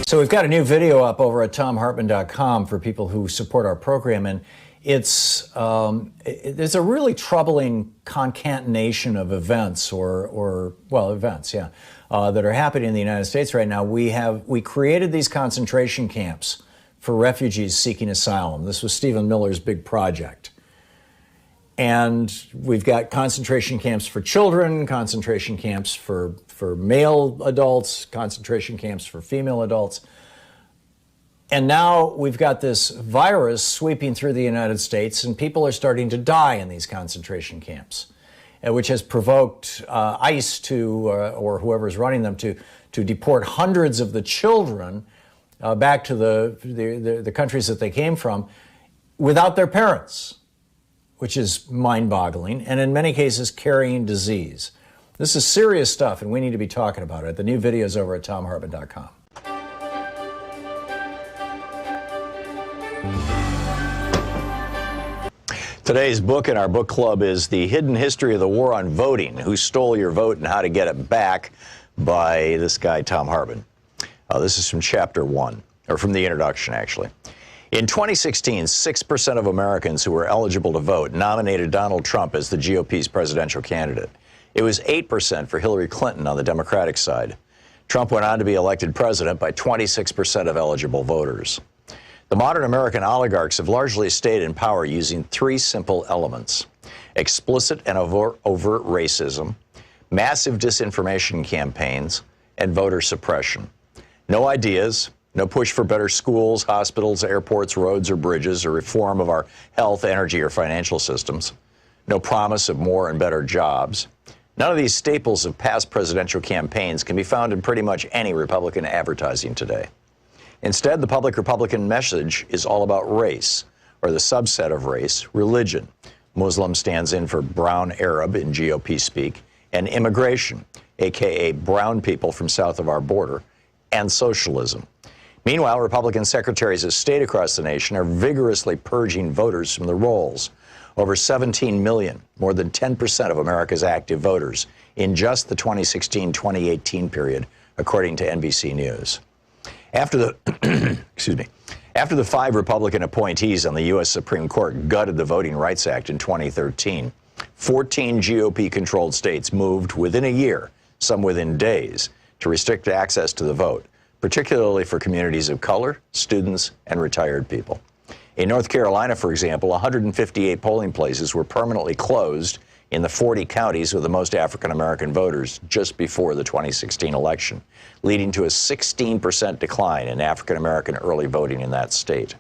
So we've got a new video up over at thomhartmann.com for people who support our program, and there's a really troubling concatenation of events, events, that are happening in the United States right now. We created these concentration camps for refugees seeking asylum. This was Stephen Miller's big project. And we've got concentration camps for children, concentration camps for male adults, concentration camps for female adults. And now we've got this virus sweeping through the United States, and people are starting to die in these concentration camps, which has provoked ICE or whoever's running them to deport hundreds of the children back to the countries that they came from without their parents, which is mind-boggling, and in many cases carrying disease. This is serious stuff, and we need to be talking about it. The new video is over at thomhartmann.com. Today's book in our book club is The Hidden History of the War on Voting, Who Stole Your Vote and How to Get It Back, by this guy, Thom Hartmann. This is from chapter 1, or from the introduction, actually. In 2016, 6% of Americans who were eligible to vote nominated Donald Trump as the GOP's presidential candidate. It was 8% for Hillary Clinton on the Democratic side. Trump went on to be elected president by 26% of eligible voters. The modern American oligarchs have largely stayed in power using three simple elements: explicit and overt racism, massive disinformation campaigns, and voter suppression. No ideas, no push for better schools, hospitals, airports, roads, or bridges, or reform of our health, energy, or financial systems. No promise of more and better jobs. None of these staples of past presidential campaigns can be found in pretty much any Republican advertising today. Instead, the public Republican message is all about race, or the subset of race, religion. Muslim stands in for brown Arab in GOP speak, and immigration, aka brown people from south of our border, and socialism. Meanwhile, Republican secretaries of state across the nation are vigorously purging voters from the rolls. Over 17 million, more than 10% of America's active voters, in just the 2016-2018 period, according to NBC News. After the 5 Republican appointees on the U.S. Supreme Court gutted the Voting Rights Act in 2013, 14 GOP-controlled states moved within a year, some within days, to restrict access to the vote, particularly for communities of color, students, and retired people. In North Carolina, for example, 158 polling places were permanently closed in the 40 counties with the most African-American voters just before the 2016 election, leading to a 16% decline in African-American early voting in that state.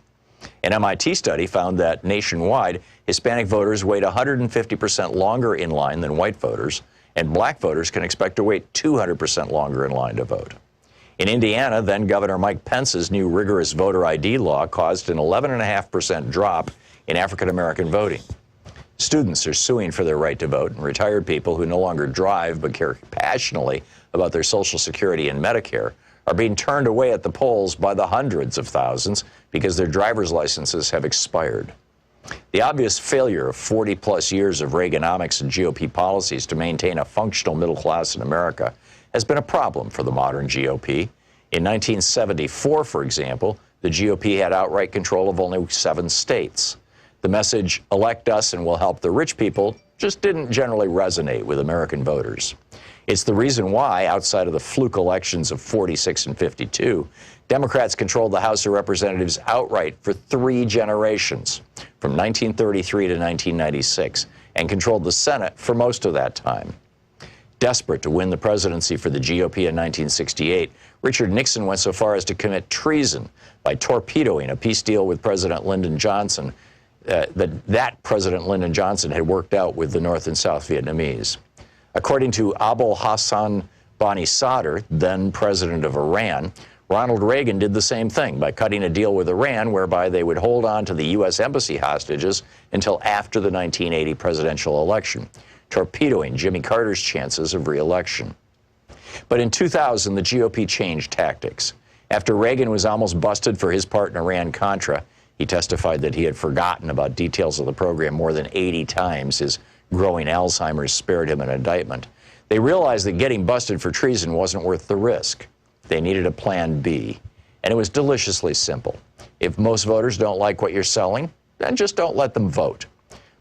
An MIT study found that nationwide, Hispanic voters wait 150% longer in line than white voters, and black voters can expect to wait 200% longer in line to vote. In Indiana, then Governor Mike Pence's new rigorous voter ID law caused an 11.5% drop in African-American voting. Students are suing for their right to vote, and retired people who no longer drive but care passionately about their Social Security and Medicare are being turned away at the polls by the hundreds of thousands because their driver's licenses have expired. The obvious failure of 40-plus years of Reaganomics and GOP policies to maintain a functional middle class in America has been a problem for the modern GOP. In 1974, for example, the GOP had outright control of only 7 states. The message, elect us and we'll help the rich people, just didn't generally resonate with American voters. It's the reason why, outside of the fluke elections of 46 and 52, Democrats controlled the House of Representatives outright for 3 generations, from 1933 to 1996, and controlled the Senate for most of that time. Desperate to win the presidency for the GOP in 1968, Richard Nixon went so far as to commit treason by torpedoing a peace deal with President Lyndon Johnson that President Lyndon Johnson had worked out with the North and South Vietnamese. According to Abul Hassan Bani Sadr, then president of Iran, Ronald Reagan did the same thing by cutting a deal with Iran whereby they would hold on to the U.S. embassy hostages until after the 1980 presidential election, torpedoing Jimmy Carter's chances of re-election. But in 2000, the GOP changed tactics. After Reagan was almost busted for his part in Iran-Contra, he testified that he had forgotten about details of the program more than 80 times. His growing Alzheimer's spared him an indictment. They realized that getting busted for treason wasn't worth the risk. They needed a plan B. and it was deliciously simple. If most voters don't like what you're selling, then just don't let them vote.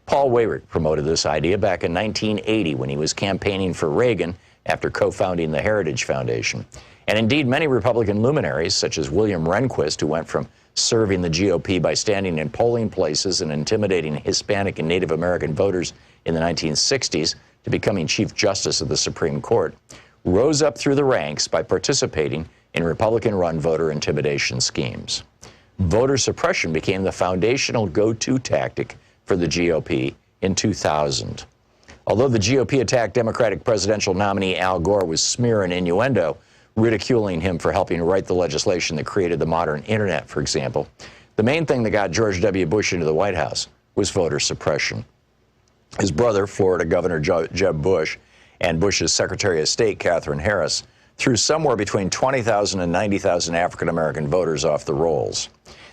Paul Weyrich promoted this idea back in 1980 when he was campaigning for Reagan after co-founding the Heritage Foundation. And indeed, many Republican luminaries, such as William Rehnquist, who went from serving the GOP by standing in polling places and intimidating Hispanic and Native American voters in the 1960s, to becoming Chief Justice of the Supreme Court, rose up through the ranks by participating in Republican-run voter intimidation schemes. Voter suppression became the foundational go-to tactic for the GOP in 2000. Although the GOP attacked Democratic presidential nominee Al Gore with smear and innuendo, ridiculing him for helping write the legislation that created the modern internet, for example, the main thing that got George W. Bush into the White House was voter suppression. His brother, Florida Governor Jeb Bush, and Bush's Secretary of State, Katherine Harris, threw somewhere between 20,000 and 90,000 African-American voters off the rolls.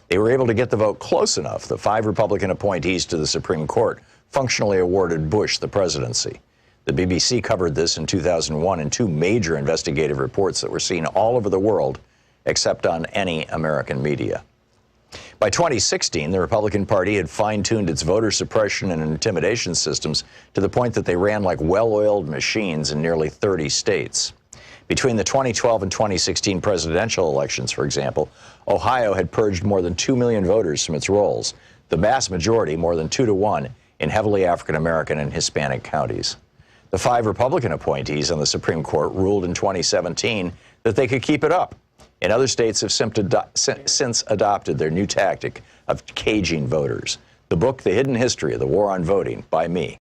They were able to get the vote close enough. The 5 Republican appointees to the Supreme Court functionally awarded Bush the presidency. The BBC covered this in 2001 in 2 major investigative reports that were seen all over the world, except on any American media. By 2016, the Republican Party had fine-tuned its voter suppression and intimidation systems to the point that they ran like well-oiled machines in nearly 30 states. Between the 2012 and 2016 presidential elections, for example, Ohio had purged more than 2 million voters from its rolls, the vast majority, more than 2 to 1, in heavily African-American and Hispanic counties. The 5 Republican appointees on the Supreme Court ruled in 2017 that they could keep it up. And other states have since adopted their new tactic of caging voters. The book, The Hidden History of the War on Voting, by me.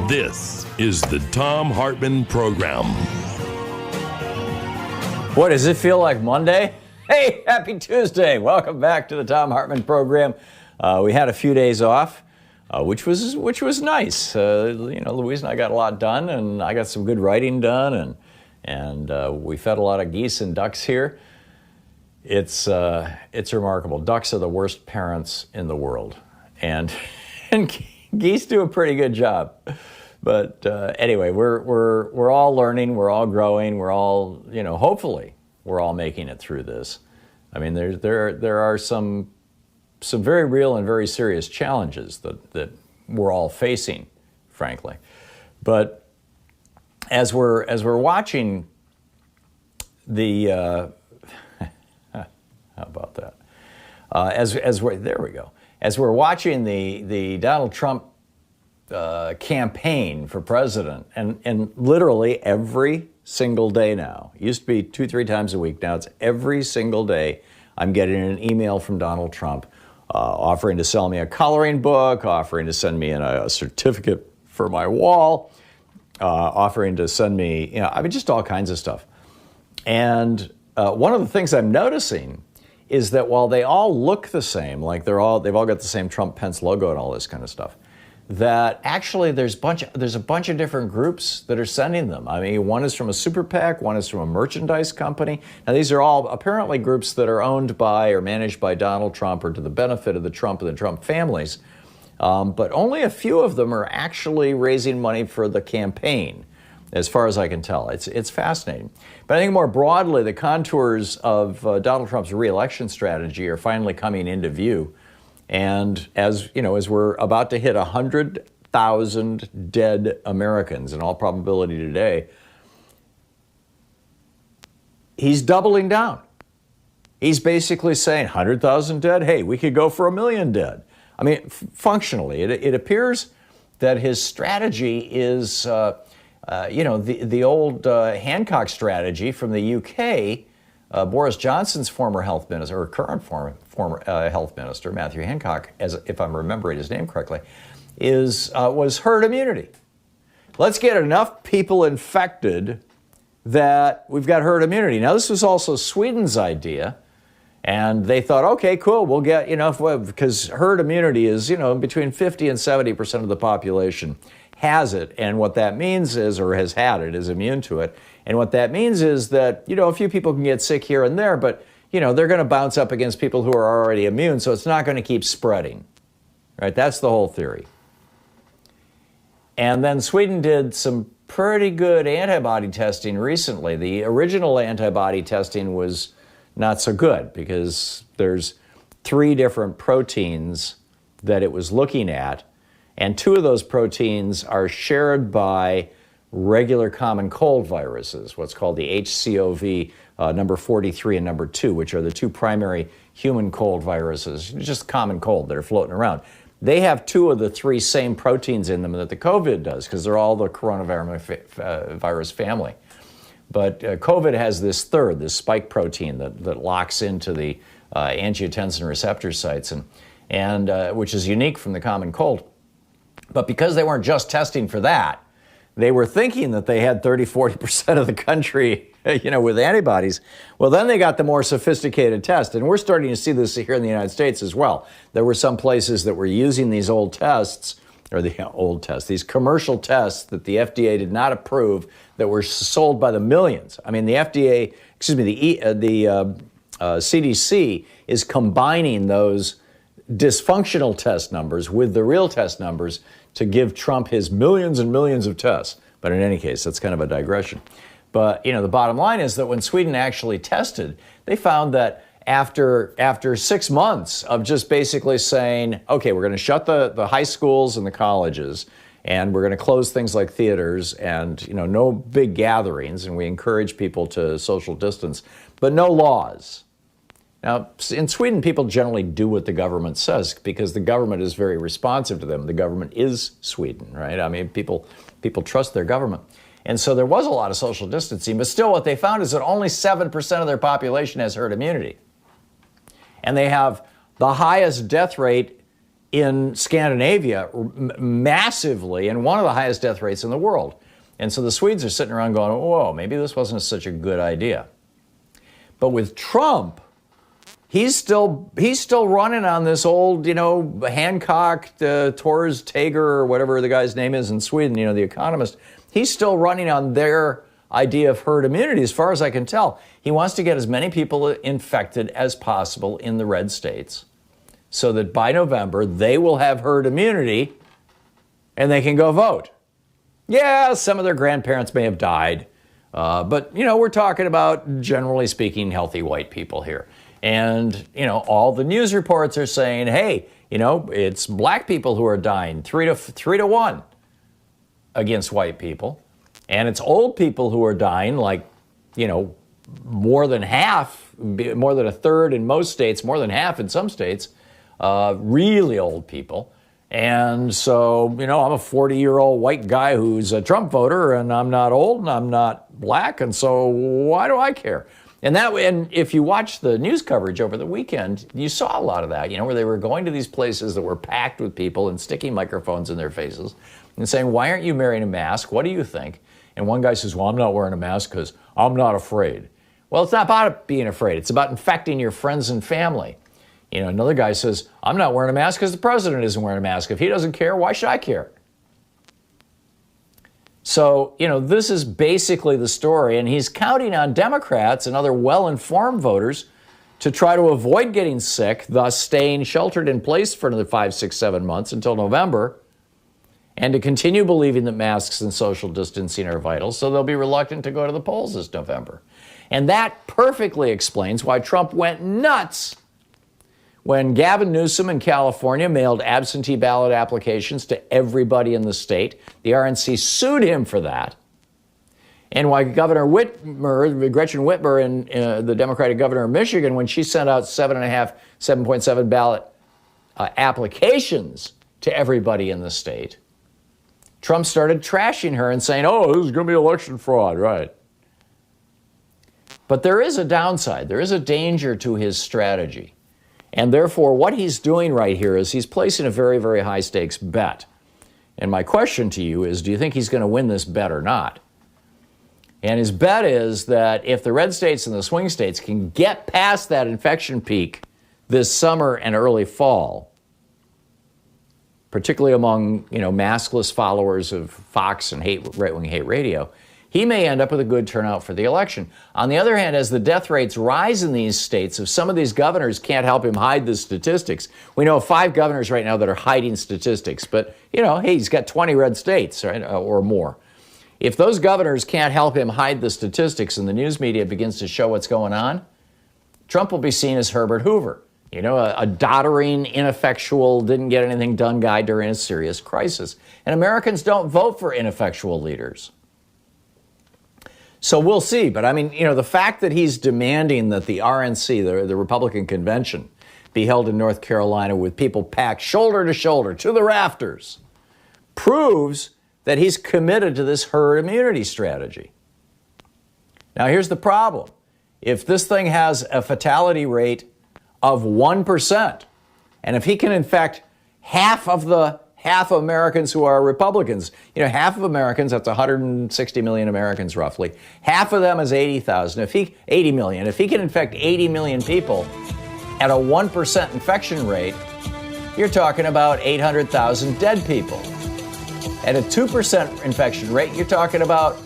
This is the Thom Hartmann Program. What does it feel like, Monday? Hey, happy Tuesday. Welcome back to the Thom Hartmann Program. We had a few days off, which was nice. Louise and I got a lot done, and I got some good writing done, and we fed a lot of geese and ducks here. It's remarkable. Ducks are the worst parents in the world, and geese do a pretty good job. But anyway, we're all learning, we're all growing, we're all, hopefully we're all making it through this. I mean, there are some very real and very serious challenges that we're all facing, frankly. But as we're watching the how about that? As we're watching the Donald Trump campaign for president, and literally every single day now. It used to be 2-3 times a week. Now it's every single day I'm getting an email from Donald Trump offering to sell me a coloring book, offering to send me a certificate for my wall, offering to send me, just all kinds of stuff. And one of the things I'm noticing is that while they all look the same, like they've all got the same Trump-Pence logo and all this kind of stuff, that actually there's a bunch of different groups that are sending them. I mean, one is from a super PAC, one is from a merchandise company. Now, these are all apparently groups that are owned by or managed by Donald Trump or to the benefit of the Trump and the Trump families. But only a few of them are actually raising money for the campaign, as far as I can tell. It's fascinating. But I think more broadly, the contours of Donald Trump's reelection strategy are finally coming into view. And as we're about to hit 100,000 dead Americans in all probability today, he's doubling down. He's basically saying 100,000 dead, hey, we could go for 1 million dead. I mean, functionally, it appears that his strategy is, the old Hancock strategy from the UK. Boris Johnson's former health minister, or current former health minister, Matthew Hancock, if I'm remembering his name correctly, was herd immunity. Let's get enough people infected that we've got herd immunity. Now, this was also Sweden's idea, and they thought, okay, cool, we'll get, because herd immunity is, between 50 and 70% of the population has it, and what that means is, or has had it, is immune to it, and what that means is that, a few people can get sick here and there, but, they're going to bounce up against people who are already immune, so it's not going to keep spreading, right? That's the whole theory. And then Sweden did some pretty good antibody testing recently. The original antibody testing was not so good because there's 3 different proteins that it was looking at, and 2 of those proteins are shared by regular common cold viruses, what's called the HCOV number 43 and number 2, which are the 2 primary human cold viruses, just common cold that are floating around. They have 2 of the 3 same proteins in them that the COVID does, because they're all the coronavirus family. But COVID has this third, this spike protein that locks into the angiotensin receptor sites, and which is unique from the common cold. But because they weren't just testing for that, they were thinking that they had 30-40% of the country with antibodies. Well, then they got the more sophisticated test, and we're starting to see this here in the United States as well. There were some places that were using these old tests, these commercial tests that the FDA did not approve, that were sold by the millions. I mean, the CDC is combining those dysfunctional test numbers with the real test numbers to give Trump his millions and millions of tests. But in any case, that's kind of a digression. But, the bottom line is that when Sweden actually tested, they found that after 6 months of just basically saying, okay, we're going to shut the high schools and the colleges, and we're going to close things like theaters and, no big gatherings, and we encourage people to social distance, but no laws. Now, in Sweden, people generally do what the government says because the government is very responsive to them. The government is Sweden, right? I mean, people trust their government. And so there was a lot of social distancing, but still what they found is that only 7% of their population has herd immunity. And they have the highest death rate in Scandinavia massively, and one of the highest death rates in the world. And so the Swedes are sitting around going, whoa, maybe this wasn't such a good idea. But with Trump, he's still running on this old, Hancock, Tors Tager, or whatever the guy's name is in Sweden, the economist. He's still running on their idea of herd immunity, as far as I can tell. He wants to get as many people infected as possible in the red states so that by November they will have herd immunity and they can go vote. Yeah, some of their grandparents may have died, but, we're talking about, generally speaking, healthy white people here. And, all the news reports are saying, hey, it's black people who are dying 3 to 1 against white people. And it's old people who are dying, like, more than half, more than a third in most states, more than half in some states, really old people. And so, I'm a 40-year-old white guy who's a Trump voter, and I'm not old and I'm not black, and so why do I care? And if you watch the news coverage over the weekend, you saw a lot of that, where they were going to these places that were packed with people and sticking microphones in their faces and saying, why aren't you wearing a mask? What do you think? And one guy says, well, I'm not wearing a mask because I'm not afraid. Well, it's not about being afraid. It's about infecting your friends and family. Another guy says, I'm not wearing a mask because the president isn't wearing a mask. If he doesn't care, why should I care? So, this is basically the story, and he's counting on Democrats and other well-informed voters to try to avoid getting sick, thus staying sheltered in place for another 5, 6, 7 months until November, and to continue believing that masks and social distancing are vital, so they'll be reluctant to go to the polls this November. And that perfectly explains why Trump went nuts when Gavin Newsom in California mailed absentee ballot applications to everybody in the state. The RNC sued him for that. And why Governor Gretchen Whitmer, and the Democratic governor of Michigan, when she sent out 7.7 ballot applications to everybody in the state, Trump started trashing her and saying, oh, this is going to be election fraud, right? But there is a downside. There is a danger to his strategy. And therefore, what he's doing right here is he's placing a very, very high stakes bet. And my question to you is, do you think he's going to win this bet or not? And his bet is that if the red states and the swing states can get past that infection peak this summer and early fall, particularly among, maskless followers of Fox and right-wing hate radio, he may end up with a good turnout for the election. On the other hand, as the death rates rise in these states, if some of these governors can't help him hide the statistics, we know of 5 governors right now that are hiding statistics, but, hey, he's got 20 red states, right, or more. If those governors can't help him hide the statistics and the news media begins to show what's going on, Trump will be seen as Herbert Hoover, a doddering, ineffectual, didn't get anything done guy during a serious crisis. And Americans don't vote for ineffectual leaders. So we'll see. But I mean, the fact that he's demanding that the RNC, the Republican convention, be held in North Carolina with people packed shoulder to shoulder to the rafters proves that he's committed to this herd immunity strategy. Now, here's the problem. If this thing has a fatality rate of 1%, and if he can infect half of Americans who are Republicans, half of Americans, that's 160 million Americans roughly, half of them is 80,000, 80 million. If he can infect 80 million people at a 1% infection rate, you're talking about 800,000 dead people. At a 2% infection rate, you're talking about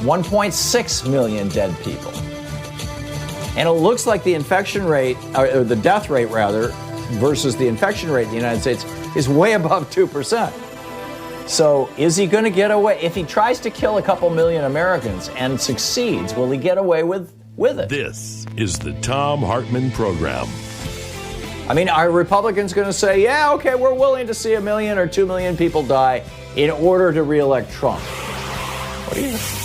1.6 million dead people. And it looks like the infection rate, or the death rate rather, versus the infection rate in the United States is way above 2%. So is he going to get away? If he tries to kill a couple million Americans and succeeds, will he get away with it? This is the Thom Hartmann Program. I mean, are Republicans going to say, yeah, okay, we're willing to see 1 million or 2 million people die in order to reelect Trump? What do you think?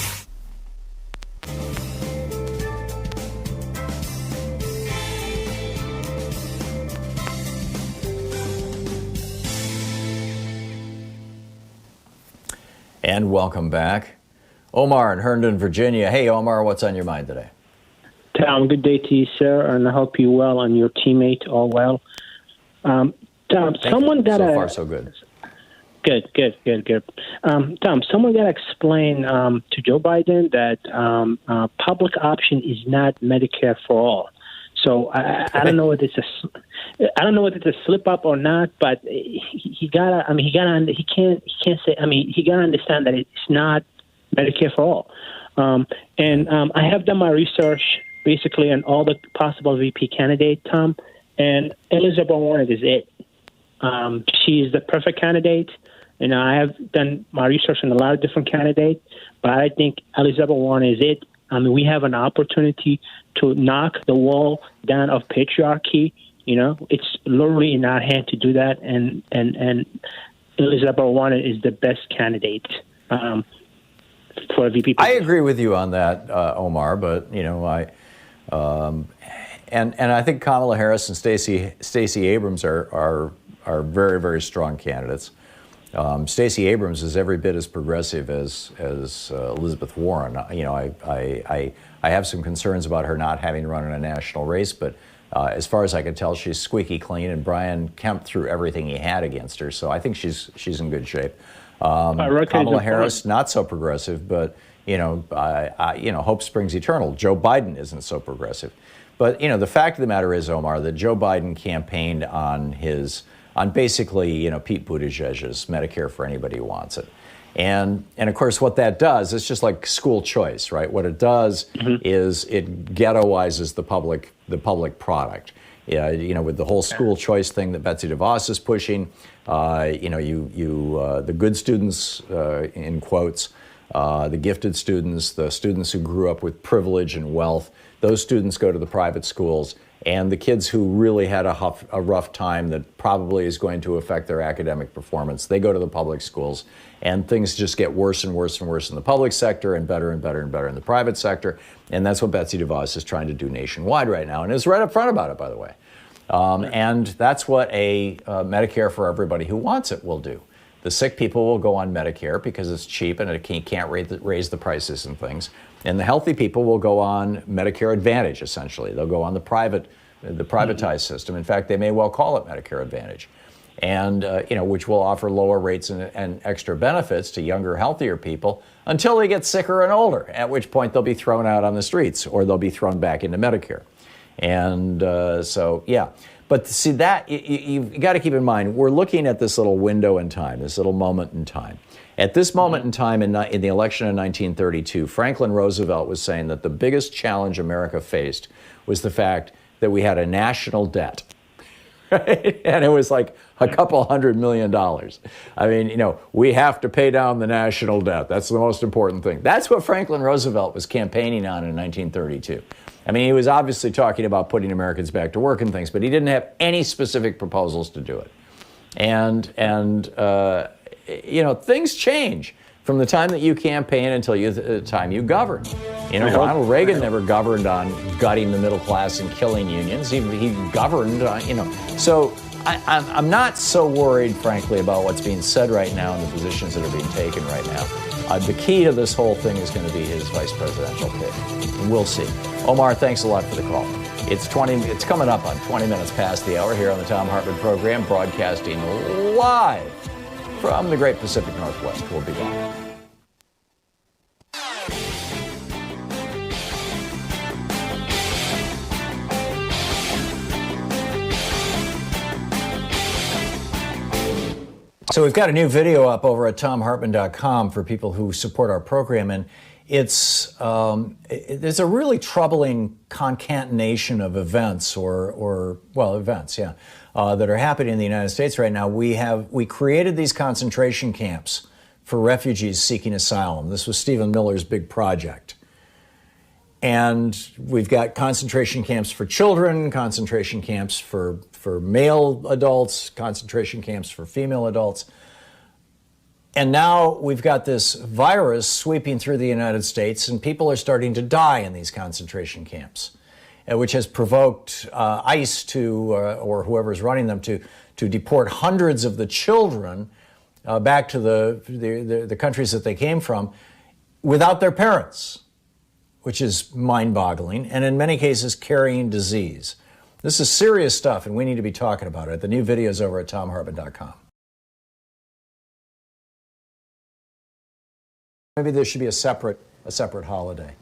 And welcome back. Omar in Herndon, Virginia. Hey, Omar, what's on your mind today? Tom, good day to you, sir, and I hope you well and your teammate all well. Tom, someone got so far, so good. Good. Tom, someone got to explain to Joe Biden that public option is not Medicare for all. So I don't know whether it's a slip up or not, but he gotta understand that it's not Medicare for all. And I have done my research basically on all the possible VP candidates, Tom, and Elizabeth Warren is it. She is the perfect candidate. And I have done my research on a lot of different candidates, but I think Elizabeth Warren is it. I mean, we have an opportunity to knock the wall down of patriarchy. It's literally in our hand to do that, and Elizabeth Warren is the best candidate for a VP position. I agree with you on that, Omar. But and I think Kamala Harris and Stacey Abrams are very, very strong candidates. Stacey Abrams is every bit as progressive as Elizabeth Warren. I have some concerns about her not having run in a national race, but as far as I can tell, she's squeaky clean, and Kemp threw everything he had against her. So I think she's in good shape. Kamala Harris, not so progressive, but hope springs eternal. Joe Biden isn't so progressive, but the fact of the matter is, Omar, that Joe Biden campaigned on basically, Pete Buttigieg's Medicare for anybody who wants it. And of course, what that does, it's just like school choice, right? What it does is it ghettoizes the public product. With the whole school choice thing that Betsy DeVos is pushing, the good students, in quotes, the gifted students, the students who grew up with privilege and wealth, those students go to the private schools. And the kids who really had a rough time that probably is going to affect their academic performance, they go to the public schools. And things just get worse and worse and worse in the public sector and better and better and better in the private sector. And that's what Betsy DeVos is trying to do nationwide right now. And is right up front about it, by the way. And that's what a Medicare for everybody who wants it will do. The sick people will go on Medicare because it's cheap and it can't raise the prices and things. And the healthy people will go on Medicare Advantage, essentially. They'll go on the privatized system. In fact, they may well call it Medicare Advantage. and which will offer lower rates and extra benefits to younger, healthier people until they get sicker and older, at which point they'll be thrown out on the streets or they'll be thrown back into Medicare. And yeah. But see, that you've got to keep in mind, we're looking at this little window in time, this little moment in time. At this moment in time in the election of 1932, Franklin Roosevelt was saying that the biggest challenge America faced was the fact that we had a national debt. Right? And it was like a couple $100 million. I mean, we have to pay down the national debt. That's the most important thing. That's what Franklin Roosevelt was campaigning on in 1932. I mean, he was obviously talking about putting Americans back to work and things, but he didn't have any specific proposals to do it. And things change from the time that you campaign until the time you govern. Ronald Reagan never governed on gutting the middle class and killing unions. He governed, So I'm not so worried, frankly, about what's being said right now and the positions that are being taken right now. The key to this whole thing is going to be his vice presidential pick. And we'll see. Omar, thanks a lot for the call. It's coming up on 20 minutes past the hour here on the Thom Hartmann Program, broadcasting live from the great Pacific Northwest. We'll be back. So we've got a new video up over at thomhartmann.com for people who support our program, and there's a really troubling concatenation of events that are happening in the United States right now. We created these concentration camps for refugees seeking asylum. This was Stephen Miller's big project. And we've got concentration camps for children, concentration camps for male adults, concentration camps for female adults. And now we've got this virus sweeping through the United States, and people are starting to die in these concentration camps, which has provoked ICE or whoever's running them to deport hundreds of the children back to the countries that they came from without their parents, which is mind-boggling, and in many cases carrying disease. This is serious stuff, and we need to be talking about it. The new video is over at thomhartmann.com. Maybe there should be a separate holiday,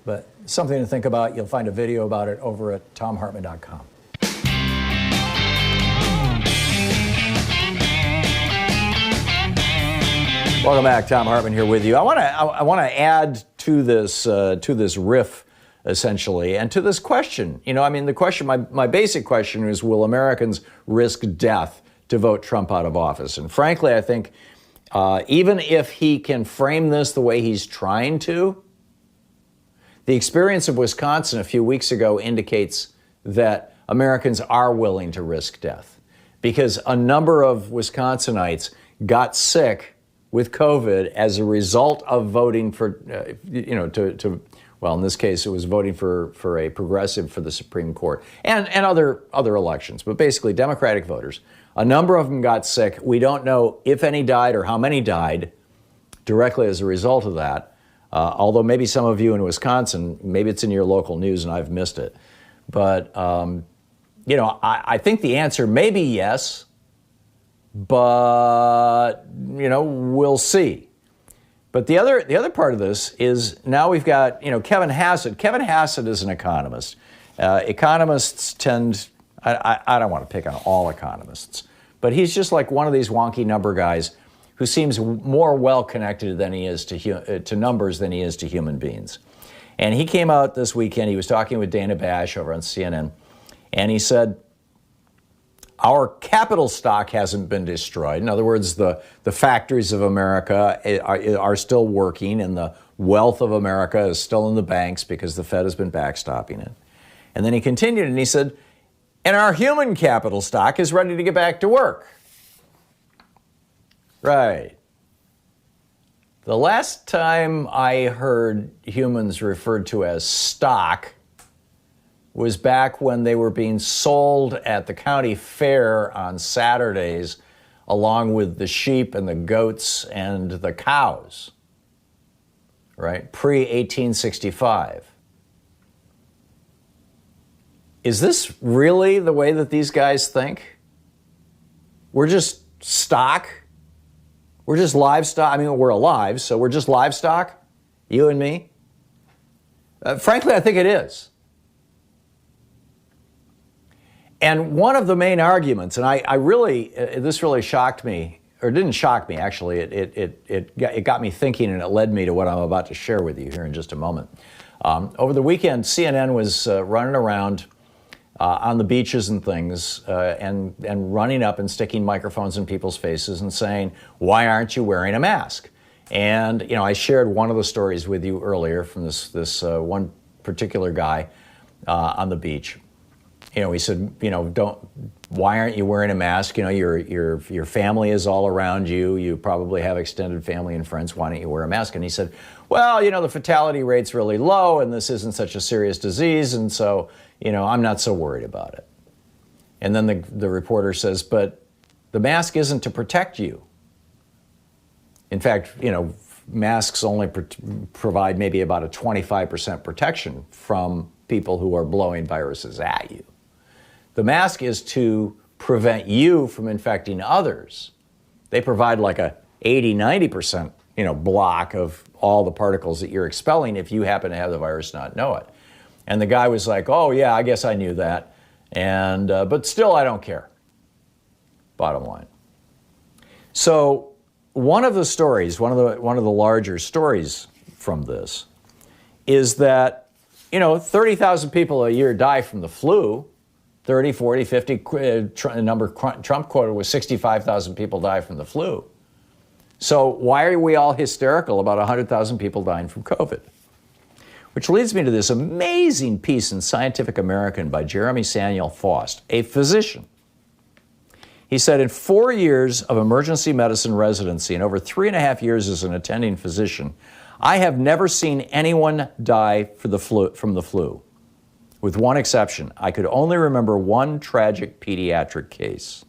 but something to think about. You'll find a video about it over at thomhartmann.com. Welcome back. Thom Hartmann here with you. I want to add to this riff, essentially, and to this question. The question, my basic question is, will Americans risk death to vote Trump out of office? And frankly, I think even if he can frame this the way he's trying to, the experience of Wisconsin a few weeks ago indicates that Americans are willing to risk death, because a number of Wisconsinites got sick with COVID as a result of voting for, in this case, it was voting for a progressive for the Supreme Court and other elections, but basically Democratic voters. A number of them got sick. We don't know if any died or how many died directly as a result of that, although maybe some of you in Wisconsin, maybe it's in your local news and I've missed it. But, I think the answer may be yes, but, we'll see. But the other part of this is now we've got, Kevin Hassett. Kevin Hassett is an economist. Economists tend, I don't want to pick on all economists, but he's just like one of these wonky number guys who seems more well-connected than he is to numbers than he is to human beings. And he came out this weekend, he was talking with Dana Bash over on CNN, and he said, our capital stock hasn't been destroyed. In other words, the factories of America are still working, and the wealth of America is still in the banks because the Fed has been backstopping it. And then he continued and he said, and our human capital stock is ready to get back to work. Right. The last time I heard humans referred to as stock was back when they were being sold at the county fair on Saturdays, along with the sheep and the goats and the cows, right? Pre-1865. Is this really the way that these guys think? We're just stock. We're just livestock. I mean, we're alive, so we're just livestock, you and me. Frankly, I think it is. And one of the main arguments, and I really, this really shocked me, or didn't shock me, actually. It got me thinking, and it led me to what I'm about to share with you here in just a moment. Over the weekend, CNN was running around on the beaches and things, and running up and sticking microphones in people's faces and saying, "Why aren't you wearing a mask?" And I shared one of the stories with you earlier from this one particular guy on the beach. He said, why aren't you wearing a mask? Your family is all around you. You probably have extended family and friends. Why don't you wear a mask? And he said, well, the fatality rate's really low and this isn't such a serious disease. And so, I'm not so worried about it. And then the reporter says, but the mask isn't to protect you. In fact, masks only provide maybe about a 25% protection from people who are blowing viruses at you. The mask is to prevent you from infecting others. They provide like a 80-90% block of all the particles that you're expelling if you happen to have the virus, not know it. And the guy was like, oh yeah, I guess I knew that, and but still I don't care. Bottom line. So one of the stories, one of the larger stories from this is that 30,000 people a year die from the flu. 30, 40, 50, the number Trump quoted was 65,000 people die from the flu. So why are we all hysterical about 100,000 people dying from COVID? Which leads me to this amazing piece in Scientific American by Jeremy Samuel Faust, a physician. He said, in 4 years of emergency medicine residency and over 3.5 years as an attending physician, I have never seen anyone die from the flu. With one exception, I could only remember one tragic pediatric case.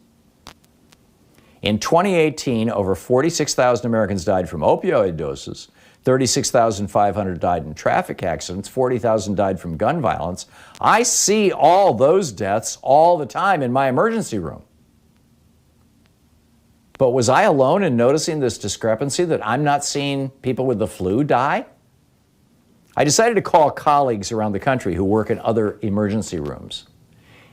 In 2018, over 46,000 Americans died from opioid doses, 36,500 died in traffic accidents, 40,000 died from gun violence. I see all those deaths all the time in my emergency room. But was I alone in noticing this discrepancy that I'm not seeing people with the flu die? I decided to call colleagues around the country who work in other emergency rooms.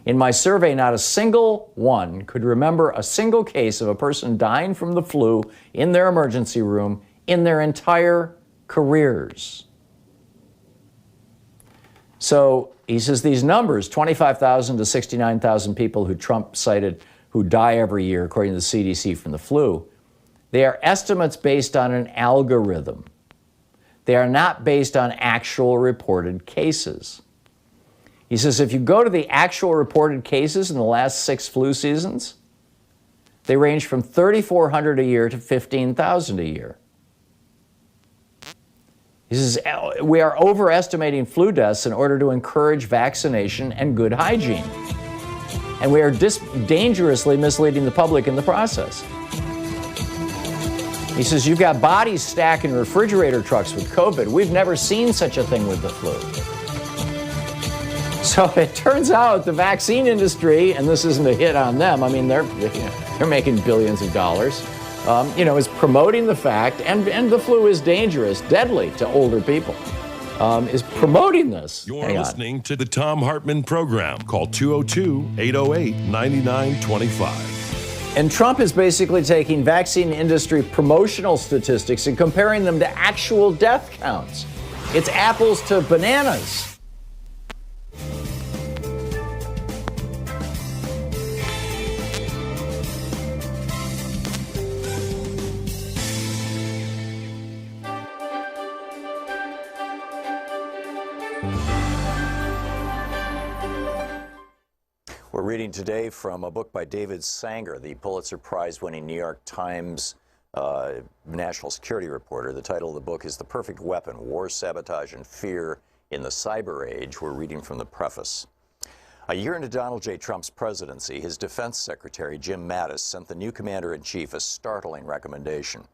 In my survey, not a single one could remember a single case of a person dying from the flu in their emergency room in their entire careers. So he says these numbers, 25,000 to 69,000 people who Trump cited who die every year, according to the CDC, from the flu, they are estimates based on an algorithm. They are not based on actual reported cases. He says if you go to the actual reported cases in the last 6 flu seasons, they range from 3,400 a year to 15,000 a year. He says we are overestimating flu deaths in order to encourage vaccination and good hygiene. And we are dangerously misleading the public in the process. He says, you've got bodies stacked in refrigerator trucks with COVID. We've never seen such a thing with the flu. So it turns out the vaccine industry, and this isn't a hit on them, I mean, they're making billions of dollars, is promoting the fact, and the flu is dangerous, deadly to older people, is promoting this. You're listening to the Thom Hartmann Program. Call 202-808-9925. And Trump is basically taking vaccine industry promotional statistics and comparing them to actual death counts. It's apples to bananas. We're reading today from a book by David Sanger, the Pulitzer Prize-winning New York Times national security reporter. The title of the book is The Perfect Weapon, War, Sabotage, and Fear in the Cyber Age. We're reading from the preface. A year into Donald J. Trump's presidency, his defense secretary, Jim Mattis, sent the new commander-in-chief a startling recommendation.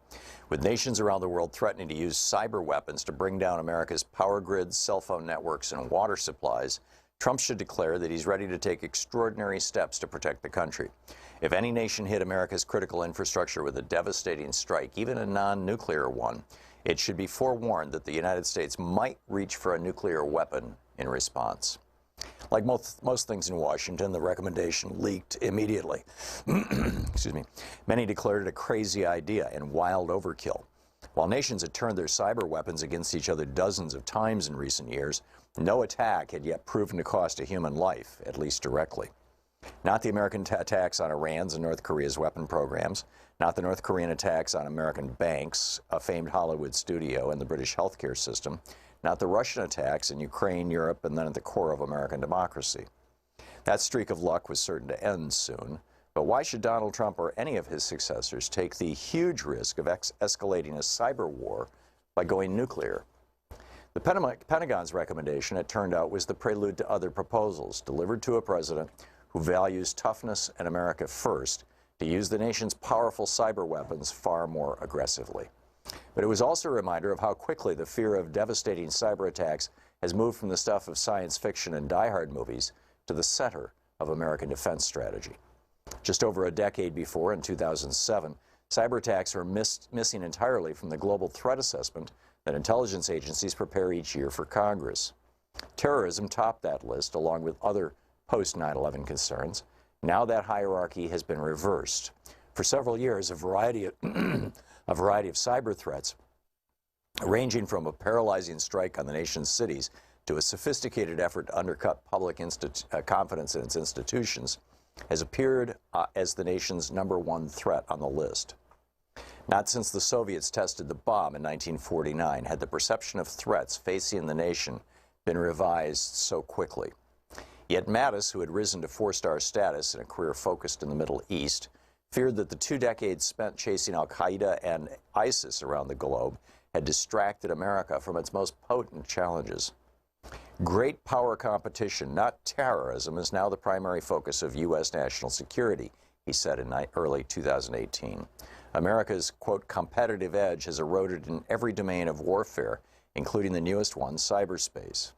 With nations around the world threatening to use cyber weapons to bring down America's power grids, cell phone networks, and water supplies, Trump should declare that he's ready to take extraordinary steps to protect the country. If any nation hit America's critical infrastructure with a devastating strike, even a non-nuclear one, it should be forewarned that the United States might reach for a nuclear weapon in response. Like most things in Washington, the recommendation leaked immediately. Excuse me. Many declared it a crazy idea and wild overkill. While nations had turned their cyber weapons against each other dozens of times in recent years, no attack had yet proven to cost a human life, at least directly. Not the American attacks on Iran's and North Korea's weapon programs, not the North Korean attacks on American banks, a famed Hollywood studio, and the British healthcare system, not the Russian attacks in Ukraine, Europe, and then at the core of American democracy. That streak of luck was certain to end soon, but why should Donald Trump or any of his successors take the huge risk of escalating a cyber war by going nuclear? The Pentagon's recommendation, it turned out, was the prelude to other proposals delivered to a president who values toughness and America first to use the nation's powerful cyber weapons far more aggressively. But it was also a reminder of how quickly the fear of devastating cyber attacks has moved from the stuff of science fiction and die-hard movies to the center of American defense strategy. Just over a decade before, in 2007, cyber attacks were missing entirely from the global threat assessment that intelligence agencies prepare each year for Congress. Terrorism topped that list, along with other post-9/11 concerns. Now that hierarchy has been reversed. For several years, a variety of cyber threats, ranging from a paralyzing strike on the nation's cities to a sophisticated effort to undercut public confidence in its institutions, has appeared as the nation's #1 threat on the list. Not since the Soviets tested the bomb in 1949 had the perception of threats facing the nation been revised so quickly. Yet Mattis, who had risen to 4-star status in a career focused in the Middle East, feared that the 2 decades spent chasing al-Qaeda and ISIS around the globe had distracted America from its most potent challenges. Great power competition, not terrorism, is now the primary focus of U.S. national security, he said in early 2018. America's, quote, competitive edge has eroded in every domain of warfare, including the newest one, cyberspace.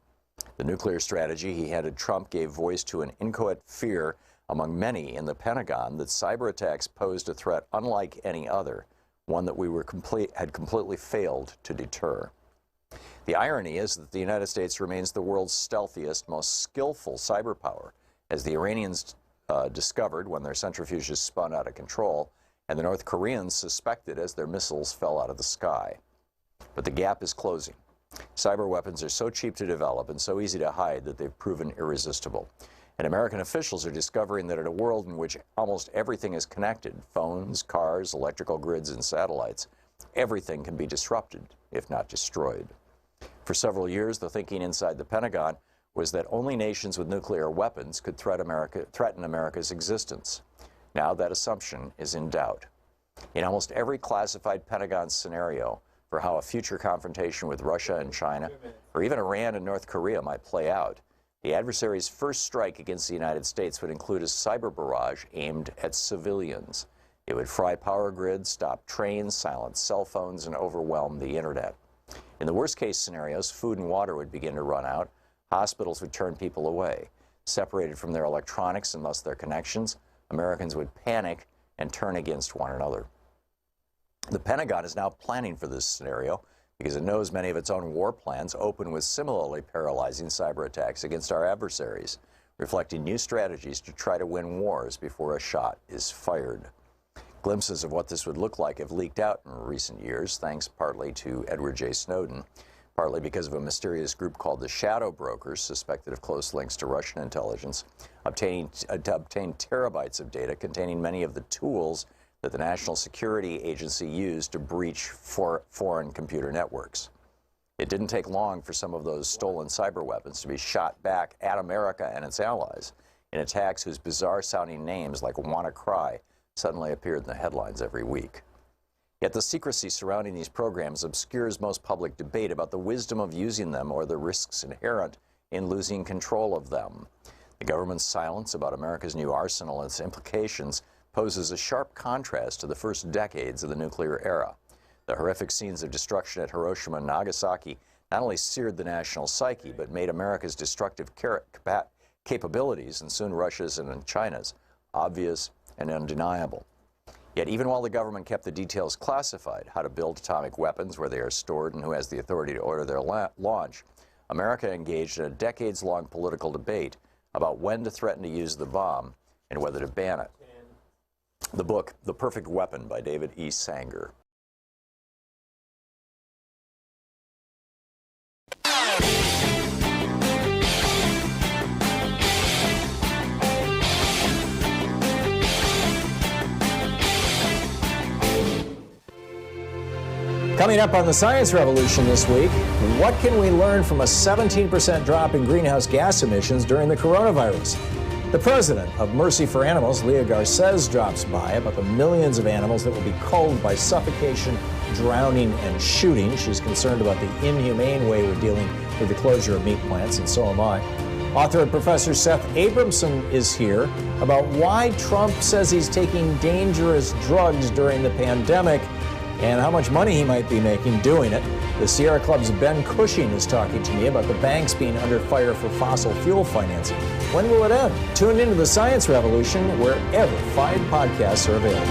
The nuclear strategy he handed Trump gave voice to an inchoate fear among many in the Pentagon that cyber attacks posed a threat unlike any other, one that we had completely failed to deter. The irony is that the United States remains the world's stealthiest, most skillful cyber power, as the Iranians discovered when their centrifuges spun out of control, and the North Koreans suspected as their missiles fell out of the sky. But the gap is closing. Cyber weapons are so cheap to develop and so easy to hide that they've proven irresistible. And American officials are discovering that in a world in which almost everything is connected, phones, cars, electrical grids, and satellites, everything can be disrupted, if not destroyed. For several years, the thinking inside the Pentagon was that only nations with nuclear weapons could threaten America's existence. Now that assumption is in doubt. In almost every classified Pentagon scenario for how a future confrontation with Russia and China, or even Iran and North Korea might play out, the adversary's first strike against the United States would include a cyber barrage aimed at civilians. It would fry power grids, stop trains, silence cell phones, and overwhelm the internet. In the worst-case scenarios, food and water would begin to run out. Hospitals would turn people away. Separated from their electronics and thus their connections, Americans would panic and turn against one another. The Pentagon is now planning for this scenario because it knows many of its own war plans open with similarly paralyzing cyber attacks against our adversaries, reflecting new strategies to try to win wars before a shot is fired. Glimpses of what this would look like have leaked out in recent years, thanks partly to Edward J. Snowden, partly because of a mysterious group called the Shadow Brokers, suspected of close links to Russian intelligence, to obtain terabytes of data containing many of the tools that the National Security Agency used to breach foreign computer networks. It didn't take long for some of those stolen cyber weapons to be shot back at America and its allies in attacks whose bizarre-sounding names, like WannaCry, suddenly appeared in the headlines every week. Yet the secrecy surrounding these programs obscures most public debate about the wisdom of using them or the risks inherent in losing control of them. The government's silence about America's new arsenal and its implications poses a sharp contrast to the first decades of the nuclear era. The horrific scenes of destruction at Hiroshima and Nagasaki not only seared the national psyche, but made America's destructive capabilities, and soon Russia's and China's, obvious and undeniable. Yet even while the government kept the details classified, how to build atomic weapons, where they are stored, and who has the authority to order their launch, America engaged in a decades-long political debate about when to threaten to use the bomb and whether to ban it. The book, The Perfect Weapon by David E. Sanger. Coming up on the Science Revolution this week, what can we learn from a 17% drop in greenhouse gas emissions during the coronavirus? The president of Mercy for Animals, Leah Garces, drops by about the millions of animals that will be culled by suffocation, drowning, and shooting. She's concerned about the inhumane way we're dealing with the closure of meat plants, and so am I. Author and Professor Seth Abramson is here about why Trump says he's taking dangerous drugs during the pandemic and how much money he might be making doing it. The Sierra Club's Ben Cushing is talking to me about the banks being under fire for fossil fuel financing. When will it end? Tune into the Science Revolution wherever fine podcasts are available.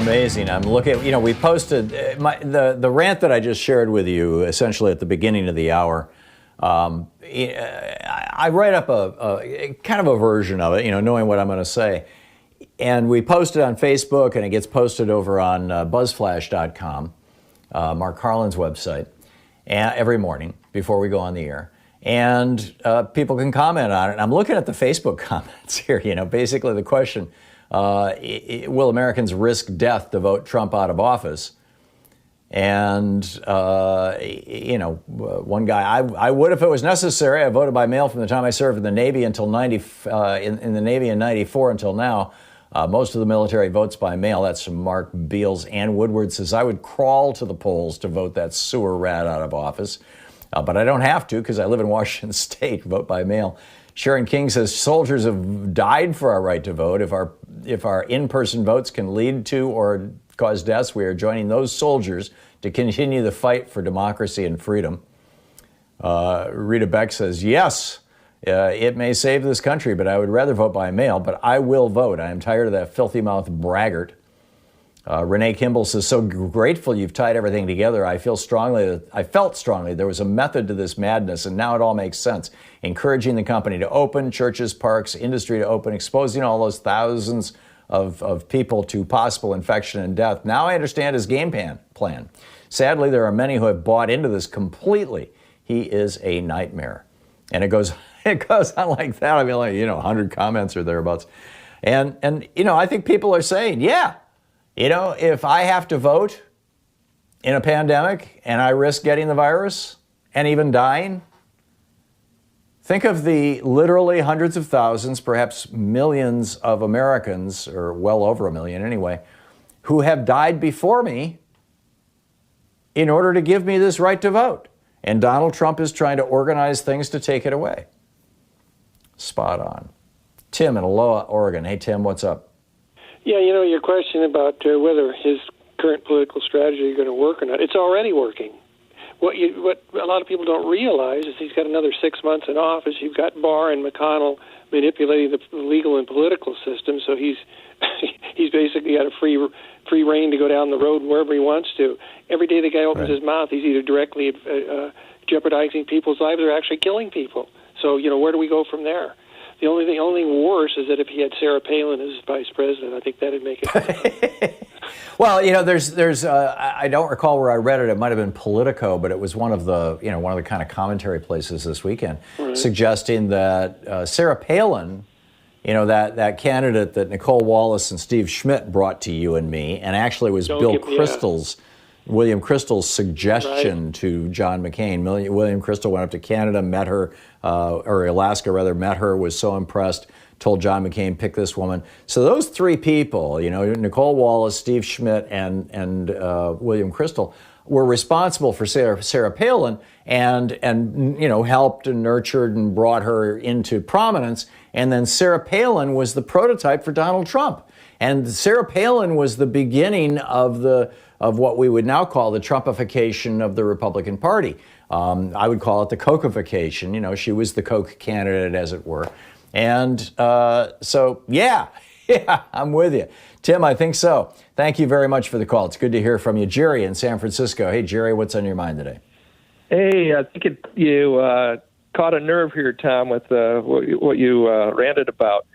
Amazing. I'm looking, we posted the rant that I just shared with you essentially at the beginning of the hour. I write up a kind of a version of it, knowing what I'm going to say. And we post it on Facebook, and it gets posted over on buzzflash.com, Mark Harlan's website, every morning before we go on the air. And people can comment on it. And I'm looking at the Facebook comments here, basically the question, will Americans risk death to vote Trump out of office? And, one guy, I would if it was necessary. I voted by mail from the time I served in the Navy until in the Navy in 94 until now. Most of the military votes by mail. That's from Mark Beals. Ann Woodward says, I would crawl to the polls to vote that sewer rat out of office. But I don't have to because I live in Washington State, vote by mail. Sharon King says, soldiers have died for our right to vote. If our in-person votes can lead to or cause deaths, we are joining those soldiers to continue the fight for democracy and freedom. Rita Beck says, yes, it may save this country, but I would rather vote by mail, but I will vote. I am tired of that filthy-mouthed braggart. Renee Kimball says, so grateful you've tied everything together. I felt strongly there was a method to this madness, and now it all makes sense. Encouraging the company to open, churches, parks, industry to open, exposing all those thousands of people to possible infection and death. Now I understand his game plan. Sadly, there are many who have bought into this completely. He is a nightmare. And it goes on like that. I mean, 100 comments or thereabouts. And I think people are saying, yeah, if I have to vote in a pandemic and I risk getting the virus and even dying, think of the literally hundreds of thousands, perhaps millions of Americans, or well over a million anyway, who have died before me in order to give me this right to vote. And Donald Trump is trying to organize things to take it away. Spot on. Tim in Aloha, Oregon. Hey, Tim, what's up? Yeah, your question about whether his current political strategy is going to work or not, it's already working. What a lot of people don't realize is he's got another 6 months in office. You've got Barr and McConnell manipulating the legal and political system, so he's basically got a free reign to go down the road wherever he wants to. Every day the guy opens his mouth, he's either directly jeopardizing people's lives or actually killing people. So, where do we go from there? The only thing worse is that if he had Sarah Palin as vice president, I think that'd make it. Well, there's I don't recall where I read it. It might have been Politico, but it was one of the kind of commentary places this weekend, suggesting that Sarah Palin, that candidate that Nicole Wallace and Steve Schmidt brought to you and me, and actually was William Kristol's suggestion to John McCain. William Kristol went up to Canada, met her, or Alaska rather, met her, was so impressed, told John McCain, pick this woman. So those three people, Nicole Wallace, Steve Schmidt, and William Kristol, were responsible for Sarah Palin and helped and nurtured and brought her into prominence. And then Sarah Palin was the prototype for Donald Trump. And Sarah Palin was the beginning of what we would now call the Trumpification of the Republican Party. I would call it the Cokeification. She was the Coke candidate, as it were. And so, yeah, I'm with you. Tim, I think so. Thank you very much for the call. It's good to hear from you. Jerry in San Francisco. Hey, Jerry, what's on your mind today? Hey, I think you caught a nerve here, Tom, with what you ranted about.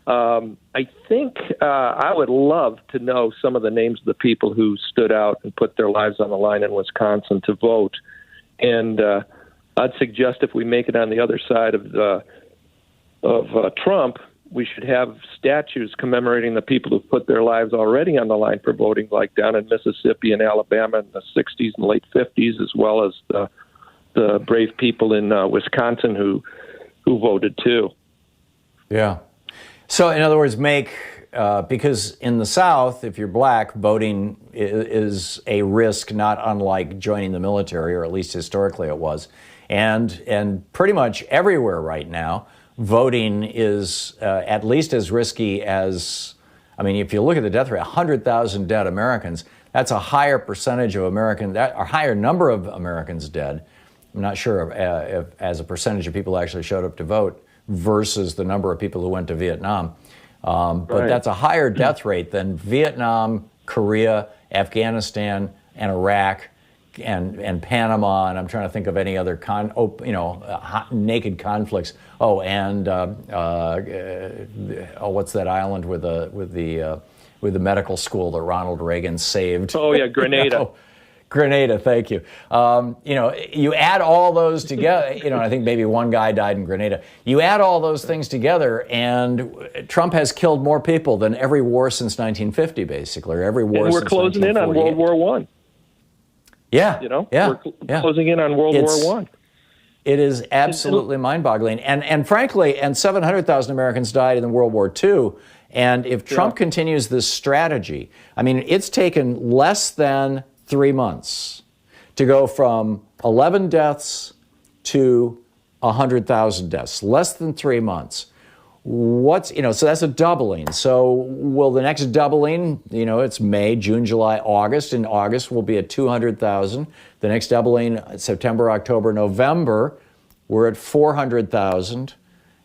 I think I would love to know some of the names of the people who stood out and put their lives on the line in Wisconsin to vote. And I'd suggest if we make it on the other side of Trump, we should have statues commemorating the people who put their lives already on the line for voting, like down in Mississippi and Alabama in the 60s and late 50s, as well as the brave people in Wisconsin who voted too. Yeah. So, in other words, because in the South, if you're black, voting is a risk not unlike joining the military, or at least historically it was. And pretty much everywhere right now, voting is at least as risky as, if you look at the death rate, 100,000 dead Americans, that's a higher percentage of a higher number of Americans dead. I'm not sure if as a percentage of people who actually showed up to vote versus the number of people who went to Vietnam. But that's a higher death rate than Vietnam, Korea, Afghanistan, and Iraq, and Panama, and I'm trying to think of any other naked conflicts. Oh, and what's that island with the medical school that Ronald Reagan saved? Oh yeah, Grenada. Grenada, thank you. You add all those together, I think maybe one guy died in Grenada. You add all those things together, and Trump has killed more people than every war since 1950, basically, or every war since 1948. And we're closing in on World War I. Yeah. We're closing in on World War I. It is absolutely mind-boggling. And frankly, 700,000 Americans died in World War II. And if Trump continues this strategy, it's taken less than 3 months to go from 11 deaths to 100,000 deaths. Less than 3 months. So that's a doubling. So will the next doubling, it's May, June, July, August. In August, we'll be at 200,000. The next doubling, September, October, November, we're at 400,000.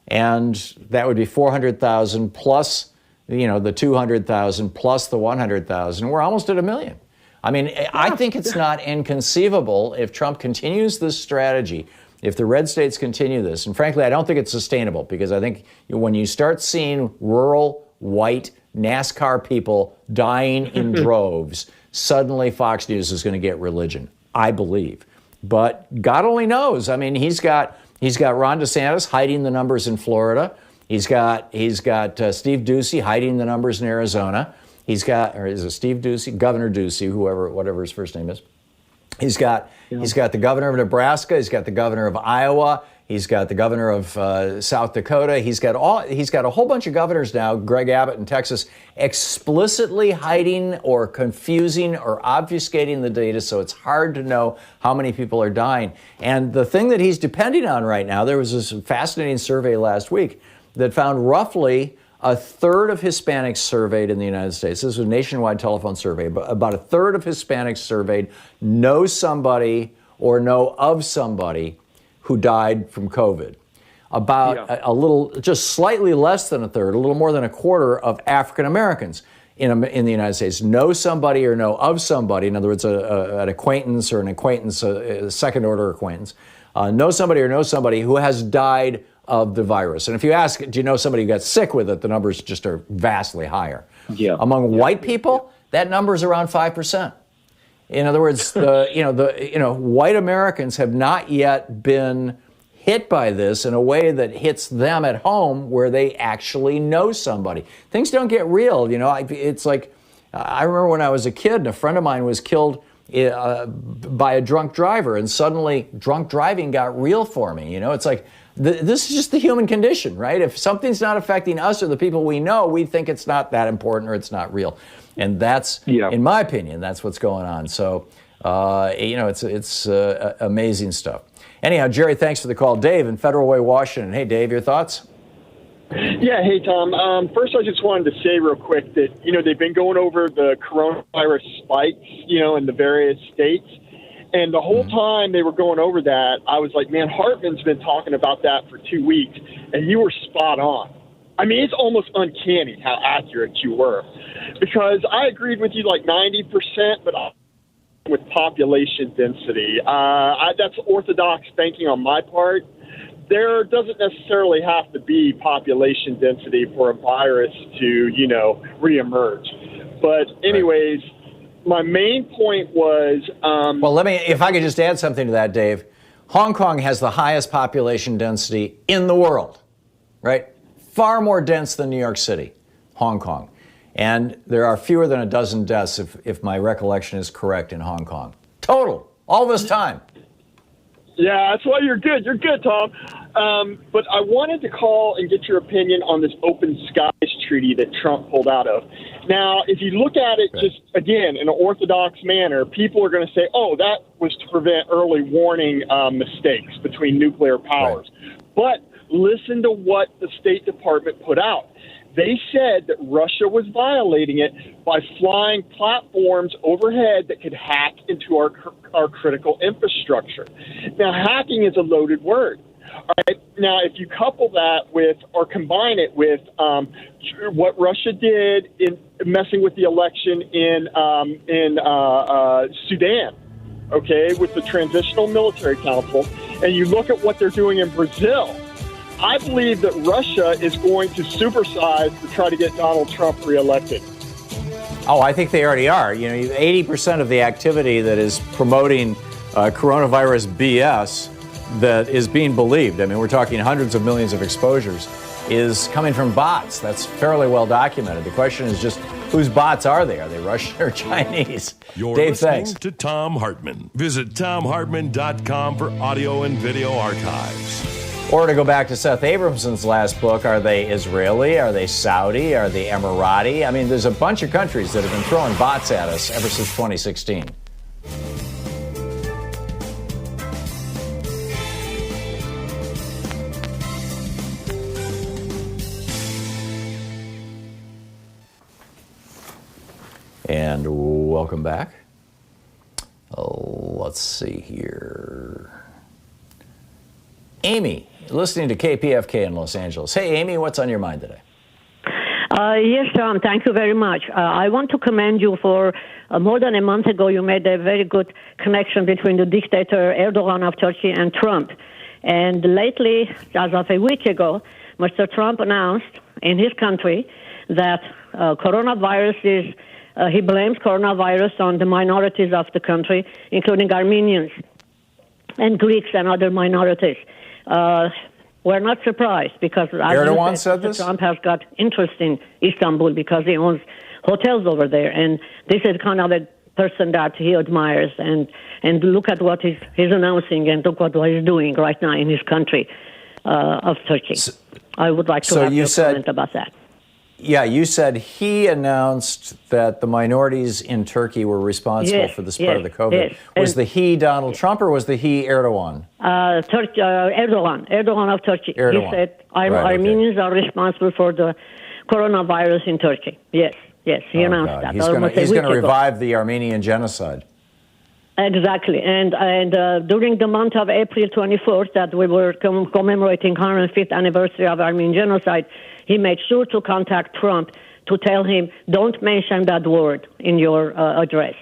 And that would be 400,000 plus, the 200,000 plus the 100,000. We're almost at 1 million. I think it's not inconceivable if Trump continues this strategy, if the red states continue this, and frankly, I don't think it's sustainable, because I think when you start seeing rural, white, NASCAR people dying in droves, suddenly Fox News is going to get religion, I believe. But God only knows. He's got Ron DeSantis hiding the numbers in Florida. He's got Steve Ducey hiding the numbers in Arizona. He's got, or is it Steve Ducey? Governor Ducey, whatever his first name is. He's got the governor of Nebraska. He's got the governor of Iowa. He's got the governor of South Dakota. He's got a whole bunch of governors now, Greg Abbott in Texas, explicitly hiding or confusing or obfuscating the data, so it's hard to know how many people are dying. And the thing that he's depending on right now, there was this fascinating survey last week that found roughly a third of Hispanics surveyed in the United States. This was a nationwide telephone survey, but about a third of Hispanics surveyed know somebody or know of somebody who died from COVID. A little, just slightly less than a third, a little more than a quarter of African Americans in the United States know somebody or know of somebody. In other words, an acquaintance or an acquaintance, a second order acquaintance, know somebody or know somebody who has died of the virus. And if you ask, do you know somebody who got sick with it, the numbers just are vastly higher. Among white people, that number is around 5%. In other words, white Americans have not yet been hit by this in a way that hits them at home, where they actually know somebody. Things don't get real. It's like, I remember when I was a kid and a friend of mine was killed by a drunk driver, and suddenly drunk driving got real for me. It's like, this is just the human condition, right? If something's not affecting us or the people we know, we think it's not that important or it's not real. And that's, in my opinion, that's what's going on. So It's amazing stuff. Anyhow, Jerry, thanks for the call. Dave in Federal Way, Washington. Hey, Dave, your thoughts? Yeah, hey, Tom. First, I just wanted to say real quick that, they've been going over the coronavirus spikes, in the various states. And the whole time they were going over that, I was like, man, Hartmann's been talking about that for 2 weeks, and you were spot on. I mean, it's almost uncanny how accurate you were, because I agreed with you like 90%, but with population density. That's orthodox thinking on my part. There doesn't necessarily have to be population density for a virus to, reemerge. But anyways, my main point was... well, if I could just add something to that, Dave. Hong Kong has the highest population density in the world, right? Far more dense than New York City, Hong Kong. And there are fewer than a dozen deaths, if my recollection is correct, in Hong Kong. Total, all this time. Yeah, that's why you're good. You're good, Tom. But I wanted to call and get your opinion on this Open Skies Treaty that Trump pulled out of. Now, if you look at it just, again, in an orthodox manner, people are going to say, oh, that was to prevent early warning mistakes between nuclear powers. Right. But listen to what the State Department put out. They said that Russia was violating it by flying platforms overhead that could hack into our critical infrastructure. Now, hacking is a loaded word. All right. Now, if you couple that with or combine it with what Russia did in messing with the election in Sudan, okay, with the Transitional Military Council, and you look at what they're doing in Brazil, I believe that Russia is going to supersize to try to get Donald Trump reelected. Oh, I think they already are. 80% of the activity that is promoting coronavirus BS that is being believed, I mean, we're talking hundreds of millions of exposures, is coming from bots. That's fairly well documented. The question is just, whose bots are they? Are they Russian or Chinese? You're Dave, listening thanks. to Thom Hartmann. Visit ThomHartmann.com for audio and video archives. Or to go back to Seth Abramson's last book, are they Israeli? Are they Saudi? Are they Emirati? I mean, there's a bunch of countries that have been throwing bots at us ever since 2016. And welcome back. Let's see here. Amy, listening to KPFK in Los Angeles. Hey, Amy, what's on your mind today? Yes, Tom, thank you very much. I want to commend you for more than a month ago, you made a very good connection between the dictator Erdogan of Turkey and Trump. And lately, as of a week ago, Mr. Trump announced in his country that coronavirus is, he blames coronavirus on the minorities of the country, including Armenians and Greeks and other minorities. We're not surprised because Erdogan said this? Trump has got interest in Istanbul because he owns hotels over there, and this is kind of a person that he admires. And look at what he's announcing, and look what he's doing right now in his country of Turkey. I would like to have your comment about that. Yeah, you said he announced that the minorities in Turkey were responsible for the spread of the COVID. Yes. Was the he Donald Trump or was the he Erdogan? Erdogan of Turkey. Erdogan. He said Armenians are responsible for the coronavirus in Turkey. Yes, he announced that. He's going to revive the Armenian genocide. Exactly, and during the month of April 24th, that we were commemorating 105th anniversary of Armenian genocide, he made sure to contact Trump to tell him, don't mention that word in your address.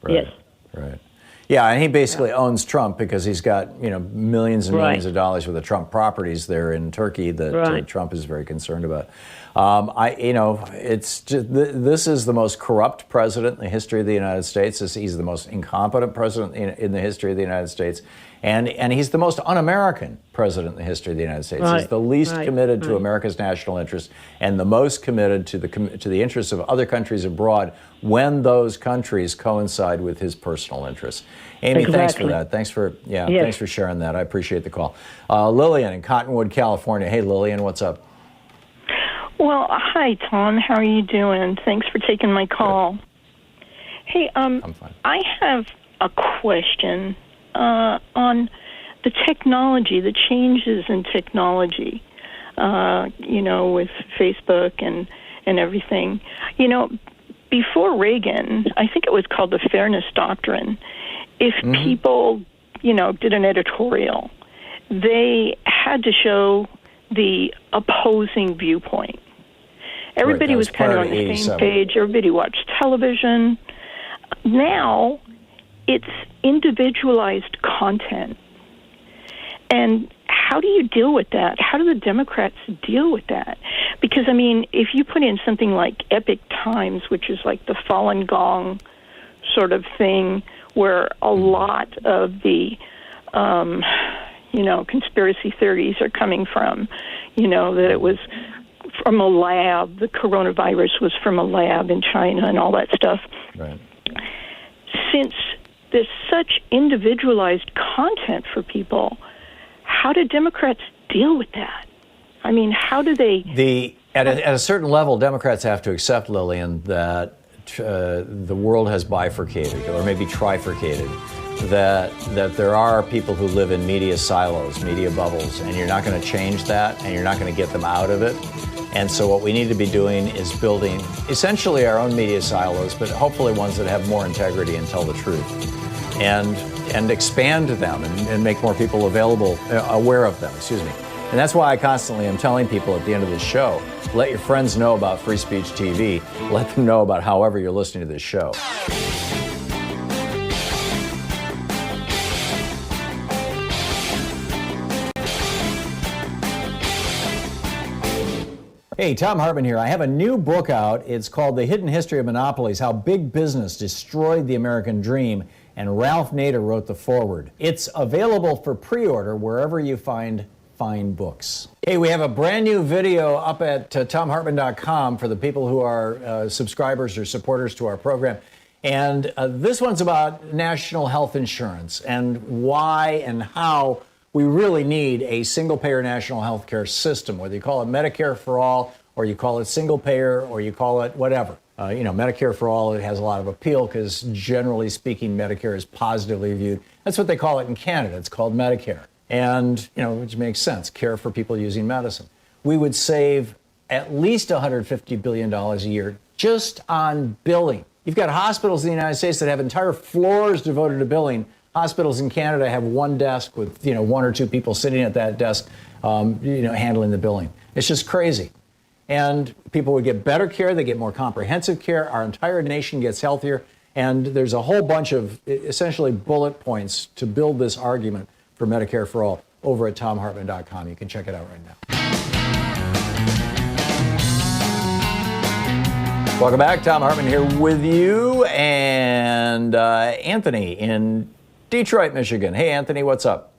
Right. Yes. Right. Yeah, and he basically owns Trump because he's got millions and millions of dollars worth of Trump properties there in Turkey that Trump is very concerned about. It's just, this is the most corrupt president in the history of the United States. He's the most incompetent president in the history of the United States, and he's the most un-American president in the history of the United States. He's the least committed to America's national interests and the most committed to the interests of other countries abroad when those countries coincide with his personal interests. Amy, thanks for that. Thanks for sharing that. I appreciate the call. Lillian in Cottonwood, California. Hey, Lillian, what's up? Well, hi, Tom. How are you doing? Thanks for taking my call. Hey, I'm fine. I have a question on the technology, the changes in technology, with Facebook and everything. Before Reagan, I think it was called the Fairness Doctrine. If people, did an editorial, they had to show the opposing viewpoint. Everybody was kind of on the same page. Everybody watched television. Now, it's individualized content. And how do you deal with that? How do the Democrats deal with that? Because, if you put in something like Epic Times, which is like the Falun Gong sort of thing, where a lot of the, conspiracy theories are coming from, that it was from a lab, the coronavirus was from a lab in China and all that stuff. Right. Since there's such individualized content for people, how do Democrats deal with that? How do they... At a certain level, Democrats have to accept, Lillian, that the world has bifurcated, or maybe trifurcated, that there are people who live in media silos, media bubbles, and you're not going to change that, and you're not going to get them out of it. And so what we need to be doing is building essentially our own media silos, but hopefully ones that have more integrity and tell the truth, and expand them and make more people aware of them, And that's why I constantly am telling people at the end of this show, let your friends know about Free Speech TV. Let them know about however you're listening to this show. Hey, Thom Hartmann here. I have a new book out. It's called The Hidden History of Monopolies, How Big Business Destroyed the American Dream, and Ralph Nader wrote the foreword. It's available for pre-order wherever you find fine books. Hey, we have a brand new video up at thomhartmann.com for the people who are subscribers or supporters to our program. And this one's about national health insurance and why and how we really need a single-payer national health care system, whether you call it Medicare for all, or you call it single-payer, or you call it whatever. Medicare for all, it has a lot of appeal because, generally speaking, Medicare is positively viewed. That's what they call it in Canada. It's called Medicare. And, which makes sense, care for people using medicine. We would save at least $150 billion a year just on billing. You've got hospitals in the United States that have entire floors devoted to billing. Hospitals in Canada have one desk with, one or two people sitting at that desk, handling the billing. It's just crazy. And people would get better care. They get more comprehensive care. Our entire nation gets healthier. And there's a whole bunch of essentially bullet points to build this argument for Medicare for all over at thomhartmann.com. You can check it out right now. Welcome back. Thom Hartmann here with you, and Anthony in Detroit, Michigan. Hey, Anthony, what's up?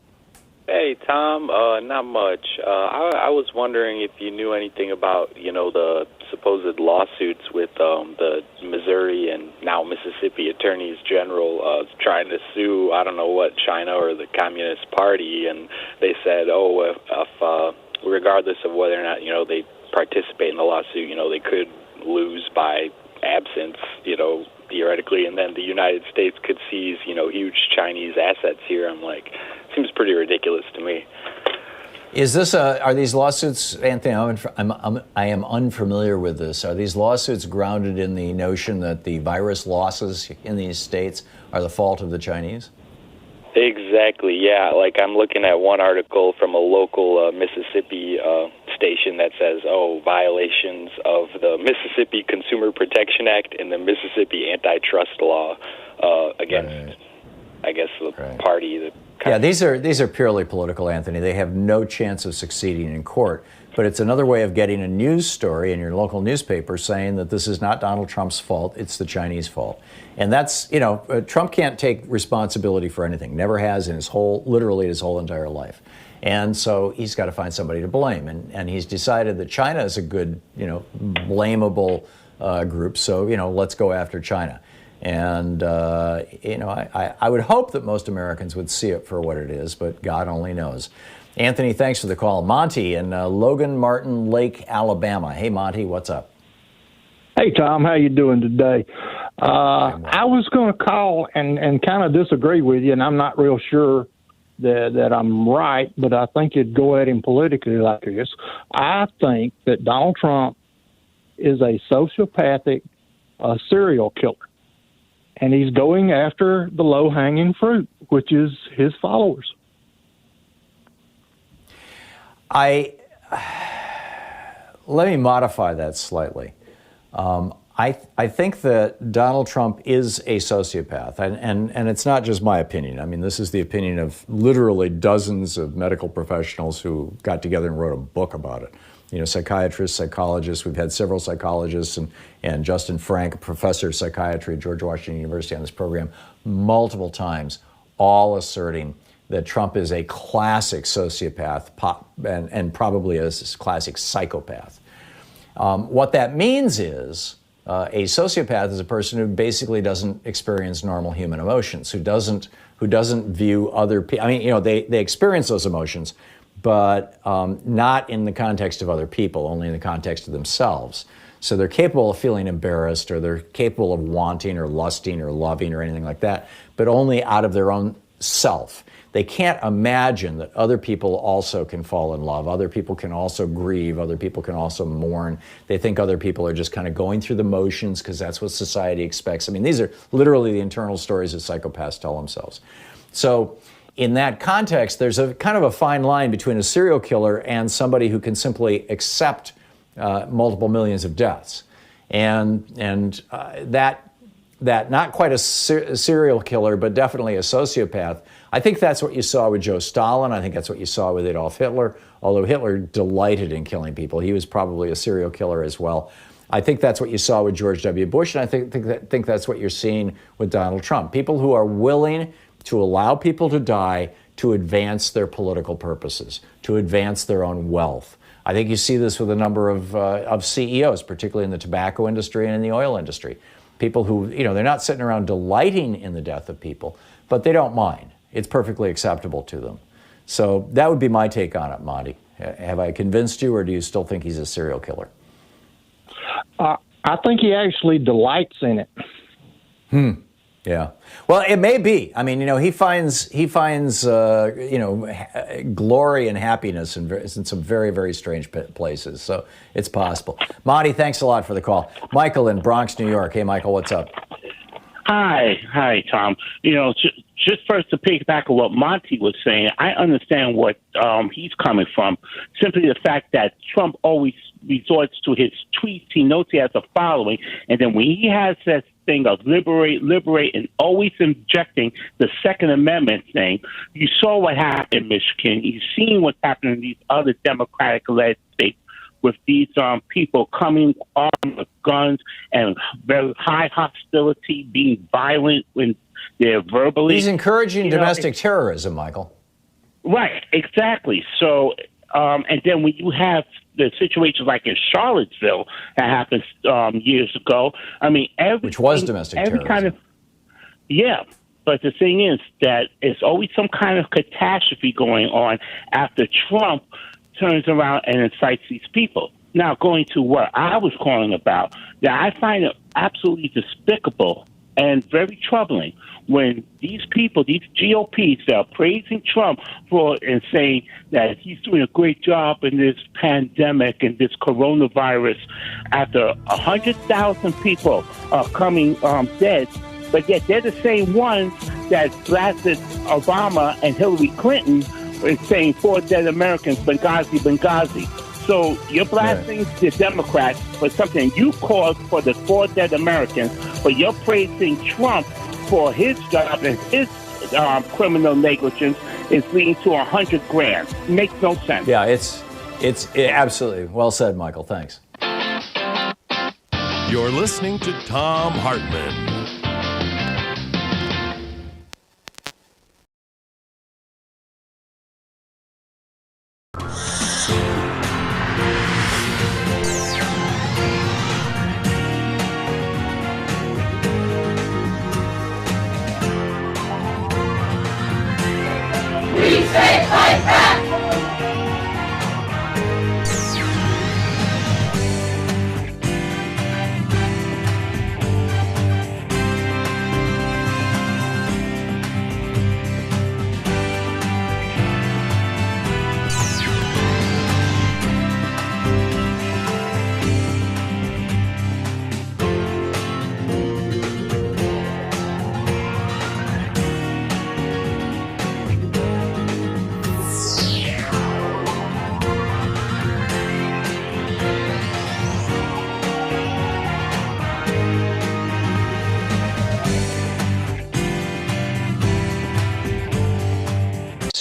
Hey, Tom. Not much. I was wondering if you knew anything about, the supposed lawsuits with the Missouri and now Mississippi attorneys general trying to sue, I don't know what, China or the Communist Party, and they said, if regardless of whether or not, they participate in the lawsuit, they could lose by absence, theoretically, and then the United States could seize, huge Chinese assets here. I'm like, seems pretty ridiculous to me. Is this are these lawsuits, Anthony? I am unfamiliar with this. Are these lawsuits grounded in the notion that the virus losses in these states are the fault of the Chinese? Exactly, yeah. Like, I'm looking at one article from a local Mississippi station that says, violations of the Mississippi Consumer Protection Act and the Mississippi Antitrust Law against, I guess, the party that... Yeah, these are purely political, Anthony. They have no chance of succeeding in court. But it's another way of getting a news story in your local newspaper saying that this is not Donald Trump's fault, it's the Chinese fault. And that's, Trump can't take responsibility for anything, never has in his whole entire life. And so he's got to find somebody to blame. And he's decided that China is a good, blamable group. So, let's go after China. And, I would hope that most Americans would see it for what it is, but God only knows. Anthony, thanks for the call. Monty in Logan Martin Lake, Alabama. Hey, Monty, what's up? Hey, Tom, how you doing today? I was going to call and kind of disagree with you, and I'm not real sure that I'm right, but I think you'd go at him politically like this. I think that Donald Trump is a sociopathic serial killer, and he's going after the low-hanging fruit, which is his followers. Let me modify that slightly. I think that Donald Trump is a sociopath, and it's not just my opinion. I mean, this is the opinion of literally dozens of medical professionals who got together and wrote a book about it. You know, psychiatrists, psychologists. We've had several psychologists and Justin Frank, professor of psychiatry at George Washington University on this program, multiple times, all asserting that Trump is a classic sociopath and probably a classic psychopath. What that means is a sociopath is a person who basically doesn't experience normal human emotions, who doesn't view other people. I mean, you know, they experience those emotions, but not in the context of other people, only in the context of themselves. So they're capable of feeling embarrassed, or they're capable of wanting or lusting or loving or anything like that, but only out of their own self. They can't imagine that other people also can fall in love. Other people can also grieve. Other people can also mourn. They think other people are just kind of going through the motions because that's what society expects. I mean, these are literally the internal stories that psychopaths tell themselves. So in that context, there's a kind of a fine line between a serial killer and somebody who can simply accept multiple millions of deaths. And that not quite a serial killer, but definitely a sociopath. I think that's what you saw with Joe Stalin. I think that's what you saw with Adolf Hitler, although Hitler delighted in killing people. He was probably a serial killer as well. I think that's what you saw with George W. Bush, and I think that's what you're seeing with Donald Trump. People who are willing to allow people to die to advance their political purposes, to advance their own wealth. I think you see this with a number of CEOs, particularly in the tobacco industry and in the oil industry. People who, you know, they're not sitting around delighting in the death of people, but they don't mind. It's perfectly acceptable to them. So that would be my take on it, Monty. Have I convinced you, or do you still think he's a serial killer? I think he actually delights in it. Yeah. Well, it may be. I mean, you know, he finds glory and happiness in some very, very strange places. So it's possible. Monty, thanks a lot for the call. Michael in Bronx, New York. Hey, Michael, what's up? Hi, Tom. You know, just first to piggyback on what Monty was saying, I understand what he's coming from. Simply the fact that Trump always resorts to his tweets. He knows he has a following, and then when he has that thing of liberate, and always injecting the Second Amendment thing, you saw what happened in Michigan. You've seen what's happening in these other Democratic-led states with these people coming armed with guns and very high hostility, being violent when they're verbally. He's encouraging domestic terrorism, Michael. Right, exactly. So, and then when you have the situations like in Charlottesville that happened years ago, I mean, which was domestic terrorism. Yeah. But the thing is that it's always some kind of catastrophe going on after Trump turns around and incites these people. Now, going to what I was calling about, that I find it absolutely despicable and very troubling when these people, these GOPs that are praising Trump for and saying that he's doing a great job in this pandemic and this coronavirus after 100,000 people are coming dead, but yet they're the same ones that blasted Obama and Hillary Clinton and saying 4 dead Americans, Benghazi. So you're blasting the Democrats for something you called for the 4 dead Americans, but you're praising Trump for his job and his criminal negligence is leading to $100,000. Makes no sense. Yeah, it's absolutely well said, Michael. Thanks. You're listening to Thom Hartmann.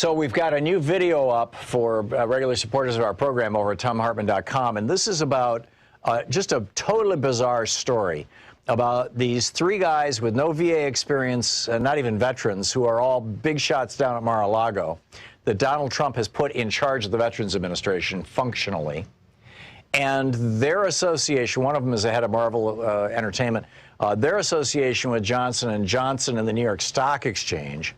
So we've got a new video up for regular supporters of our program over at ThomHartmann.com, and this is about just a totally bizarre story about these three guys with no VA experience, not even veterans, who are all big shots down at Mar-a-Lago, that Donald Trump has put in charge of the Veterans Administration functionally. And their association, one of them is the head of Marvel Entertainment, their association with Johnson & Johnson and the New York Stock Exchange,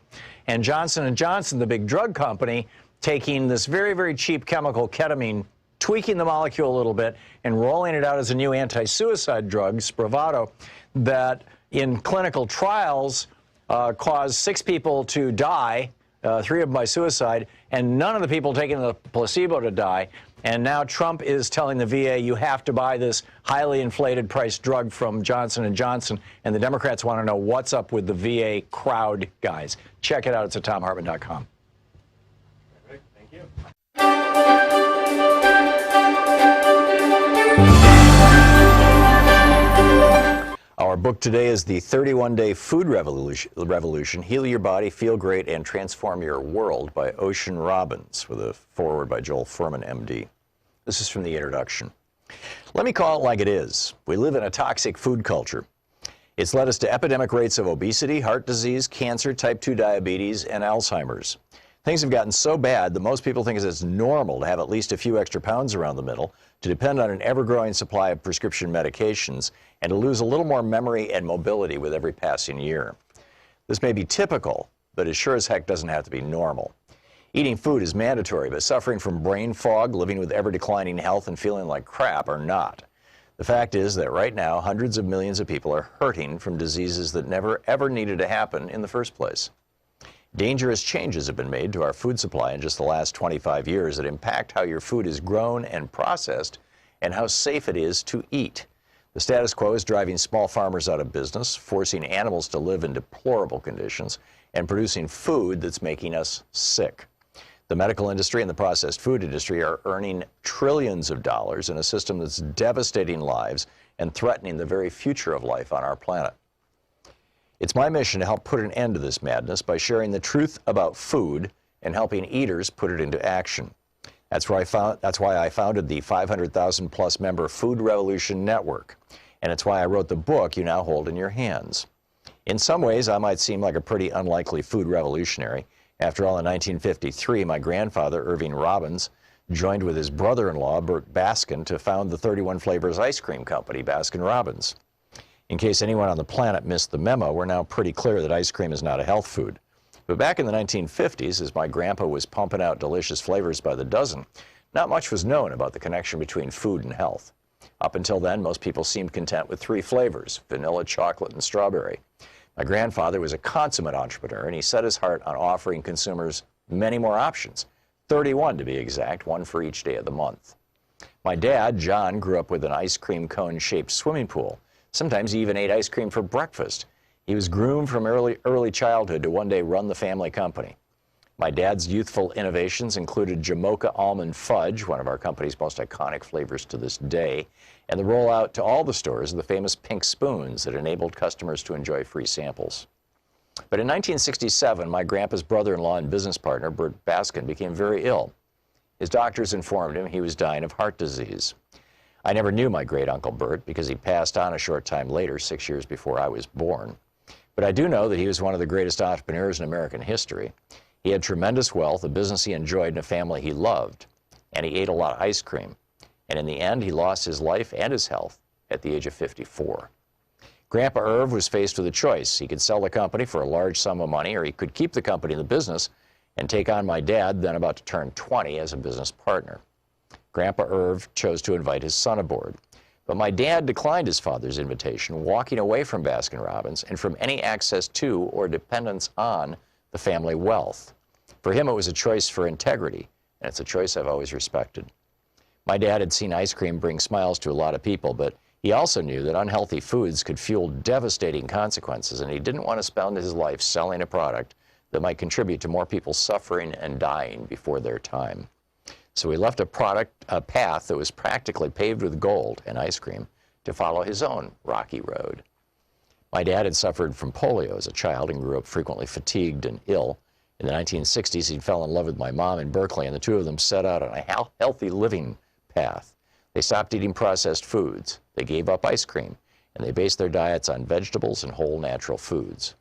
and Johnson & Johnson, the big drug company, taking this very, very cheap chemical, ketamine, tweaking the molecule a little bit, and rolling it out as a new anti-suicide drug, Spravato, that in clinical trials caused 6 people to die, 3 of them by suicide, and none of the people taking the placebo to die. And now Trump is telling the VA, you have to buy this highly inflated price drug from Johnson & Johnson, and the Democrats want to know what's up with the VA crowd guys. Check it out. It's at ThomHartmann.com. Thank you. Our book today is The 31-Day Food Revolution, Heal Your Body, Feel Great, and Transform Your World by Ocean Robbins, with a foreword by Joel Furman, MD. This is from the introduction. Let me call it like it is. We live in a toxic food culture. It's led us to epidemic rates of obesity, heart disease, cancer, type 2 diabetes, and Alzheimer's. Things have gotten so bad that most people think it's normal to have at least a few extra pounds around the middle, to depend on an ever-growing supply of prescription medications, and to lose a little more memory and mobility with every passing year. This may be typical, but it sure as heck doesn't have to be normal. Eating food is mandatory, but suffering from brain fog, living with ever-declining health, and feeling like crap are not. The fact is that right now, hundreds of millions of people are hurting from diseases that never, ever needed to happen in the first place. Dangerous changes have been made to our food supply in just the last 25 years that impact how your food is grown and processed and how safe it is to eat. The status quo is driving small farmers out of business, forcing animals to live in deplorable conditions, and producing food that's making us sick. The medical industry and the processed food industry are earning trillions of dollars in a system that's devastating lives and threatening the very future of life on our planet. It's my mission to help put an end to this madness by sharing the truth about food and helping eaters put it into action. That's why I founded the 500,000 plus member Food Revolution Network, and it's why I wrote the book you now hold in your hands. In some ways, I might seem like a pretty unlikely food revolutionary. After all, in 1953, my grandfather, Irving Robbins, joined with his brother-in-law, Bert Baskin, to found the 31 Flavors ice cream company, Baskin-Robbins. In case anyone on the planet missed the memo, we're now pretty clear that ice cream is not a health food. But back in the 1950s, as my grandpa was pumping out delicious flavors by the dozen, not much was known about the connection between food and health. Up until then, most people seemed content with 3 flavors, vanilla, chocolate, and strawberry. My grandfather was a consummate entrepreneur, and he set his heart on offering consumers many more options, 31 to be exact, 1 for each day of the month. My dad, John, grew up with an ice cream cone-shaped swimming pool. Sometimes he even ate ice cream for breakfast. He was groomed from early childhood to one day run the family company. My dad's youthful innovations included Jamocha Almond Fudge, one of our company's most iconic flavors to this day, and the rollout to all the stores of the famous pink spoons that enabled customers to enjoy free samples. But in 1967, my grandpa's brother-in-law and business partner, Bert Baskin, became very ill. His doctors informed him he was dying of heart disease. I never knew my great-uncle Bert because he passed on a short time later, 6 years before I was born. But I do know that he was one of the greatest entrepreneurs in American history. He had tremendous wealth, a business he enjoyed, and a family he loved. And he ate a lot of ice cream. And in the end, he lost his life and his health at the age of 54. Grandpa Irv was faced with a choice. He could sell the company for a large sum of money, or he could keep the company in the business and take on my dad, then about to turn 20, as a business partner. Grandpa Irv chose to invite his son aboard. But my dad declined his father's invitation, walking away from Baskin-Robbins and from any access to or dependence on the family wealth. For him, it was a choice for integrity, and it's a choice I've always respected. My dad had seen ice cream bring smiles to a lot of people, but he also knew that unhealthy foods could fuel devastating consequences, and he didn't want to spend his life selling a product that might contribute to more people suffering and dying before their time. So he left a path that was practically paved with gold and ice cream to follow his own rocky road. My dad had suffered from polio as a child and grew up frequently fatigued and ill. In the 1960s, he fell in love with my mom in Berkeley, and the two of them set out on a healthy living path. They stopped eating processed foods, they gave up ice cream, and they based their diets on vegetables and whole natural foods.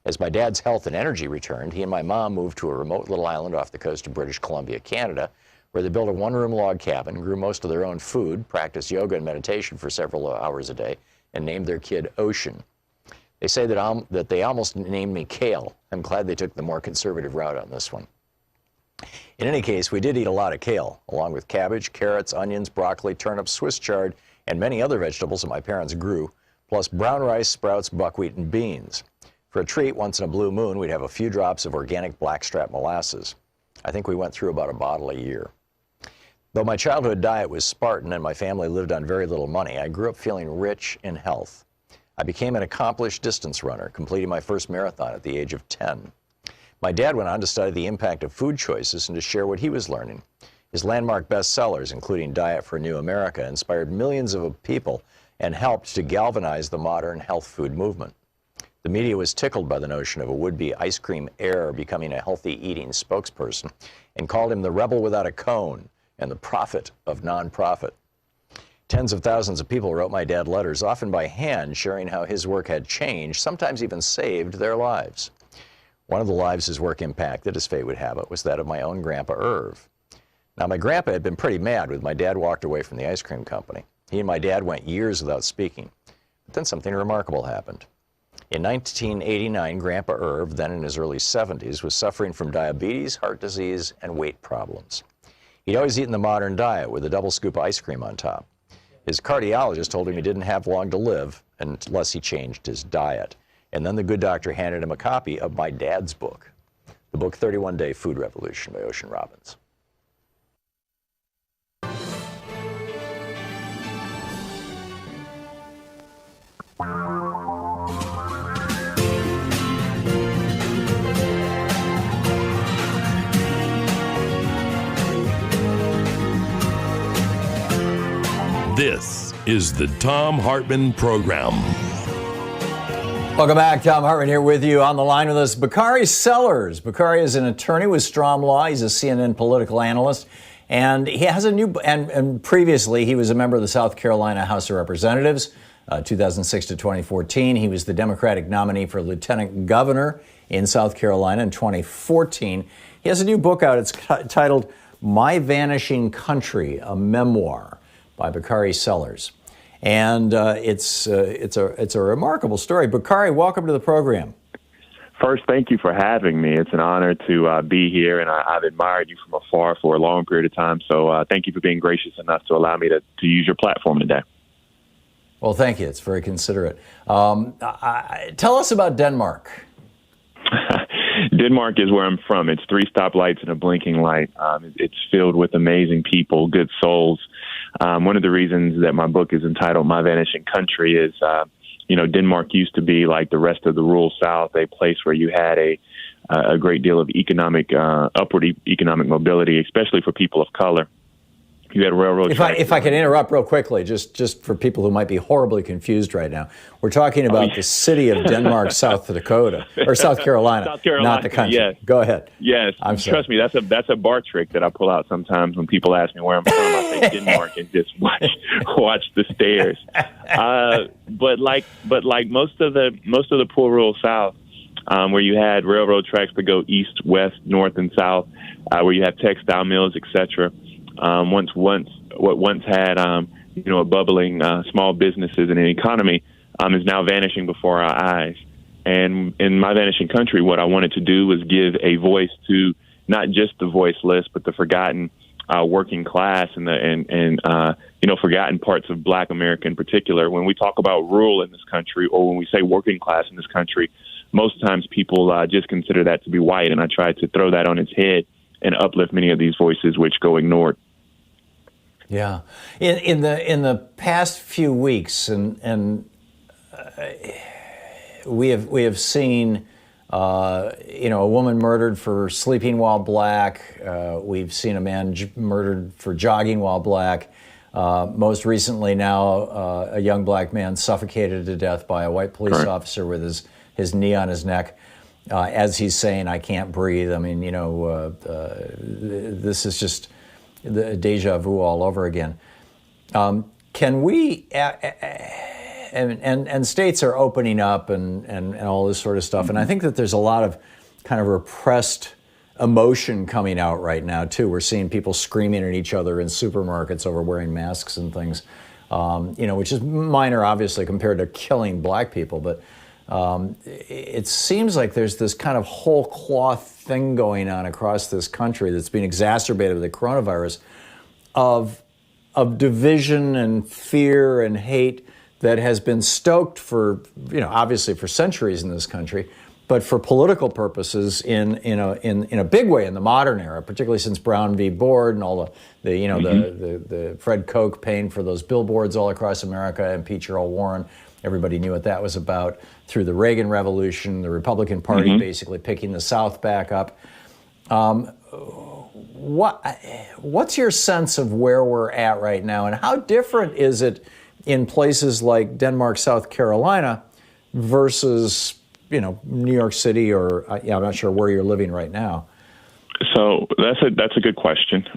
As my dad's health and energy returned, he and my mom moved to a remote little island off the coast of British Columbia, Canada, where they built a one-room log cabin, grew most of their own food, practiced yoga and meditation for several hours a day, and named their kid Ocean. They say that they almost named me Kale. I'm glad they took the more conservative route on this one. In any case, we did eat a lot of kale, along with cabbage, carrots, onions, broccoli, turnips, Swiss chard, and many other vegetables that my parents grew, plus brown rice, sprouts, buckwheat, and beans. For a treat, once in a blue moon, we'd have a few drops of organic blackstrap molasses. I think we went through about a bottle a year. Though my childhood diet was Spartan and my family lived on very little money, I grew up feeling rich in health. I became an accomplished distance runner, completing my first marathon at the age of 10. My dad went on to study the impact of food choices and to share what he was learning. His landmark bestsellers, including Diet for a New America, inspired millions of people and helped to galvanize the modern health food movement. The media was tickled by the notion of a would-be ice cream heir becoming a healthy eating spokesperson and called him the rebel without a cone and the prophet of nonprofit. Tens of thousands of people wrote my dad letters, often by hand, sharing how his work had changed, sometimes even saved their lives. One of the lives his work impacted, as fate would have it, was that of my own grandpa Irv. Now, my grandpa had been pretty mad when my dad walked away from the ice cream company. He and my dad went years without speaking. But then something remarkable happened. In 1989, Grandpa Irv, then in his early 70s, was suffering from diabetes, heart disease, and weight problems. He'd always eaten the modern diet with a double scoop of ice cream on top. His cardiologist told him he didn't have long to live unless he changed his diet. And then the good doctor handed him a copy of my dad's book, the book 31-Day Food Revolution by Ocean Robbins. This is the Thom Hartmann Program. Welcome back. Thom Hartmann here with you. On the line with us, Bakari Sellers. Bakari is an attorney with Strom Law. He's a CNN political analyst. And he has a new, and previously he was a member of the South Carolina House of Representatives, 2006 to 2014. He was the Democratic nominee for lieutenant governor in South Carolina in 2014. He has a new book out. It's titled My Vanishing Country, a memoir by Bakari Sellers. And it's a remarkable story. Bakari, welcome to the program. First, thank you for having me. It's an honor to be here, and I've admired you from afar for a long period of time. So thank you for being gracious enough to allow me to use your platform today. Well, thank you. It's very considerate. Tell us about Denmark. Denmark is where I'm from. It's 3 stoplights and a blinking light. It's filled with amazing people, good souls. One of the reasons that my book is entitled My Vanishing Country is, Denmark used to be like the rest of the rural South, a place where you had a great deal of upward economic mobility, especially for people of color. You had railroad tracks. If I can interrupt real quickly, just for people who might be horribly confused right now, we're talking about the city of Denmark, South Carolina, South Carolina, not the country. Yes. Go ahead. Yes, trust me, that's a bar trick that I pull out sometimes when people ask me where I'm from. I say Denmark and just watch the stairs. But like most of the poor rural South, where you had railroad tracks that go east, west, north, and south, where you have textile mills, etc. What once had a bubbling small businesses and an economy is now vanishing before our eyes. And in My Vanishing Country, what I wanted to do was give a voice to not just the voiceless, but the forgotten working class and forgotten parts of Black America in particular. When we talk about rural in this country, or when we say working class in this country, most times people just consider that to be white, and I tried to throw that on its head and uplift many of these voices which go ignored. Yeah, in the past few weeks, and we have seen a woman murdered for sleeping while Black. We've seen a man murdered for jogging while Black. Most recently, now a young Black man suffocated to death by a white police officer with his knee on his neck. as he's saying, "I can't breathe." I mean, this is just the deja vu all over again. Can we? And states are opening up and all this sort of stuff, and I think that there's a lot of kind of repressed emotion coming out right now too. We're seeing people screaming at each other in supermarkets over wearing masks and things, which is minor, obviously, compared to killing black people. But it seems like there's this kind of whole cloth thing going on across this country that's being exacerbated with the coronavirus of division and fear and hate that has been stoked for, obviously for centuries in this country, but for political purposes in a big way in the modern era, particularly since Brown v. Board and all the Fred Koch paying for those billboards all across America, impeach Earl Warren. Everybody knew what that was about. Through the Reagan Revolution, the Republican Party basically picking the South back up. What's your sense of where we're at right now, and how different is it in places like Denmark, South Carolina, versus New York City, or I'm not sure where you're living right now? So that's a good question.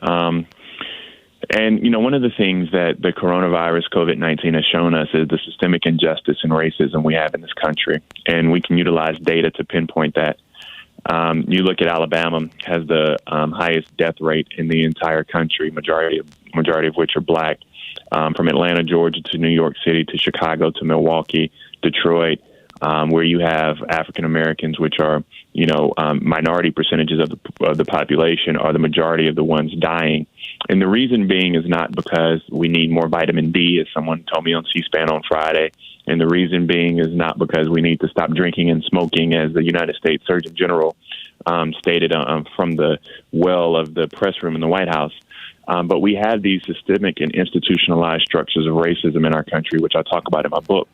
And one of the things that the coronavirus, COVID-19, has shown us is the systemic injustice and racism we have in this country, and we can utilize data to pinpoint that. You look at Alabama, has the highest death rate in the entire country, majority of which are black. From Atlanta, Georgia, to New York City, to Chicago, to Milwaukee, Detroit, where you have African Americans, which are minority percentages of the population, are the majority of the ones dying. And the reason being is not because we need more vitamin D, as someone told me on C-SPAN on Friday. And the reason being is not because we need to stop drinking and smoking, as the United States Surgeon General stated from the well of the press room in the White House. But we have these systemic and institutionalized structures of racism in our country, which I talk about in my book.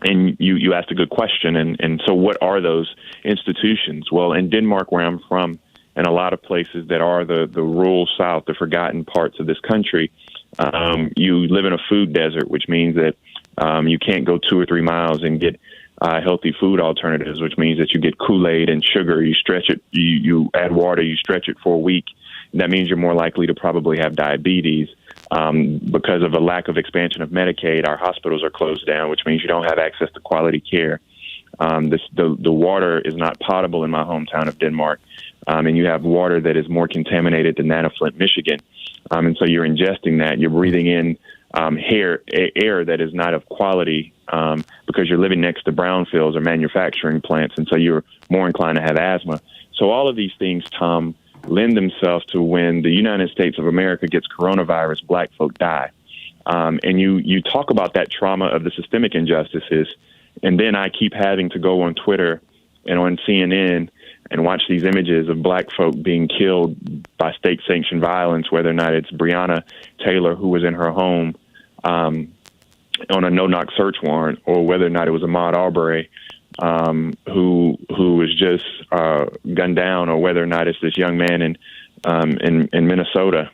And you asked a good question. And so what are those institutions? Well, in Denmark, where I'm from, and a lot of places that are the rural South, the forgotten parts of this country, you live in a food desert, which means that you can't go 2 or 3 miles and get healthy food alternatives, which means that you get Kool-Aid and sugar. You stretch it, you add water, you stretch it for a week. And that means you're more likely to probably have diabetes. Because of a lack of expansion of Medicaid, our hospitals are closed down, which means you don't have access to quality care. The water is not potable in my hometown of Denmark, and you have water that is more contaminated than that of Flint, Michigan. And so you're ingesting that. You're breathing in air that is not of quality because you're living next to brownfields or manufacturing plants, and so you're more inclined to have asthma. So all of these things, Tom, lend themselves to when the United States of America gets coronavirus, black folk die. And you talk about that trauma of the systemic injustices, and then I keep having to go on Twitter and on CNN and watch these images of black folk being killed by state-sanctioned violence, whether or not it's Breonna Taylor, who was in her home on a no-knock search warrant, or whether or not it was Ahmaud Arbery, who was just gunned down, or whether or not it's this young man in Minnesota.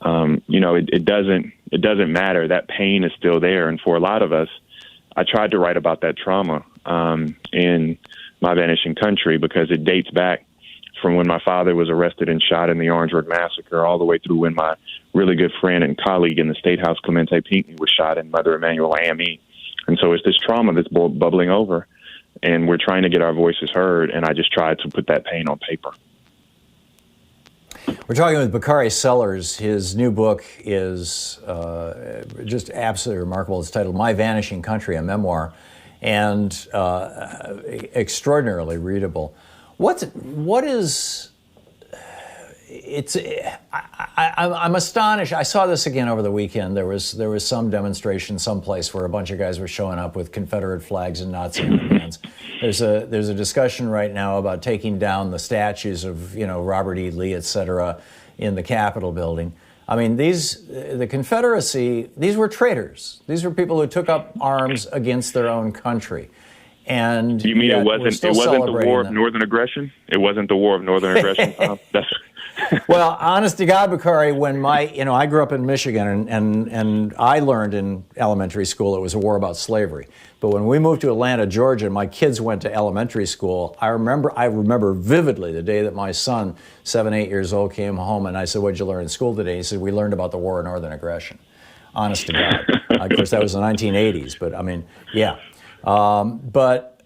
It doesn't matter. That pain is still there, and for a lot of us, I tried to write about that trauma in my Vanishing Country, because it dates back from when my father was arrested and shot in the Orangeburg Massacre, all the way through when my really good friend and colleague in the State House, Clemente Pinckney, was shot in Mother Emanuel AME. And so it's this trauma that's bubbling over, and we're trying to get our voices heard, and I just tried to put that pain on paper. We're talking with Bakari Sellers. His new book is just absolutely remarkable. It's titled My Vanishing Country, a memoir, and extraordinarily readable. I'm astonished. I saw this again over the weekend. There was some demonstration someplace where a bunch of guys were showing up with Confederate flags and Nazi armbands. There's a discussion right now about taking down the statues of Robert E. Lee, et cetera, in the Capitol building. I mean, the Confederacy, these were traitors. These were people who took up arms against their own country. And you mean it wasn't the war of northern aggression? It wasn't the war of northern aggression. Well, honest to God, Bakari, when I grew up in Michigan, and I learned in elementary school it was a war about slavery. But when we moved to Atlanta, Georgia, and my kids went to elementary school, I remember vividly the day that my son, 7, 8 years old, came home, and I said, "What'd you learn in school today?" He said, "We learned about the War of Northern Aggression." Honest to God. Of course, that was the 1980s, but I mean, yeah. But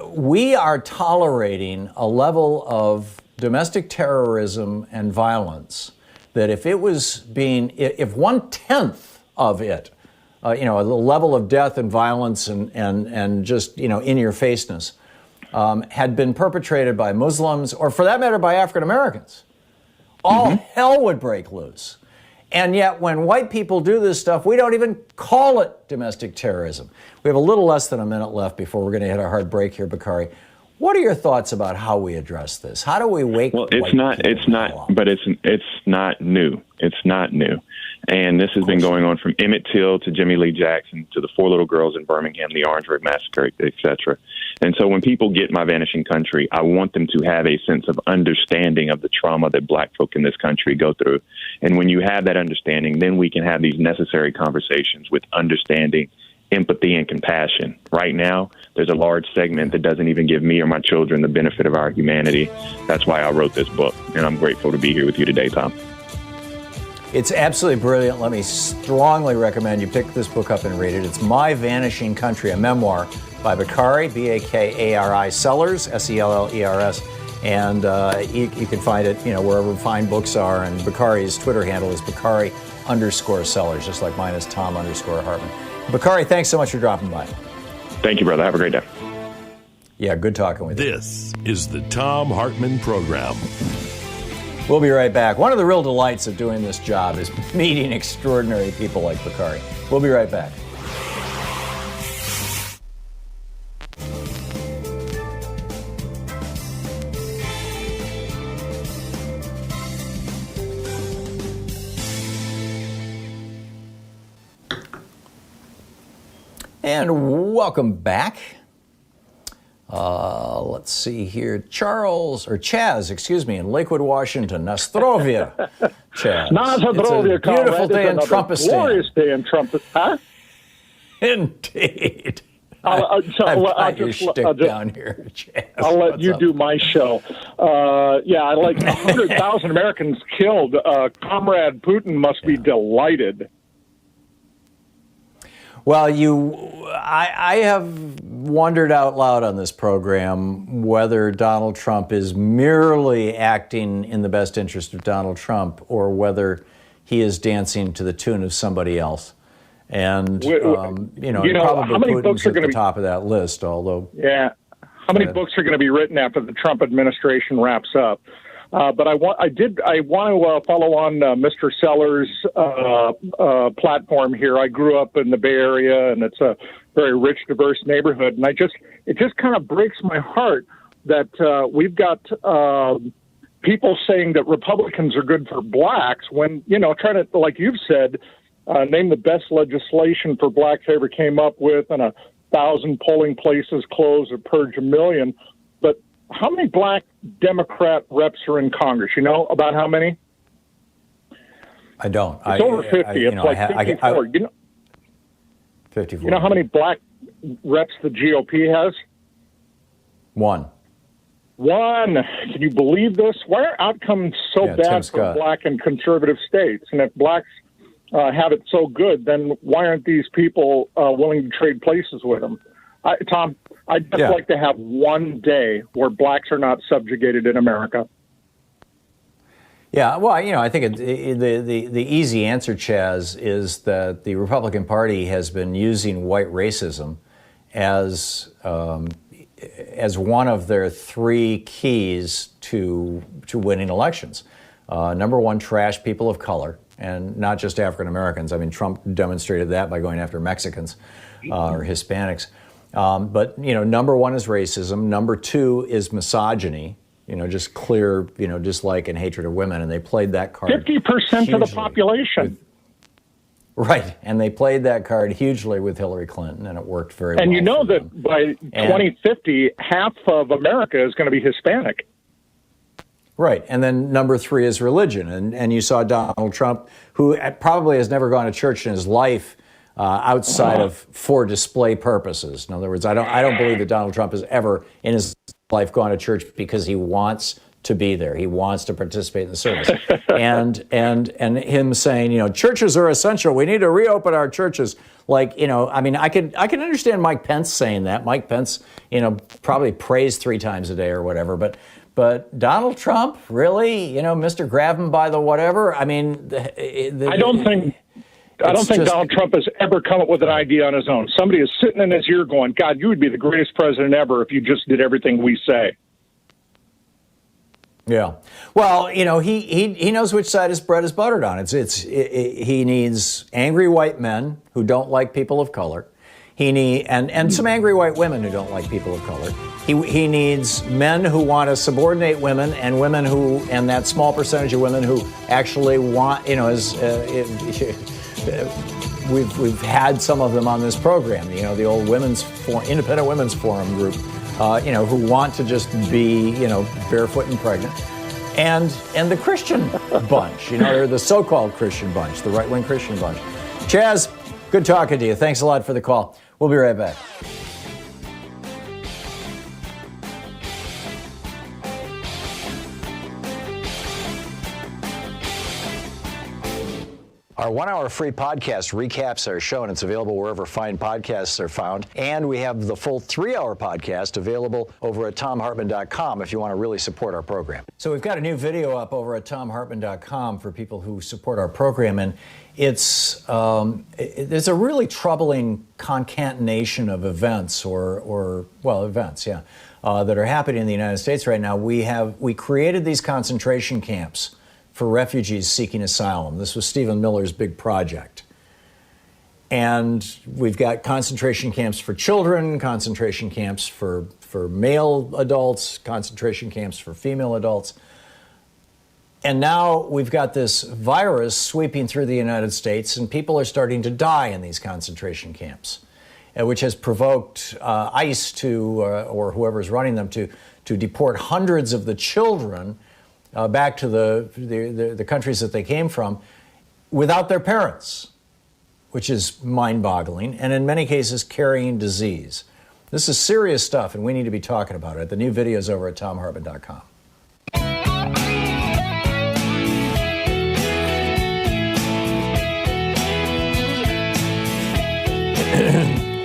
we are tolerating a level of domestic terrorism and violence that if 1/10 of it, the level of death and violence and just, in your faceness, had been perpetrated by Muslims, or for that matter, by African Americans, all hell would break loose. And yet, when white people do this stuff, we don't even call it domestic terrorism. We have a little less than a minute left before we're going to hit a hard break here, Bakari. What are your thoughts about how we address this? How do we wake? Well, it's not new. It's not new. And this has been going on from Emmett Till to Jimmy Lee Jackson to the 4 little girls in Birmingham, the Orangeburg Massacre, etc. And so when people get My Vanishing Country, I want them to have a sense of understanding of the trauma that black folk in this country go through. And when you have that understanding, then we can have these necessary conversations with understanding, empathy, and compassion. Right now, there's a large segment that doesn't even give me or my children the benefit of our humanity. That's why I wrote this book, and I'm grateful to be here with you today, Thom. It's absolutely brilliant. Let me strongly recommend you pick this book up and read it. It's My Vanishing Country, a memoir by Bakari, Bakari Sellers, Sellers. And you can find it, wherever fine books are. And Bakari's Twitter handle is Bakari_Sellers, just like mine is Thom_Hartmann. Bakari, thanks so much for dropping by. Thank you, brother. Have a great day. Yeah, good talking with you. This is the Thom Hartmann Program. We'll be right back. One of the real delights of doing this job is meeting extraordinary people like Bakari. We'll be right back. And welcome back. Let's see here. Chaz, in Lakewood, Washington. Nastrovia, Chaz. Nastrovia, it's a beautiful day in Trumpistan. Glorious day in Trumpistan. Huh? Indeed. I'll down here, Chaz. I'll let you do my show. I like 100,000 Americans killed. Comrade Putin must be delighted. Well, I have wondered out loud on this program whether Donald Trump is merely acting in the best interest of Donald Trump or whether he is dancing to the tune of somebody else. And, probably Putin's at the top of that list, although... Yeah. How many books are going to be written after the Trump administration wraps up? But I want to follow on Mr. Sellers' platform here. I grew up in the Bay Area, and it's a very rich, diverse neighborhood. And it just kind of breaks my heart that we've got people saying that Republicans are good for blacks when, trying to, like you've said, name the best legislation for blacks they ever came up with, and 1,000 polling places closed or purge 1 million. But how many black Democrat reps are in Congress? You know about how many? I don't. It's over 50. It's like 54. 54. You know how many black reps the GOP has? One. Can you believe this? Why are outcomes so bad for black and conservative states? And if blacks have it so good, then why aren't these people willing to trade places with them? Tom, I'd just like to have one day where blacks are not subjugated in America. Yeah, well, I think the easy answer, Chaz, is that the Republican Party has been using white racism as one of their 3 keys to winning elections. Number one, trash people of color, and not just African Americans. I mean, Trump demonstrated that by going after Mexicans or Hispanics. But number one is racism. Number 2 is misogyny. Just clear, dislike and hatred of women, and they played that card. 50% of the population. Right, and they played that card hugely with Hillary Clinton, and it worked very well. And you know that by 2050, half of America is going to be Hispanic. Right. And then number 3 is religion. And you saw Donald Trump, who probably has never gone to church in his life outside of for display purposes. In other words, I don't believe that Donald Trump has ever in his life gone to church because he wants to be there. He wants to participate in the service. and him saying, churches are essential. We need to reopen our churches. Like, I can understand Mike Pence saying that. Mike Pence, probably prays 3 times a day or whatever. But Donald Trump, really? Mr. Grab him by the whatever? I mean, I don't think Donald Trump has ever come up with an idea on his own. Somebody is sitting in his ear going, God, you would be the greatest president ever if you just did everything we say. Yeah. Well, he knows which side his bread is buttered on. He needs angry white men who don't like people of color. And some angry white women who don't like people of color. He needs men who want to subordinate women, and women and that small percentage of women who actually want, we've had some of them on this program, the old independent women's forum group, who want to just be, barefoot and pregnant. And the Christian bunch, they're the so-called Christian bunch, the right-wing Christian bunch. Chaz, good talking to you. Thanks a lot for the call. We'll be right back. Our 1-hour free podcast recaps our show, and it's available wherever fine podcasts are found. And we have the full 3-hour podcast available over at thomhartmann.com if you want to really support our program. So we've got a new video up over at thomhartmann.com for people who support our program, and there's a really troubling concatenation of events events that are happening in the United States right now. We created these concentration camps for refugees seeking asylum. This was Stephen Miller's big project. And we've got concentration camps for children, concentration camps for male adults, concentration camps for female adults. And now we've got this virus sweeping through the United States, and people are starting to die in these concentration camps, which has provoked ICE or whoever's running them to deport hundreds of the children back to the countries that they came from without their parents, which is mind-boggling, and in many cases carrying disease. This is serious stuff, and we need to be talking about it. The new video is over at thomhartmann.com.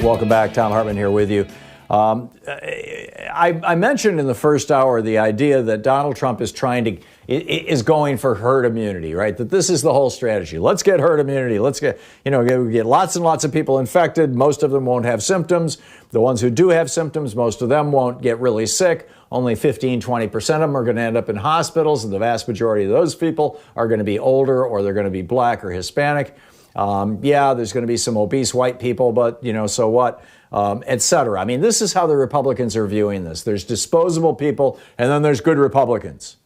Welcome back. Thom Hartmann here with you. I mentioned in the first hour the idea that Donald Trump is going for herd immunity, right? That this is the whole strategy. Let's get herd immunity. Let's get lots and lots of people infected. Most of them won't have symptoms. The ones who do have symptoms, most of them won't get really sick. Only 15-20% of them are going to end up in hospitals, and the vast majority of those people are going to be older, or they're going to be black or Hispanic. There's going to be some obese white people, but so what? Et cetera. I mean, this is how the Republicans are viewing this. There's disposable people, and then there's good Republicans.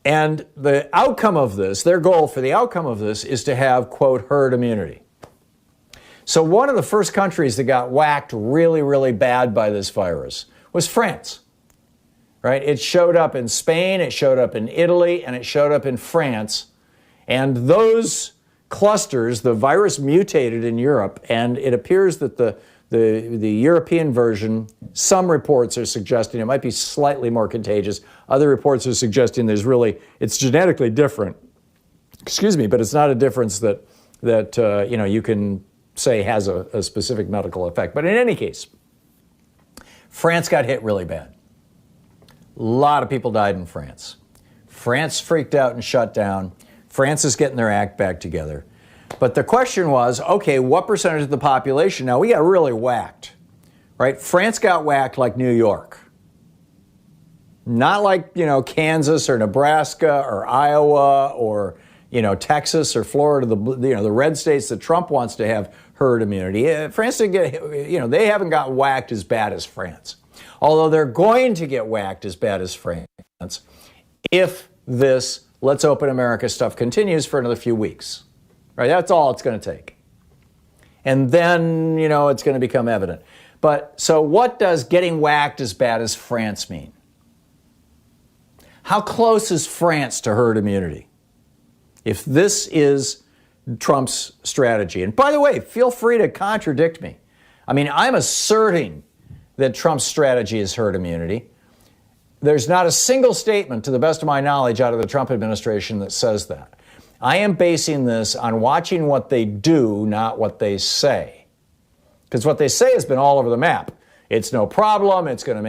And the outcome of this, their goal for the outcome of this, is to have, quote, herd immunity. So one of the first countries that got whacked really, really bad by this virus was France, right? It showed up in Spain, it showed up in Italy, and it showed up in France. And those clusters, the virus mutated in Europe, and it appears that the European version, some reports are suggesting it might be slightly more contagious. Other reports are suggesting it's genetically different. But it's not a difference that you can say has a specific medical effect. But in any case, France got hit really bad. A lot of people died in France. France freaked out and shut down. France is getting their act back together. But the question was, okay, what percentage of the population? Now, we got really whacked, right? France got whacked like New York. Not like, Kansas or Nebraska or Iowa or, Texas or Florida, the red states that Trump wants to have herd immunity. France didn't get, they haven't got whacked as bad as France. Although they're going to get whacked as bad as France if this Let's Open America stuff continues for another few weeks. Right? That's all it's going to take. And then, it's going to become evident. But so what does getting whacked as bad as France mean? How close is France to herd immunity? If this is Trump's strategy. And by the way, feel free to contradict me. I mean, I'm asserting that Trump's strategy is herd immunity. There's not a single statement, to the best of my knowledge, out of the Trump administration that says that. I am basing this on watching what they do, not what they say. Because what they say has been all over the map. It's no problem. It's going to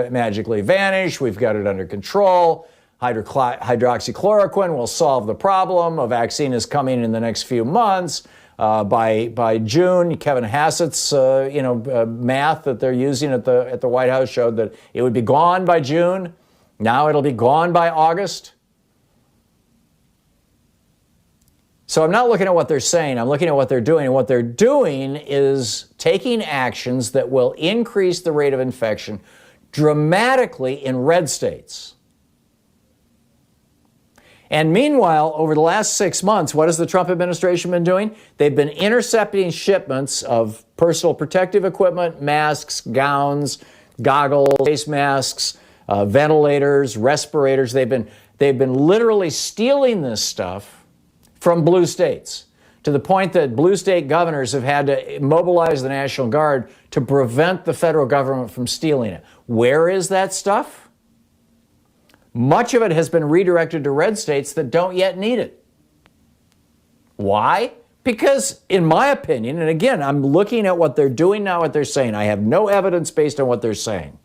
magically vanish. We've got it under control. Hydroxychloroquine will solve the problem. A vaccine is coming in the next few months. By June, Kevin Hassett's math that they're using at the White House showed that it would be gone by June. Now it'll be gone by August. So I'm not looking at what they're saying. I'm looking at what they're doing. And what they're doing is taking actions that will increase the rate of infection dramatically in red states. And meanwhile, over the last 6 months, what has the Trump administration been doing? They've been intercepting shipments of personal protective equipment, masks, gowns, goggles, face masks, ventilators, respirators. They've been literally stealing this stuff from blue states, to the point that blue state governors have had to mobilize the National Guard to prevent the federal government from stealing it. Where is that stuff? Much of it has been redirected to red states that don't yet need it. Why? Because, in my opinion, and again, I'm looking at what they're doing, not what they're saying. I have no evidence based on what they're saying.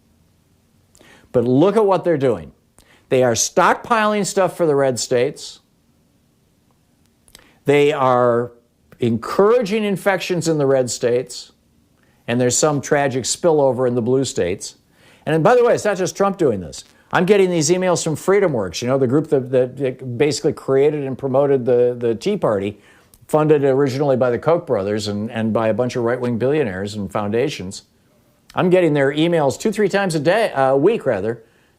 But look at what they're doing. They are stockpiling stuff for the red states. They are encouraging infections in the red states. And there's some tragic spillover in the blue states. And by the way, it's not just Trump doing this. I'm getting these emails from FreedomWorks, the group that basically created and promoted the Tea Party, funded originally by the Koch brothers and by a bunch of right-wing billionaires and foundations. I'm getting their emails 2-3 times a week,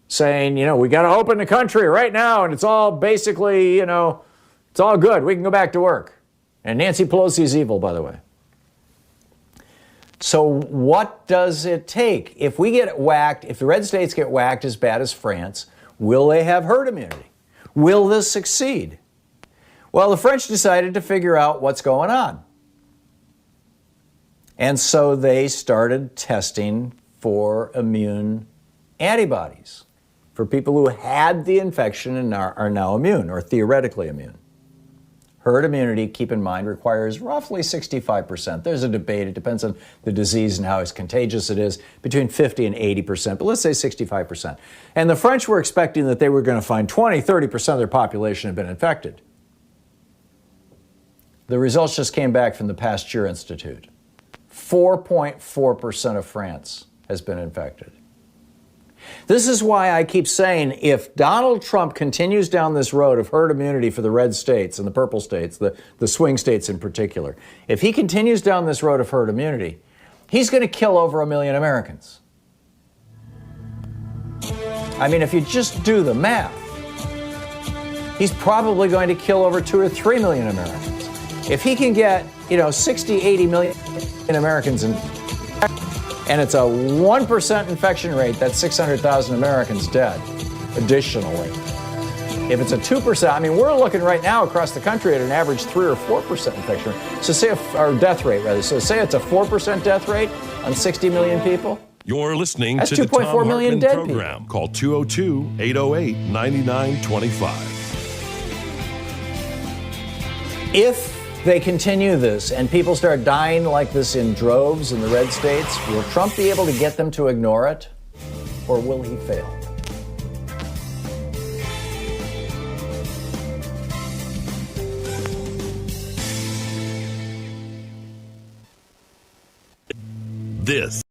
saying, we got to open the country right now, and it's all basically, it's all good. We can go back to work. And Nancy Pelosi's evil, by the way. So what does it take? If we get whacked, if the red states get whacked as bad as France, will they have herd immunity? Will this succeed? Well, the French decided to figure out what's going on. And so they started testing for immune antibodies for people who had the infection and are now immune or theoretically immune. Herd immunity, keep in mind, requires roughly 65%. There's a debate. It depends on the disease and how contagious it is, between 50 and 80%, but let's say 65%. And the French were expecting that they were going to find 20, 30% of their population had been infected. The results just came back from the Pasteur Institute. 4.4% of France has been infected. This is why I keep saying if Donald Trump continues down this road of herd immunity for the red states and the purple states, the swing states in particular, if he continues down this road of herd immunity, he's going to kill over 1 million Americans. I mean, if you just do the math, he's probably going to kill over 2 or 3 million Americans. If he can get, 60, 80 million Americans and it's a 1% infection rate, that's 600,000 Americans dead additionally. If it's a 2%, we're looking right now across the country at an average 3 or 4% infection rate. So or death rate rather. So say it's a 4% death rate on 60 million people. You're listening That's to the Thom 2.4 million Hartmann dead Program. people. Call 202-808-9925. If they continue this and people start dying like this in droves in the red states, will Trump be able to get them to ignore it, or will he fail? This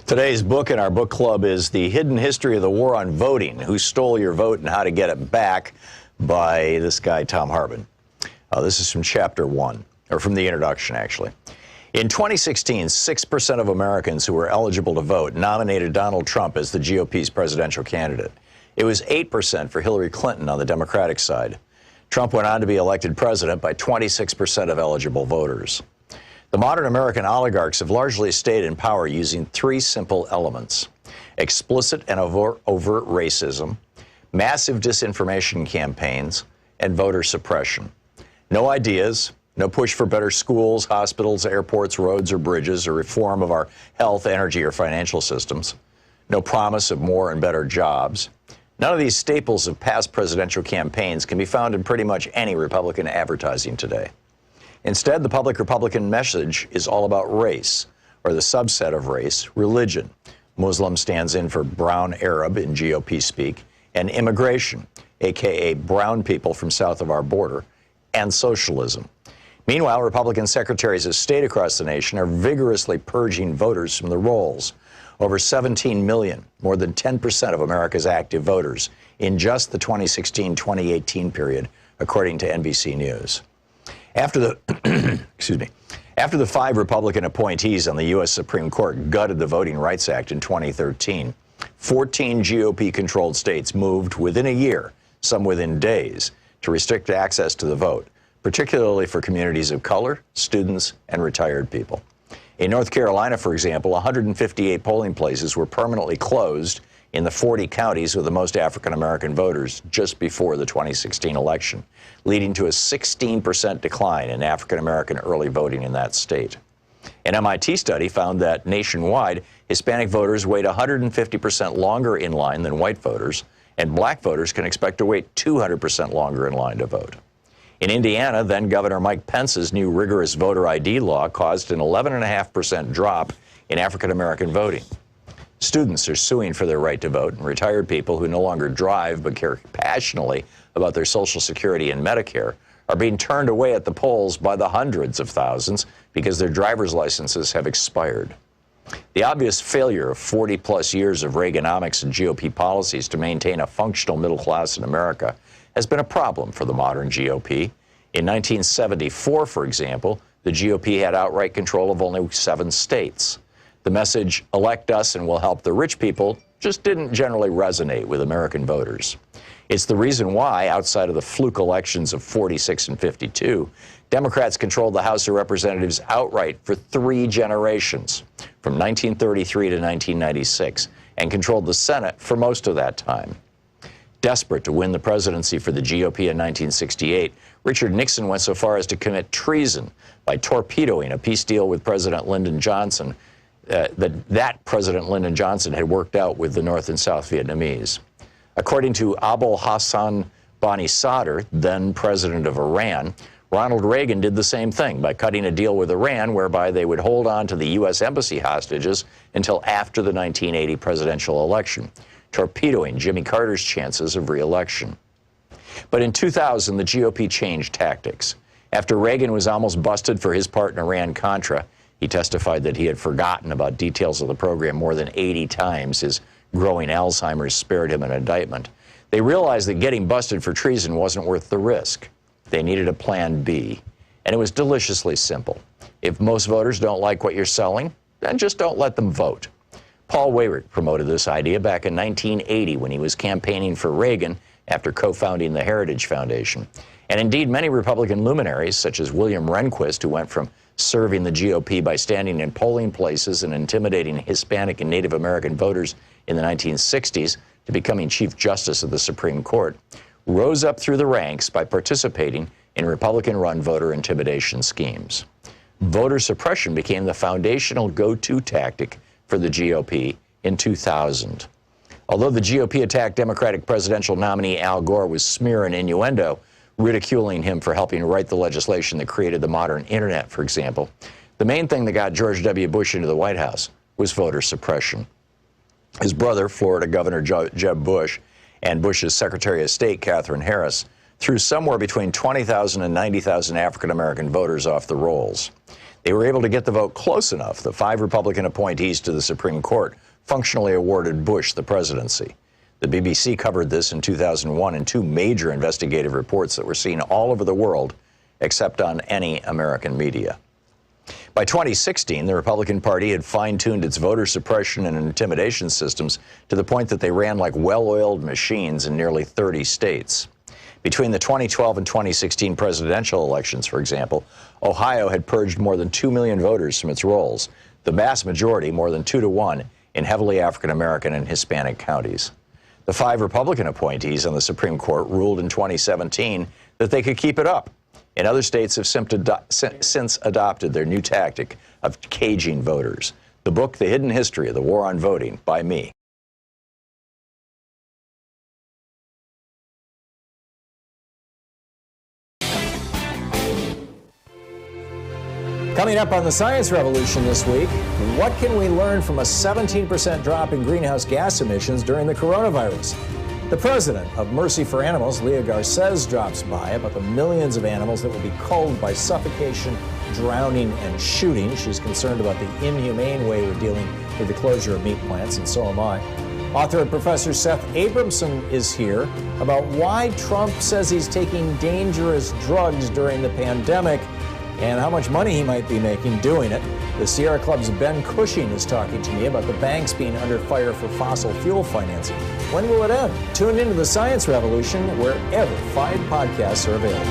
Today's book in our book club is The Hidden History of the War on Voting, Who Stole Your Vote and How to Get It Back, by this guy, Thom Hartmann. This is from chapter 1, or from the introduction, actually. In 2016, 6% of Americans who were eligible to vote nominated Donald Trump as the GOP's presidential candidate. It was 8% for Hillary Clinton on the Democratic side. Trump went on to be elected president by 26% of eligible voters. The modern American oligarchs have largely stayed in power using three simple elements: explicit and overt racism, massive disinformation campaigns, and voter suppression. No ideas, no push for better schools, hospitals, airports, roads, or bridges, or reform of our health, energy, or financial systems. No promise of more and better jobs. None of these staples of past presidential campaigns can be found in pretty much any Republican advertising today. Instead, the public Republican message is all about race, or the subset of race, religion. Muslim stands in for brown Arab in GOP speak, and immigration, aka brown people from south of our border, and socialism. Meanwhile, Republican secretaries of state across the nation are vigorously purging voters from the rolls. Over 17 million, more than 10% of America's active voters, in just the 2016-2018 period, according to NBC News. After the 5 Republican appointees on the U.S. Supreme Court gutted the Voting Rights Act in 2013, 14 GOP-controlled states moved within a year, some within days, to restrict access to the vote, particularly for communities of color, students, and retired people. In North Carolina, for example, 158 polling places were permanently closed in the 40 counties with the most African-American voters just before the 2016 election, leading to a 16% decline in African-American early voting in that state. An MIT study found that nationwide, Hispanic voters wait 150% longer in line than white voters, and black voters can expect to wait 200% longer in line to vote. In Indiana, then Governor Mike Pence's new rigorous voter ID law caused an 11.5% drop in African-American voting. Students are suing for their right to vote, and retired people who no longer drive but care passionately about their Social Security and Medicare are being turned away at the polls by the hundreds of thousands because their driver's licenses have expired. The obvious failure of 40-plus years of Reaganomics and GOP policies to maintain a functional middle class in America has been a problem for the modern GOP. In 1974, for example, the GOP had outright control of only 7 states. The message, elect us and we'll help the rich people, just didn't generally resonate with American voters. It's the reason why, outside of the fluke elections of 46 and 52, Democrats controlled the House of Representatives outright for 3 generations, from 1933 to 1996, and controlled the Senate for most of that time. Desperate to win the presidency for the GOP in 1968, Richard Nixon went so far as to commit treason by torpedoing a peace deal with President Lyndon Johnson that President Lyndon Johnson had worked out with the North and South Vietnamese. According to Abul Hassan Bani Sadr, then president of Iran, Ronald Reagan did the same thing by cutting a deal with Iran whereby they would hold on to the U.S. embassy hostages until after the 1980 presidential election, torpedoing Jimmy Carter's chances of re-election. But in 2000, the GOP changed tactics. After Reagan was almost busted for his part in Iran-Contra, he testified that he had forgotten about details of the program more than 80 times. His growing Alzheimer's spared him an indictment. They realized that getting busted for treason wasn't worth the risk. They needed a plan B, and it was deliciously simple. If most voters don't like what you're selling, then just don't let them vote. Paul Weyrich promoted this idea back in 1980 when he was campaigning for Reagan after co-founding the Heritage Foundation. And indeed, many Republican luminaries, such as William Rehnquist, who went from serving the GOP by standing in polling places and intimidating Hispanic and Native American voters in the 1960s, to becoming Chief Justice of the Supreme Court, rose up through the ranks by participating in Republican-run voter intimidation schemes. Voter suppression became the foundational go-to tactic for the GOP in 2000. Although the GOP attacked Democratic presidential nominee Al Gore with smear and innuendo, ridiculing him for helping write the legislation that created the modern internet, for example, the main thing that got George W. Bush into the White House was voter suppression. His brother, Florida Governor Jeb Bush, and Bush's Secretary of State, Katherine Harris, threw somewhere between 20,000 and 90,000 African-American voters off the rolls. They were able to get the vote close enough. The 5 Republican appointees to the Supreme Court functionally awarded Bush the presidency. The BBC covered this in 2001 in 2 major investigative reports that were seen all over the world, except on any American media. By 2016, the Republican Party had fine-tuned its voter suppression and intimidation systems to the point that they ran like well-oiled machines in nearly 30 states. Between the 2012 and 2016 presidential elections, for example, Ohio had purged more than 2 million voters from its rolls, the vast majority, more than 2-to-1, in heavily African-American and Hispanic counties. The 5 Republican appointees on the Supreme Court ruled in 2017 that they could keep it up. And other states have since adopted their new tactic of caging voters. The book, The Hidden History of the War on Voting, by me. Coming up on the Science Revolution this week, what can we learn from a 17% drop in greenhouse gas emissions during the coronavirus? The president of Mercy for Animals, Leah Garces, drops by about the millions of animals that will be culled by suffocation, drowning, and shooting. She's concerned about the inhumane way we're dealing with the closure of meat plants, and so am I. Author and Professor Seth Abramson is here about why Trump says he's taking dangerous drugs during the pandemic and how much money he might be making doing it. The Sierra Club's Ben Cushing is talking to me about the banks being under fire for fossil fuel financing. When will it end? Tune into the Science Revolution wherever fine podcasts are available.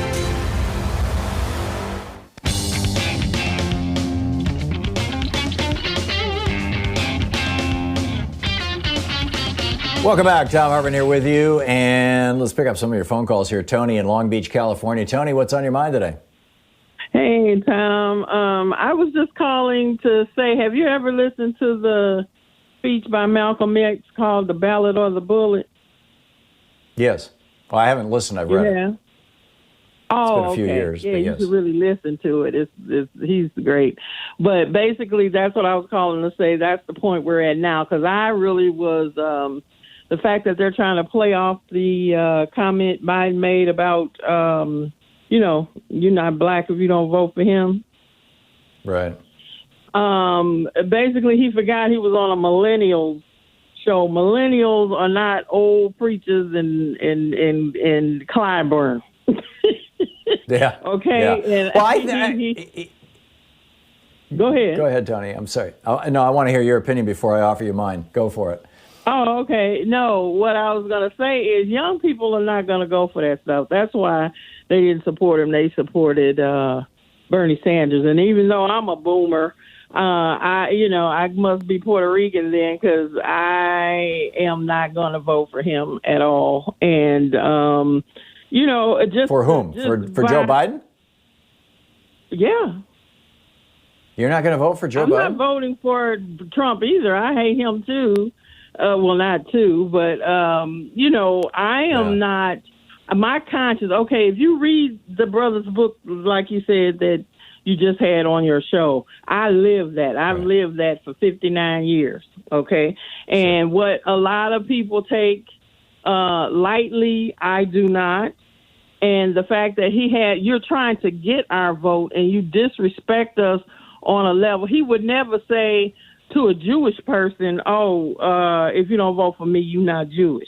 Welcome back. Thom Hartmann here with you, and let's pick up some of your phone calls here. Tony in Long Beach, California. Tony, what's on your mind today? Hey, Tom. I was just calling to say, have you ever listened to the speech by Malcolm X called The Ballot or the Bullet? Yes. Well, I haven't listened. I've read it. Oh, it's been a few years. Yeah, but you yes. should really listen to it. He's great. But basically, that's what I was calling to say. That's the point we're at now, because I really was the fact that they're trying to play off the comment Biden made about you're not black if you don't vote for him. Right. Basically, he forgot he was on a millennials show. Millennials are not old preachers in Clyburn. Yeah. Okay. Yeah. And go ahead. Go ahead, Tony. I'm sorry. No, I want to hear your opinion before I offer you mine. Go for it. Oh, okay. No, what I was going to say is young people are not going to go for that stuff. That's why they didn't support him. They supported Bernie Sanders. And even though I'm a boomer, I must be Puerto Rican then, because I am not going to vote for him at all. And, just for whom? For Joe Biden? Yeah. You're not going to vote for Joe Biden? I'm not voting for Trump either. I hate him too. Well, not too, but I am not. My conscience. Okay, if you read the brother's book, like you said that you just had on your show, I lived that. I've lived that for 59 years. Okay, and what a lot of people take lightly, I do not. And the fact that you're trying to get our vote and you disrespect us on a level, he would never say to a Jewish person, if you don't vote for me, you're not Jewish.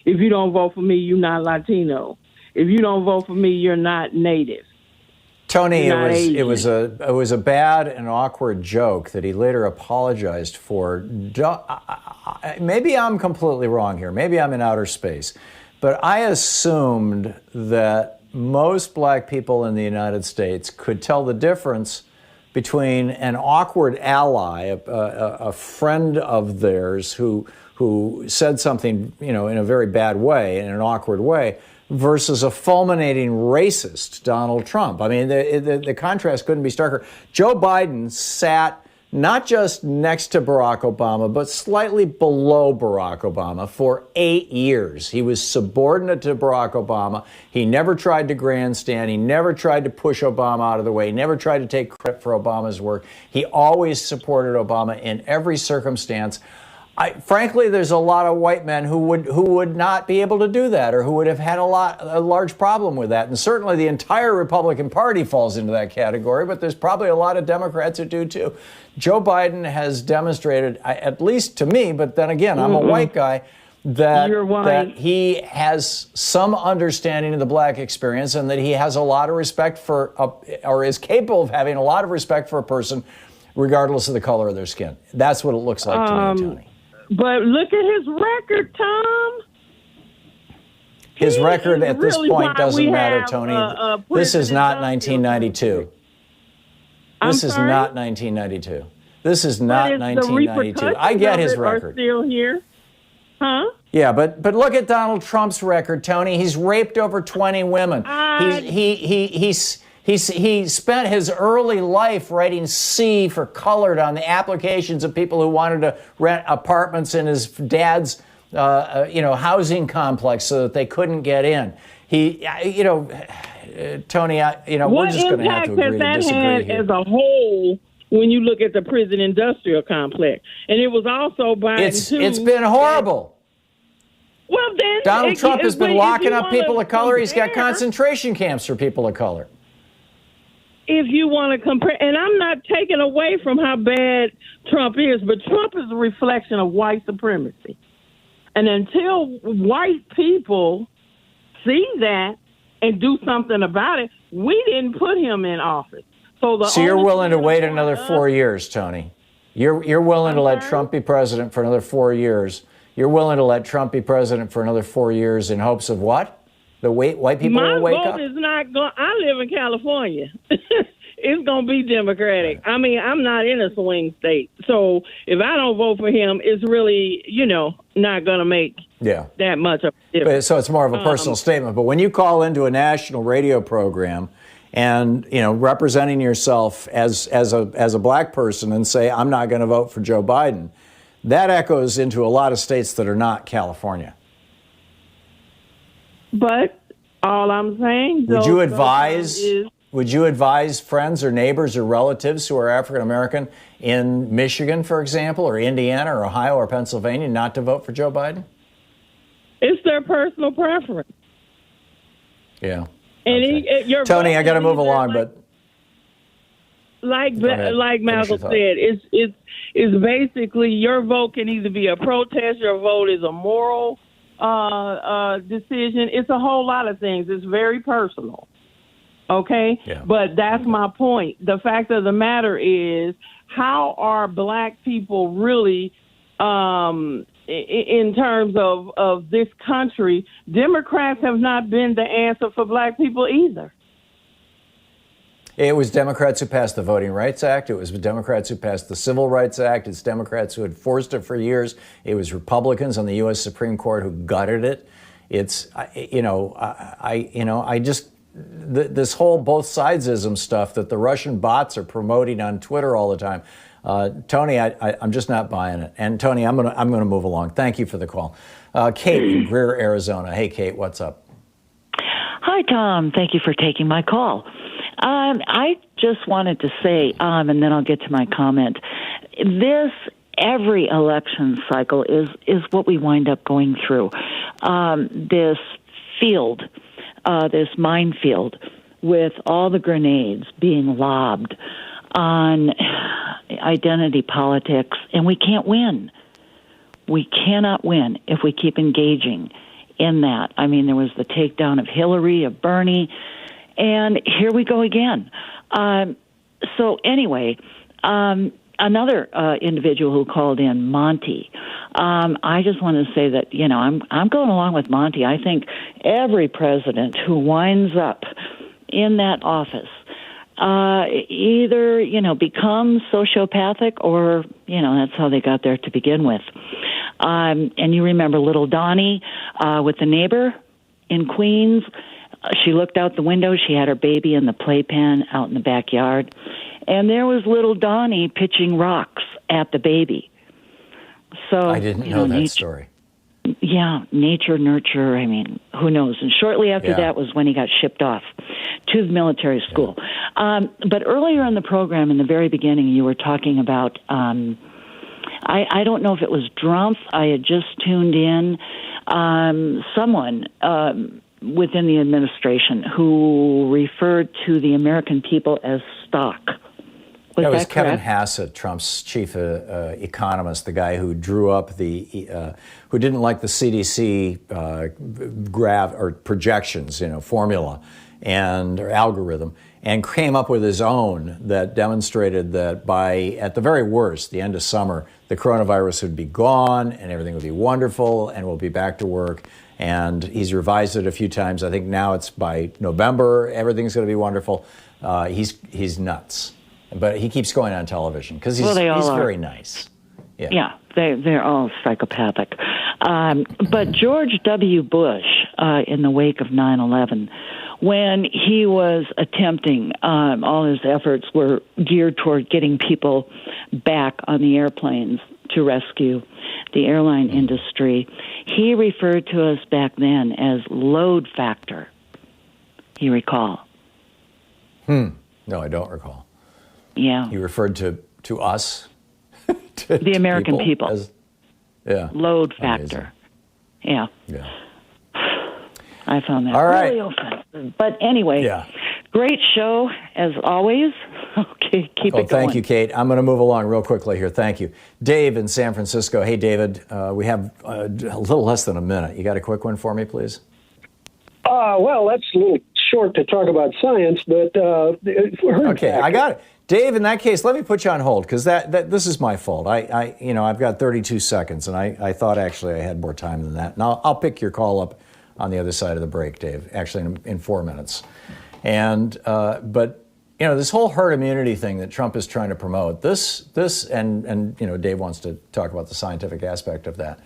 If you don't vote for me, you're not Latino. If you don't vote for me, you're not Native. Tony, it was a bad and awkward joke that he later apologized for. Maybe I'm completely wrong here. Maybe I'm in outer space. But I assumed that most black people in the United States could tell the difference between an awkward ally, a friend of theirs who said something, in a very bad way, in an awkward way, versus a fulminating racist Donald Trump. I mean, the contrast couldn't be starker. Joe Biden sat not just next to Barack Obama, but slightly below Barack Obama for 8 years. He was subordinate to Barack Obama. He never tried to grandstand. He never tried to push Obama out of the way. He never tried to take credit for Obama's work. He always supported Obama in every circumstance. Frankly, there's a lot of white men who would not be able to do that, or who would have had a large problem with that. And certainly the entire Republican Party falls into that category, but there's probably a lot of Democrats who do too. Joe Biden has demonstrated, at least to me, but then again, I'm a white guy, that he has some understanding of the black experience and that he has a lot of respect for, or is capable of having a lot of respect for a person regardless of the color of their skin. That's what it looks like to me, Tony. But look at his record, Tom. His record at this point doesn't matter, Tony. This is not 1992. This is not 1992. This is not 1992. I get his record. Are still here, huh? Yeah, but look at Donald Trump's record, Tony. He's raped over 20 women. He spent his early life writing C for colored on the applications of people who wanted to rent apartments in his dad's housing complex so that they couldn't get in. Tony, we're just going to have to agree to disagree here. What impact has that had as a whole when you look at the prison industrial complex? And it was also Biden, too. It's been horrible. Well, then Donald Trump has been locking up people of color. He's got concentration camps for people of color. If you want to compare, and I'm not taking away from how bad Trump is, but Trump is a reflection of white supremacy. And until white people see that and do something about it, we didn't put him in office. So you're willing to wait another 4 years, Tony? You're willing to let Trump be president for another 4 years? You're willing to let Trump be president for another 4 years in hopes of what? The white people will wake up? My vote is not going. I live in California. It's going to be Democratic. I mean, I'm not in a swing state. So if I don't vote for him, it's really, not going to make that much of a difference. So it's more of a personal statement. But when you call into a national radio program and, representing yourself as a black person and say, I'm not going to vote for Joe Biden, that echoes into a lot of states that are not California. But all I'm saying, would you advise friends or neighbors or relatives who are African American in Michigan, for example, or Indiana or Ohio or Pennsylvania not to vote for Joe Biden? It's their personal preference. Yeah. And Tony, I got to move along, but like Malcolm said, it's basically your vote can either be a protest, your vote is a moral decision. It's a whole lot of things. It's very personal. Okay? Yeah. But that's my point. The fact of the matter is, how are black people really, in terms of this country? Democrats have not been the answer for black people either. It was Democrats who passed the Voting Rights Act. It was Democrats who passed the Civil Rights Act. It's Democrats who had forced it for years. It was Republicans on the U.S. Supreme Court who gutted it. It's, this whole both sidesism stuff that the Russian bots are promoting on Twitter all the time. Tony, I'm just not buying it. And Tony, I'm gonna move along. Thank you for the call. Kate in Greer, Arizona. Hey, Kate, what's up? Hi, Tom. Thank you for taking my call. I just wanted to say, and then I'll get to my comment. Every election cycle is what we wind up going through. This minefield with all the grenades being lobbed on identity politics, and we can't win. We cannot win if we keep engaging in that. I mean, there was the takedown of Hillary, of Bernie, and here we go again. So anyway, another individual who called in, Monty. I just want to say that, I'm going along with Monty. I think every president who winds up in that office either, becomes sociopathic or, that's how they got there to begin with. And you remember little Donnie with the neighbor in Queens. She looked out the window. She had her baby in the playpen out in the backyard. And there was little Donnie pitching rocks at the baby. So I didn't know that story. Yeah, nature, nurture, who knows? And shortly after that was when he got shipped off to the military school. But earlier in the program, in the very beginning, you were talking about, I don't know if it was Drumpf. I had just tuned in. Someone within the administration who referred to the American people as stock. Was that was that Kevin correct? Hassett, Trump's chief economist, the guy who drew up who didn't like the CDC projections, formula or algorithm, and came up with his own that demonstrated that by, at the very worst, the end of summer, the coronavirus would be gone and everything would be wonderful and we'll be back to work. And he's revised it a few times. I think now it's by November, everything's going to be wonderful. He's nuts. But he keeps going on television because he's very nice. Yeah, they're all psychopathic. But George W. Bush, in the wake of 9/11, when he was attempting, all his efforts were geared toward getting people back on the airplanes to rescue the airline industry. He referred to us back then as load factor. You recall? No, I don't recall. Yeah. He referred to us? The American people. As, yeah. Load factor. Amazing. Yeah. I found that really offensive. But anyway, great show as always. Okay, keep it going. Thank you, Kate. I'm going to move along real quickly here. Thank you. Dave in San Francisco. Hey, David, we have a little less than a minute. You got a quick one for me, please? Well, that's a little short to talk about science, but okay, I got it. Dave, in that case, let me put you on hold because this is my fault. I've got 32 seconds, and I thought actually I had more time than that. And I'll pick your call up on the other side of the break, Dave. Actually, in 4 minutes. And but this whole herd immunity thing that Trump is trying to promote. This and Dave wants to talk about the scientific aspect of that.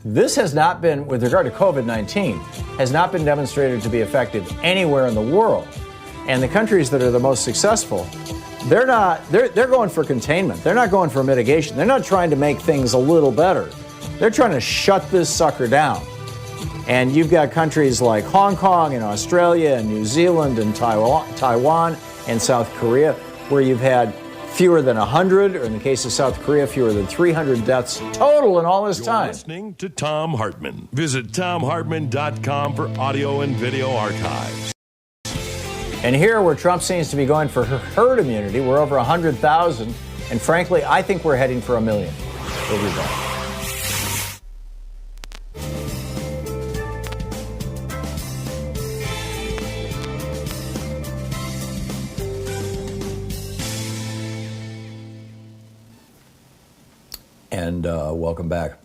This has not been, with regard to COVID-19, has not been demonstrated to be effective anywhere in the world. And the countries that are the most successful, they're going for containment. They're not going for mitigation. They're not trying to make things a little better. They're trying to shut this sucker down. And you've got countries like Hong Kong and Australia and New Zealand and Taiwan and South Korea, where you've had fewer than 100, or in the case of South Korea, fewer than 300 deaths total in all this time. You're listening to Thom Hartmann. Visit ThomHartmann.com for audio and video archives. And here, where Trump seems to be going for herd immunity, we're over 100,000, and frankly, I think we're heading for 1 million. We'll be back. And welcome back.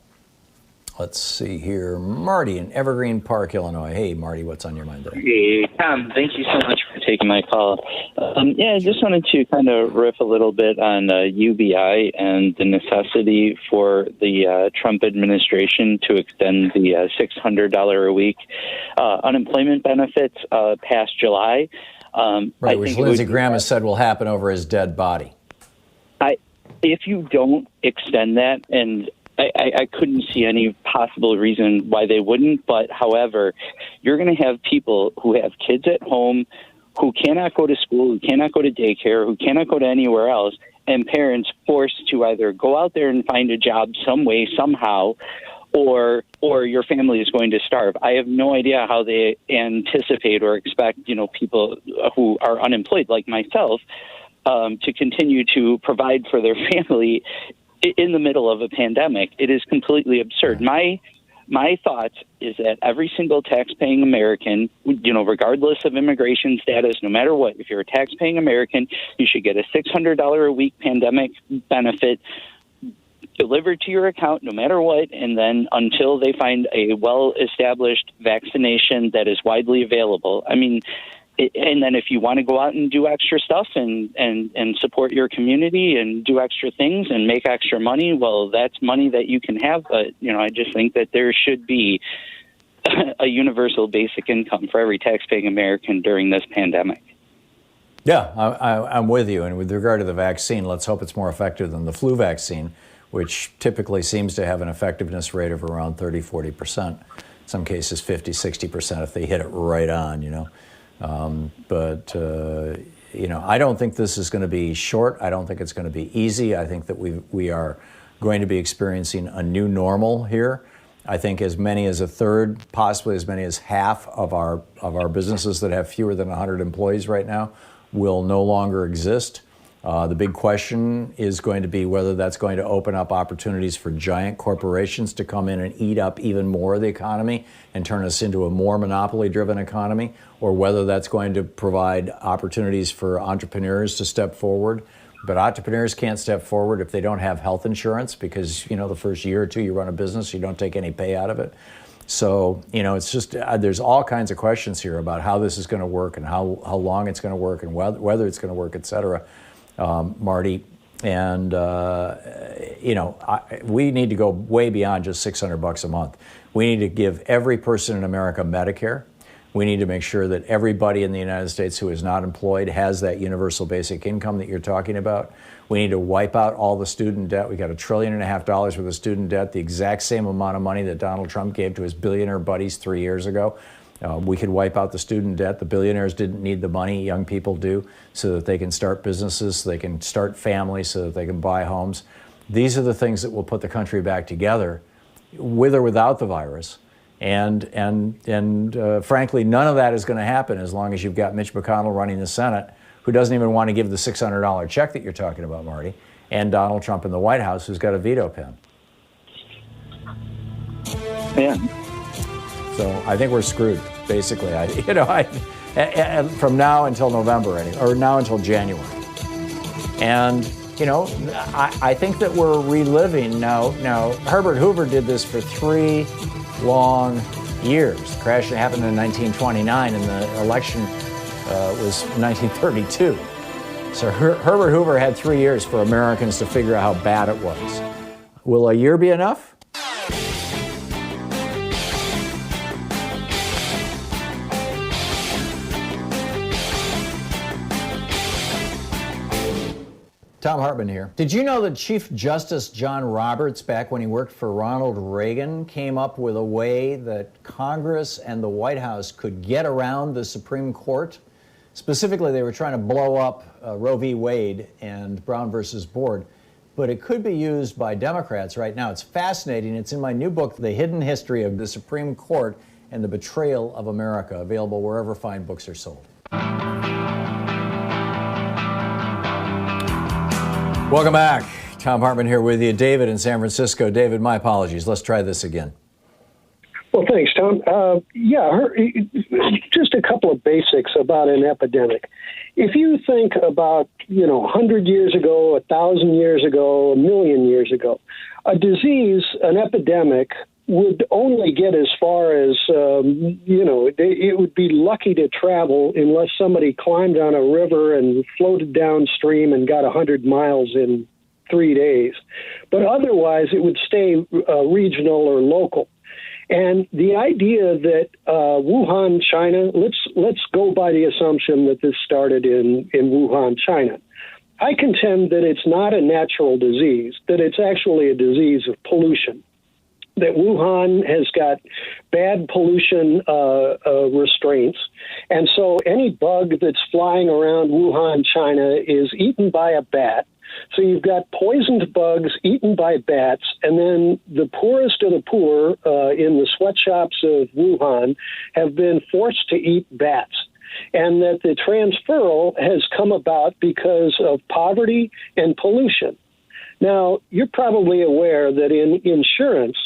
Let's see here. Marty in Evergreen Park, Illinois. Hey, Marty, what's on your mind today? Hey, Tom, thank you so much for taking my call. I just wanted to kind of riff a little bit on UBI and the necessity for the Trump administration to extend the $600 a week unemployment benefits past July. Right, which Lindsey Graham has said will happen over his dead body. If you don't extend that, and I couldn't see any possible reason why they wouldn't, but however, you're going to have people who have kids at home who cannot go to school, who cannot go to daycare, who cannot go to anywhere else, and parents forced to either go out there and find a job some way, somehow, or your family is going to starve. I have no idea how they anticipate or expect, people who are unemployed like myself to continue to provide for their family in the middle of a pandemic. It is completely absurd. My thought is that every single tax-paying American, regardless of immigration status, no matter what, if you're a tax-paying American, you should get a $600 a week pandemic benefit delivered to your account no matter what, and then until they find a well-established vaccination that is widely available. And then if you want to go out and do extra stuff and support your community and do extra things and make extra money, well, that's money that you can have. But, I just think that there should be a universal basic income for every taxpaying American during this pandemic. Yeah, I'm with you. And with regard to the vaccine, let's hope it's more effective than the flu vaccine, which typically seems to have an effectiveness rate of around 30, 40%. In some cases, 50, 60% if they hit it right on, I don't think this is going to be short. I don't think it's going to be easy. I think that we are going to be experiencing a new normal here. I think as many as a third, possibly as many as half of our businesses that have fewer than 100 employees right now will no longer exist. The big question is going to be whether that's going to open up opportunities for giant corporations to come in and eat up even more of the economy and turn us into a more monopoly-driven economy, or whether that's going to provide opportunities for entrepreneurs to step forward. But entrepreneurs can't step forward if they don't have health insurance, because, the first year or two you run a business, you don't take any pay out of it. So, it's just, there's all kinds of questions here about how this is going to work and how long it's going to work and whether it's going to work, et cetera. Marty, and we need to go way beyond just $600 a month. We need to give every person in America Medicare. We need to make sure that everybody in the United States who is not employed has that universal basic income that you're talking about. We need to wipe out all the student debt. We got $1.5 trillion worth of student debt, the exact same amount of money that Donald Trump gave to his billionaire buddies 3 years ago. We could wipe out the student debt. The billionaires didn't need the money, young people do, so that they can start businesses, so they can start families, so that they can buy homes. These are the things that will put the country back together, with or without the virus. And frankly, none of that is going to happen as long as you've got Mitch McConnell running the Senate, who doesn't even want to give the $600 check that you're talking about, Marty, and Donald Trump in the White House, who's got a veto pen. Yeah. So I think we're screwed, basically. From now until November, or now until January. And I think that we're reliving now. Herbert Hoover did this for 3 long years. The crash happened in 1929, and the election was 1932. So Herbert Hoover had 3 years for Americans to figure out how bad it was. Will a year be enough? Thom Hartmann here. Did you know that Chief Justice John Roberts, back when he worked for Ronald Reagan, came up with a way that Congress and the White House could get around the Supreme Court? Specifically, they were trying to blow up Roe v. Wade and Brown versus Board, but it could be used by Democrats right now. It's fascinating. It's in my new book, The Hidden History of the Supreme Court and the Betrayal of America, available wherever fine books are sold. Welcome back. Thom Hartmann here with you. David in San Francisco. David, my apologies. Let's try this again. Well, thanks, Tom. Just a couple of basics about an epidemic. If you think about, 100 years ago, 1,000 years ago, 1,000,000 years ago, a disease, an epidemic, would only get as far as, it would be lucky to travel unless somebody climbed on a river and floated downstream and got 100 miles in 3 days. But otherwise, it would stay regional or local. And the idea that Wuhan, China, let's go by the assumption that this started in Wuhan, China. I contend that it's not a natural disease, that it's actually a disease of pollution. That Wuhan has got bad pollution restraints. And so any bug that's flying around Wuhan, China is eaten by a bat. So you've got poisoned bugs eaten by bats, and then the poorest of the poor in the sweatshops of Wuhan have been forced to eat bats. And that the transferal has come about because of poverty and pollution. Now, you're probably aware that in insurance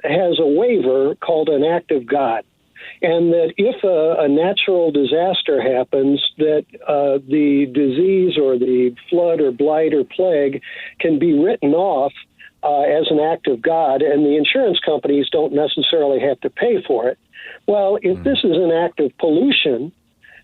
has a waiver called an act of God. And that if a natural disaster happens, that the disease or the flood or blight or plague can be written off as an act of God, and the insurance companies don't necessarily have to pay for it. Well, if this is an act of pollution,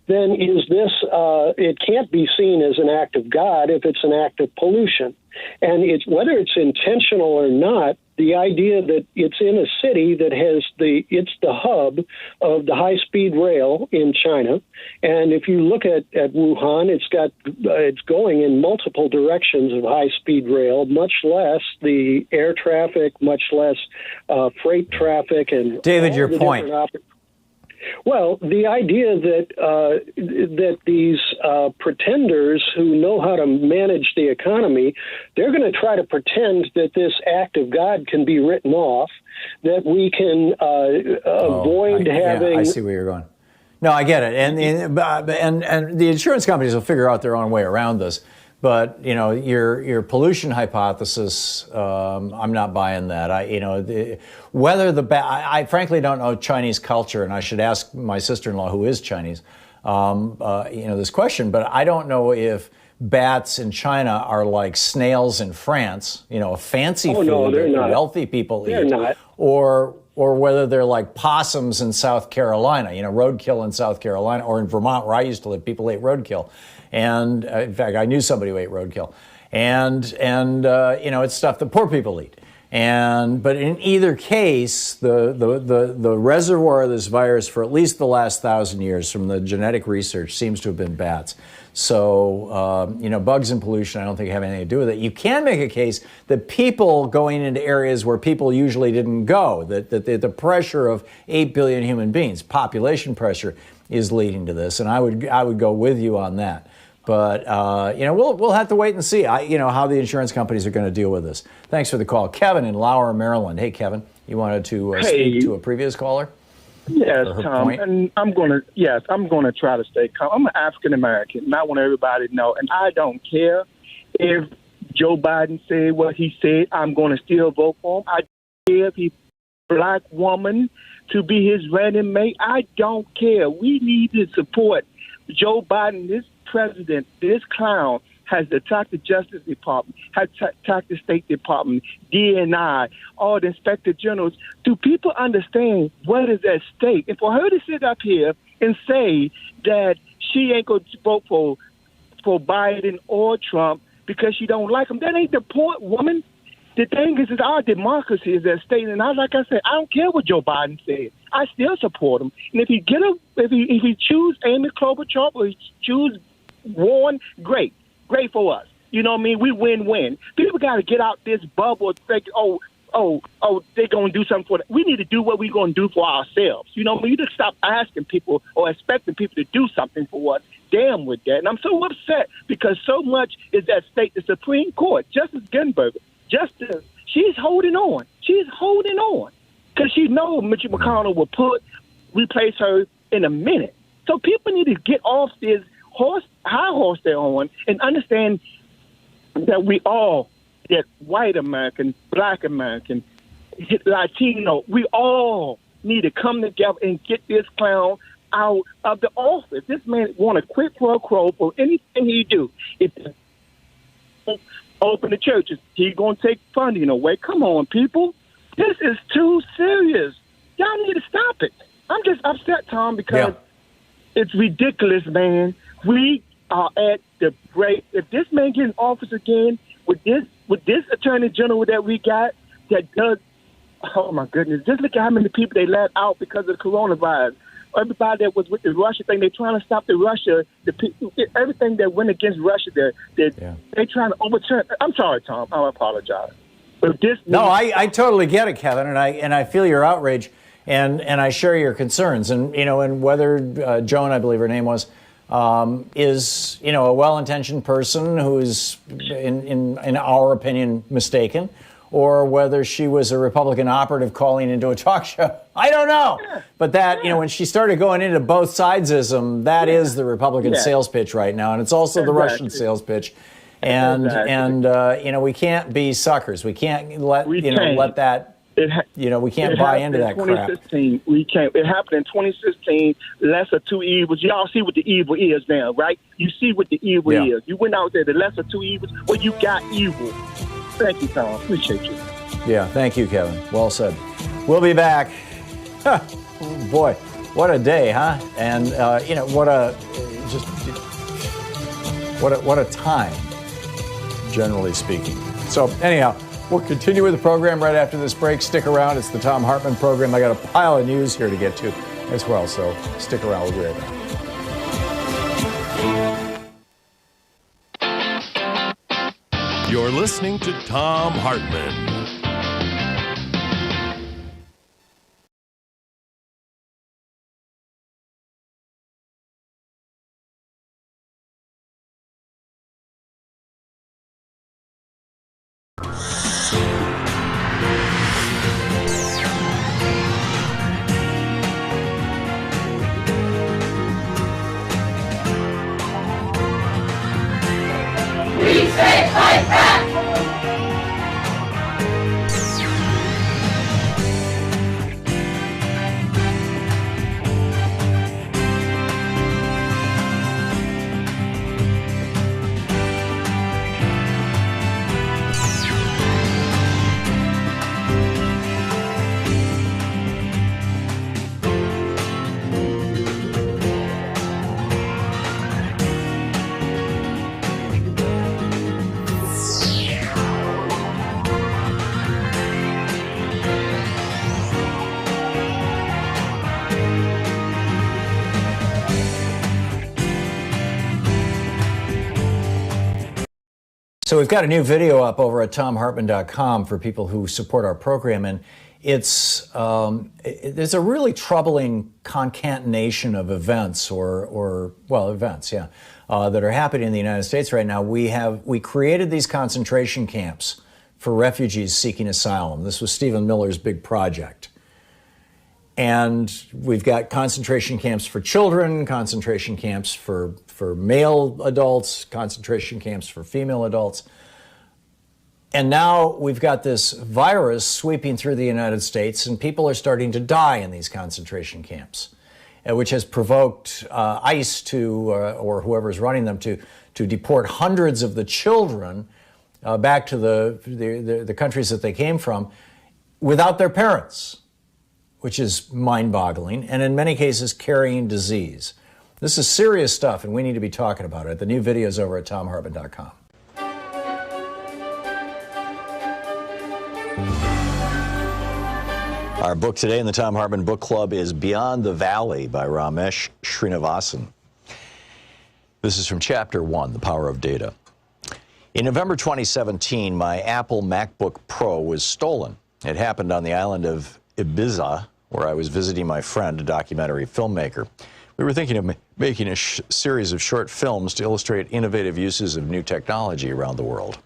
then it can't be seen as an act of God if it's an act of pollution. And whether it's intentional or not, the idea that it's in a city that it's the hub of the high-speed rail in China. And if you look at Wuhan, it's going in multiple directions of high-speed rail, much less the air traffic, much less freight traffic. And David, your point. Well, the idea that these pretenders who know how to manage the economy, they're going to try to pretend that this act of God can be written off, that we can avoid having... Yeah, I see where you're going. No, I get it, and the insurance companies will figure out their own way around this. But your pollution hypothesis, I'm not buying that. I frankly don't know Chinese culture, and I should ask my sister-in-law, who is Chinese, this question. But I don't know if bats in China are like snails in France, a fancy food that wealthy people eat, not. or whether they're like possums in South Carolina, roadkill in South Carolina, or in Vermont where I used to live, people ate roadkill. And in fact, I knew somebody who ate roadkill. And it's stuff that poor people eat. But in either case, the reservoir of this virus for at least the last 1,000 years from the genetic research seems to have been bats. So, bugs and pollution, I don't think have anything to do with it. You can make a case that people going into areas where people usually didn't go, that the pressure of 8 billion human beings, population pressure, is leading to this. And I would go with you on that. But, we'll have to wait and see, how the insurance companies are going to deal with this. Thanks for the call. Kevin in Lower, Maryland. Hey, Kevin, you wanted to speak to a previous caller? Yes, Tom, and I'm going to try to stay calm. I'm an African American, and I want everybody to know, and I don't care if Joe Biden said what he said, I'm going to still vote for him. I don't care if he's a black woman to be his running mate. I don't care. We need to support Joe Biden, this president, this clown, has attacked the Justice Department, has attacked the State Department, DNI, all the Inspector Generals. Do people understand what is at stake? And for her to sit up here and say that she ain't going to vote for Biden or Trump because she don't like him, that ain't the point, woman. The thing is our democracy is at stake. And like I said, I don't care what Joe Biden said. I still support him. And if he choose Amy Klobuchar or he choose Warren, great for us. You know what I mean? We win-win. People got to get out this bubble thinking, they're going to do something for them. We need to do what we're going to do for ourselves. You know what I mean? You just stop asking people or expecting people to do something for us. Damn with that. And I'm so upset because so much is at stake. The Supreme Court, Justice Ginsburg, she's holding on. She's holding on because she knows Mitch McConnell will replace her in a minute. So people need to get off this high horse they're on and understand that we all, that white American, black American, Latino, we all need to come together and get this clown out of the office. This man want to quit pro quo for anything he do. If open the churches, he going to take funding away. Come on, people. This is too serious. Y'all need to stop it. I'm just upset, Tom, because it's ridiculous, man. We are at the break. If this man get in office again with this attorney general that we got that does, oh my goodness, just look at how many people they let out because of the coronavirus. Everybody that was with the Russia thing, they're trying to stop everything that went against Russia. They're trying to overturn. I'm sorry, Tom. I apologize. But I totally get it, Kevin, and I feel your outrage, and I share your concerns. And whether Joan, I believe her name was, is a well-intentioned person who's in our opinion mistaken, or whether she was a Republican operative calling into a talk show. I don't know. But that, when she started going into both sidesism, that is the Republican sales pitch right now. And it's also the Russian sales pitch. And we can't be suckers. We can't let that, we can't buy into that crap. We can't. It happened in 2016, lesser two evils. Y'all see what the evil is now, right? You see what the evil is. You went out there, the lesser two evils, well, you got evil. Thank you, Tom. Appreciate you. Yeah, thank you, Kevin. Well said. We'll be back. Boy, what a day, huh? And what a time, generally speaking. So anyhow, we'll continue with the program right after this break. Stick around. It's the Thom Hartmann Program. I got a pile of news here to get to as well. So stick around. We'll be right back. You're listening to Thom Hartmann. So we've got a new video up over at thomhartmann.com for people who support our program, and it's there's a really troubling concatenation of events, events, that are happening in the United States right now. We created these concentration camps for refugees seeking asylum. This was Stephen Miller's big project. And we've got concentration camps for children, concentration camps for male adults, concentration camps for female adults. And now we've got this virus sweeping through the United States, and people are starting to die in these concentration camps, which has provoked ICE or whoever's running them to deport hundreds of the children back to the countries that they came from without their parents, which is mind-boggling, and in many cases carrying disease. This is serious stuff, and we need to be talking about it. The new video is over at thomhartmann.com. Our book today in the Thom Hartmann Book Club is Beyond the Valley by Ramesh Srinivasan. This is from Chapter 1, The Power of Data. In November 2017, my Apple MacBook Pro was stolen. It happened on the island of Ibiza, where I was visiting my friend, a documentary filmmaker. We were thinking of making a series of short films to illustrate innovative uses of new technology around the world.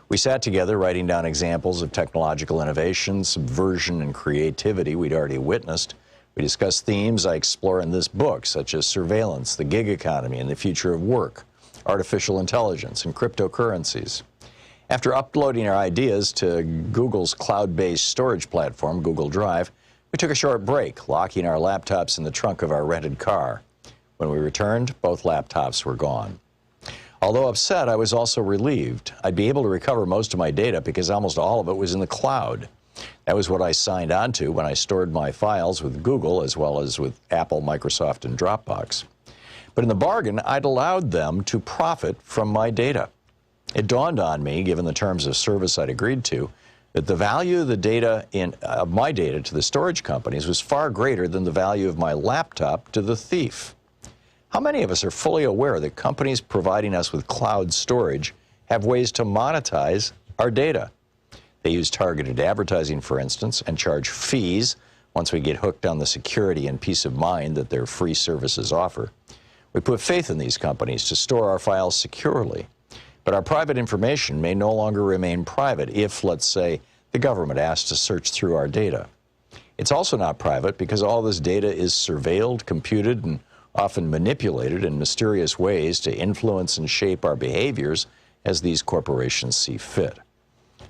We sat together writing down examples of technological innovation, subversion, and creativity we'd already witnessed. We discussed themes I explore in this book, such as surveillance, the gig economy, and the future of work, artificial intelligence, and cryptocurrencies. After uploading our ideas to Google's cloud-based storage platform, Google Drive, we took a short break, locking our laptops in the trunk of our rented car. When we returned, both laptops were gone. Although upset, I was also relieved. I'd be able to recover most of my data because almost all of it was in the cloud. That was what I signed on to when I stored my files with Google as well as with Apple, Microsoft, and Dropbox. But in the bargain, I'd allowed them to profit from my data. It dawned on me, given the terms of service I'd agreed to, that the value of the data of my data to the storage companies was far greater than the value of my laptop to the thief. How many of us are fully aware that companies providing us with cloud storage have ways to monetize our data? They use targeted advertising, for instance, and charge fees once we get hooked on the security and peace of mind that their free services offer. We put faith in these companies to store our files securely, but our private information may no longer remain private if, let's say, the government asks to search through our data. It's also not private because all this data is surveilled, computed, and often manipulated in mysterious ways to influence and shape our behaviors as these corporations see fit.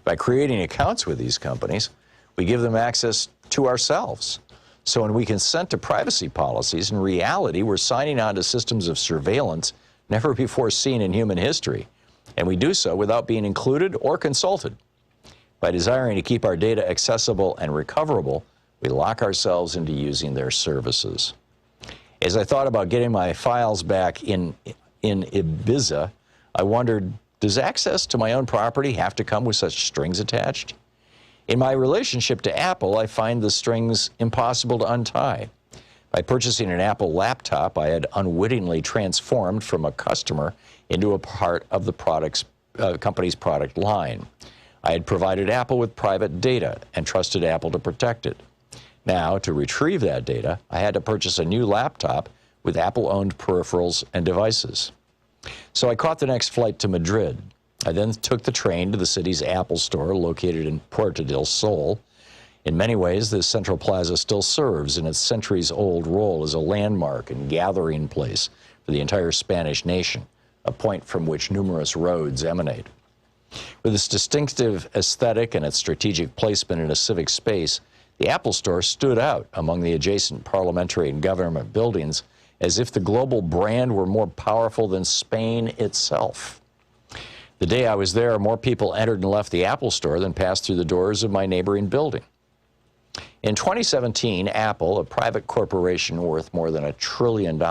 By creating accounts with these companies, we give them access to ourselves. So when we consent to privacy policies, in reality, we're signing on to systems of surveillance never before seen in human history, and we do so without being included or consulted. By desiring to keep our data accessible and recoverable, we lock ourselves into using their services. As I thought about getting my files back in Ibiza, I wondered, does access to my own property have to come with such strings attached? In my relationship to Apple, I find the strings impossible to untie. By purchasing an Apple laptop, I had unwittingly transformed from a customer into a part of the company's product line. I had provided Apple with private data and trusted Apple to protect it. Now, to retrieve that data, I had to purchase a new laptop with Apple-owned peripherals and devices. So I caught the next flight to Madrid. I then took the train to the city's Apple store located in Puerto del Sol. In many ways, this central plaza still serves in its centuries-old role as a landmark and gathering place for the entire Spanish nation, a point from which numerous roads emanate. With its distinctive aesthetic and its strategic placement in a civic space, the Apple Store stood out among the adjacent parliamentary and government buildings as if the global brand were more powerful than Spain itself. The day I was there, more people entered and left the Apple Store than passed through the doors of my neighboring building. In 2017, Apple, a private corporation worth more than $1 trillion,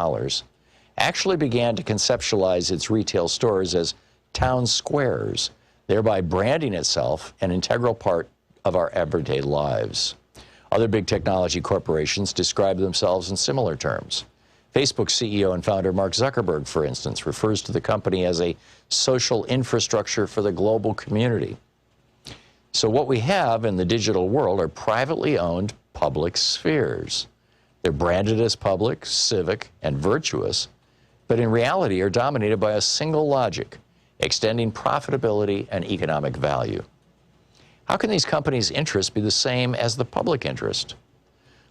actually began to conceptualize its retail stores as town squares, thereby branding itself an integral part of our everyday lives. Other big technology corporations describe themselves in similar terms. Facebook CEO and founder Mark Zuckerberg, for instance, refers to the company as a social infrastructure for the global community. So what we have in the digital world are privately owned public spheres. They're branded as public, civic, and virtuous, but in reality are dominated by a single logic, extending profitability and economic value. How can these companies' interests be the same as the public interest?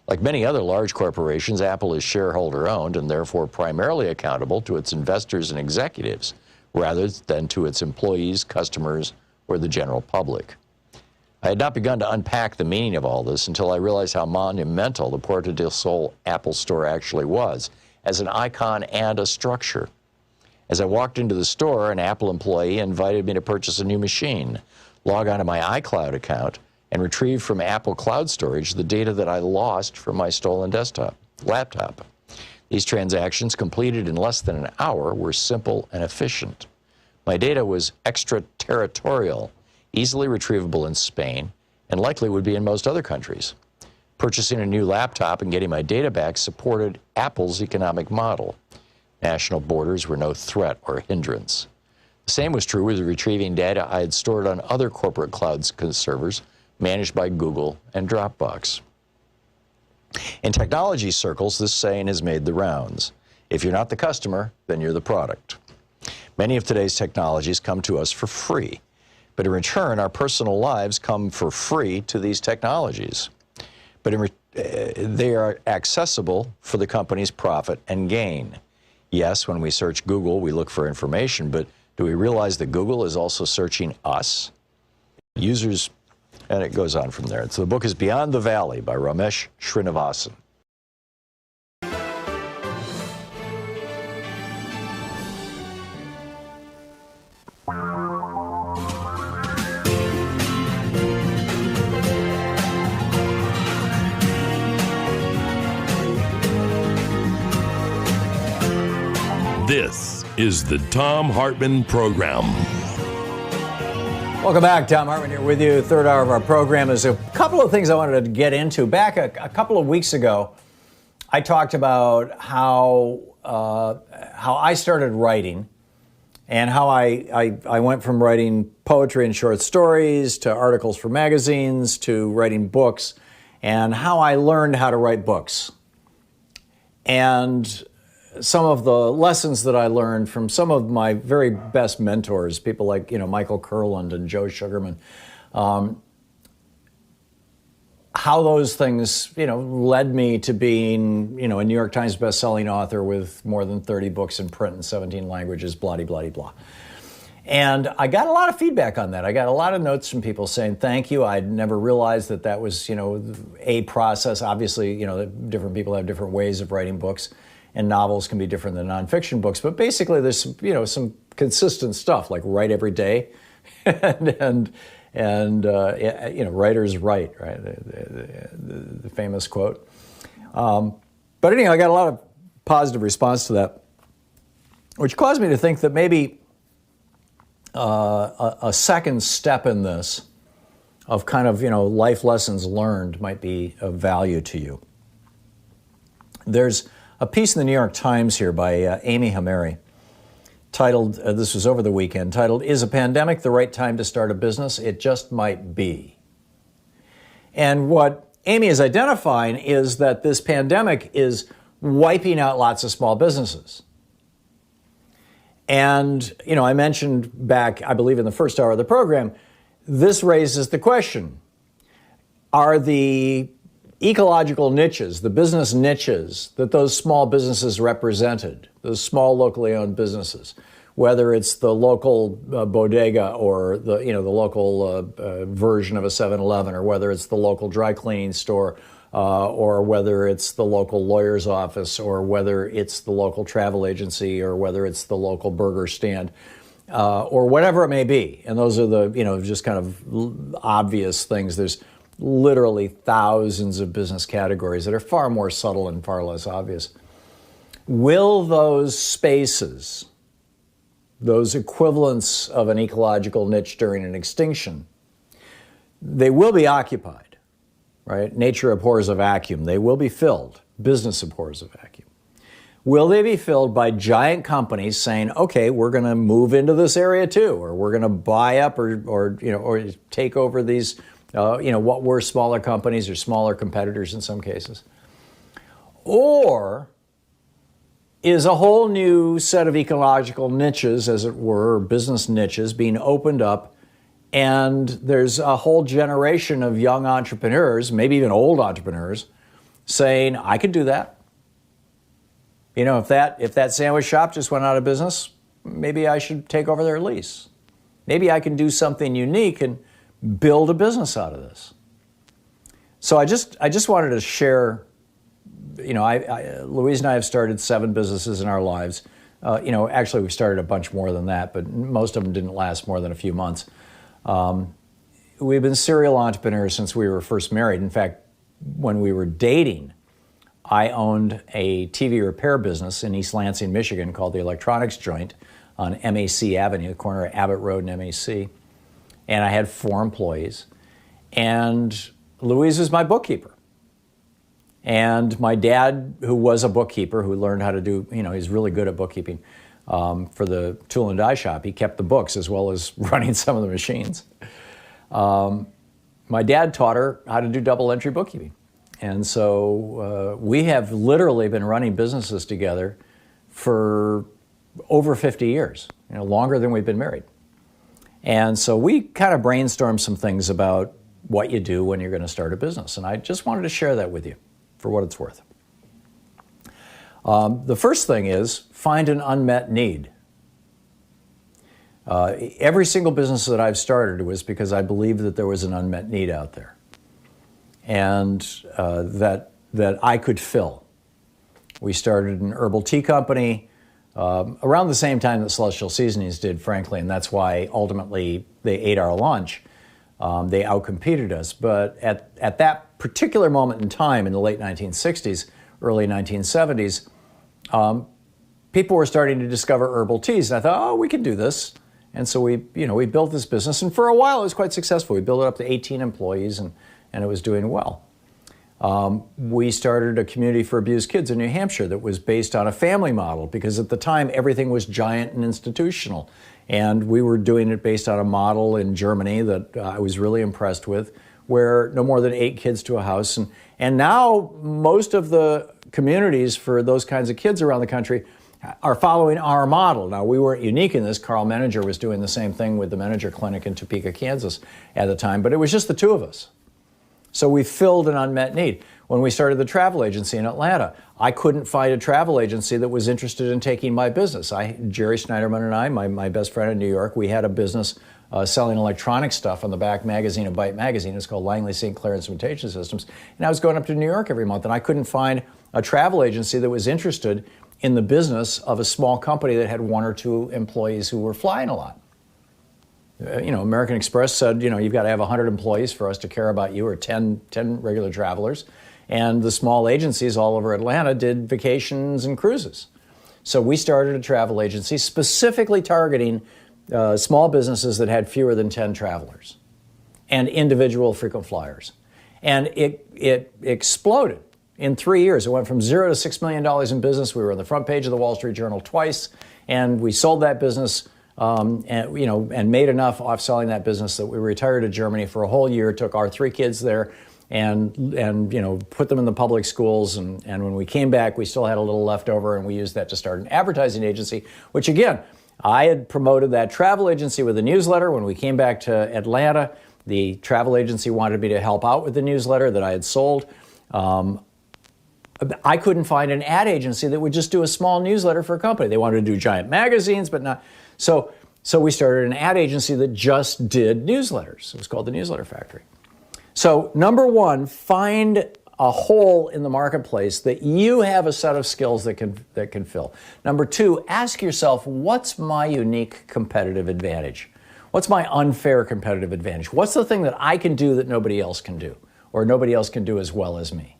Like many other large corporations, Apple is shareholder-owned and therefore primarily accountable to its investors and executives, rather than to its employees, customers, or the general public. I had not begun to unpack the meaning of all this until I realized how monumental the Puerto del Sol Apple Store actually was, as an icon and a structure. As I walked into the store, an Apple employee invited me to purchase a new machine, log onto my iCloud account, and retrieve from Apple Cloud Storage the data that I lost from my stolen laptop. These transactions, completed in less than an hour, were simple and efficient. My data was extraterritorial, easily retrievable in Spain, and likely would be in most other countries. Purchasing a new laptop and getting my data back supported Apple's economic model. National borders were no threat or hindrance. The same was true with retrieving data I had stored on other corporate cloud servers managed by Google and Dropbox. In technology circles, this saying has made the rounds. If you're not the customer, then you're the product. Many of today's technologies come to us for free, but in return, our personal lives come for free to these technologies. But they are accessible for the company's profit and gain. Yes, when we search Google, we look for information, but do we realize that Google is also searching us? Users, and it goes on from there. So the book is Beyond the Valley by Ramesh Srinivasan. This is the Thom Hartmann Program. Welcome back. Thom Hartmann here with you. Third hour of our program. Is a couple of things I wanted to get into. Back a couple of weeks ago, I talked about how I started writing and how I went from writing poetry and short stories to articles for magazines to writing books, and how I learned how to write books. And some of the lessons that I learned from some of my very best mentors, people like, Michael Kurland and Joe Sugarman, how those things, led me to being, a New York Times bestselling author with more than 30 books in print in 17 languages, blah, blah, blah. And I got a lot of feedback on that. I got a lot of notes from people saying, thank you. I'd never realized that was, a process. Obviously, different people have different ways of writing books, and novels can be different than nonfiction books. But basically, there's some consistent stuff, like write every day, and writers write, right? The famous quote. But anyhow, I got a lot of positive response to that, which caused me to think that maybe a second step in this of kind of, life lessons learned might be of value to you. There's a piece in the New York Times here by Amy Hamari titled, this was over the weekend, titled, "Is a Pandemic the Right Time to Start a Business? It Just Might Be." And what Amy is identifying is that this pandemic is wiping out lots of small businesses. And, I mentioned back, I believe in the first hour of the program, this raises the question, are the ecological niches, the business niches that those small businesses represented, those small locally owned businesses, whether it's the local bodega or the local version of a 7-Eleven, or whether it's the local dry cleaning store, or whether it's the local lawyer's office, or whether it's the local travel agency, or whether it's the local burger stand, or whatever it may be. And those are the, just kind of obvious things. There's literally thousands of business categories that are far more subtle and far less obvious. Will those spaces, those equivalents of an ecological niche during an extinction, they will be occupied, right? Nature abhors a vacuum. They will be filled. Business abhors a vacuum. Will they be filled by giant companies saying, okay, we're going to move into this area too, or we're going to buy up or take over these, what were smaller companies or smaller competitors in some cases? Or is a whole new set of ecological niches, as it were, or business niches being opened up, and there's a whole generation of young entrepreneurs, maybe even old entrepreneurs, saying, I could do that. If that sandwich shop just went out of business, maybe I should take over their lease. Maybe I can do something unique and build a business out of this. So I just wanted to share, Louise and I have started 7 businesses in our lives. Actually we started a bunch more than that, but most of them didn't last more than a few months. We've been serial entrepreneurs since we were first married. In fact, when we were dating, I owned a TV repair business in East Lansing, Michigan called the Electronics Joint on MAC Avenue, the corner of Abbott Road and MAC. And I had 4 employees. And Louise was my bookkeeper. And my dad, who was a bookkeeper, who learned how to do, he's really good at bookkeeping for the tool and die shop. He kept the books as well as running some of the machines. My dad taught her how to do double entry bookkeeping. And so we have literally been running businesses together for over 50 years, longer than we've been married. And so we kind of brainstormed some things about what you do when you're going to start a business. And I just wanted to share that with you for what it's worth. The first thing is find an unmet need. Every single business that I've started was because I believed that there was an unmet need out there. And that I could fill. We started an herbal tea company around the same time that Celestial Seasonings did, frankly, and that's why ultimately they ate our lunch. They outcompeted us. But at that particular moment in time in the late 1960s, early 1970s, people were starting to discover herbal teas. And I thought, oh, we can do this. And so we built this business. And for a while, it was quite successful. We built it up to 18 employees, and it was doing well. We started a community for abused kids in New Hampshire that was based on a family model, because at the time everything was giant and institutional. And we were doing it based on a model in Germany that I was really impressed with, where no more than 8 kids to a house. And now most of the communities for those kinds of kids around the country are following our model. Now, we weren't unique in this. Carl Menninger was doing the same thing with the Menninger Clinic in Topeka, Kansas at the time, but it was just the 2 of us. So we filled an unmet need. When we started the travel agency in Atlanta, I couldn't find a travel agency that was interested in taking my business. Jerry Schneiderman and I, my best friend in New York, we had a business selling electronic stuff on the back magazine of Byte magazine. It's called Langley St. Clair Instrumentation Systems. And I was going up to New York every month, and I couldn't find a travel agency that was interested in the business of a small company that had 1 or 2 employees who were flying a lot. American Express said, you've got to have 100 employees for us to care about you, or 10 regular travelers. And the small agencies all over Atlanta did vacations and cruises. So we started a travel agency specifically targeting small businesses that had fewer than 10 travelers and individual frequent flyers. And it exploded. In 3 years, it went from 0 to $6 million in business. We were on the front page of the Wall Street Journal twice, and we sold that business and made enough off selling that business that we retired to Germany for a whole year, took our 3 kids there and put them in the public schools. And when we came back, we still had a little left over, and we used that to start an advertising agency, which again, I had promoted that travel agency with a newsletter. When we came back to Atlanta, the travel agency wanted me to help out with the newsletter that I had sold. I couldn't find an ad agency that would just do a small newsletter for a company. They wanted to do giant magazines, but not. So we started an ad agency that just did newsletters. It was called the Newsletter Factory. So number 1, find a hole in the marketplace that you have a set of skills that can fill. Number 2, ask yourself, what's my unique competitive advantage? What's my unfair competitive advantage? What's the thing that I can do that nobody else can do, or nobody else can do as well as me?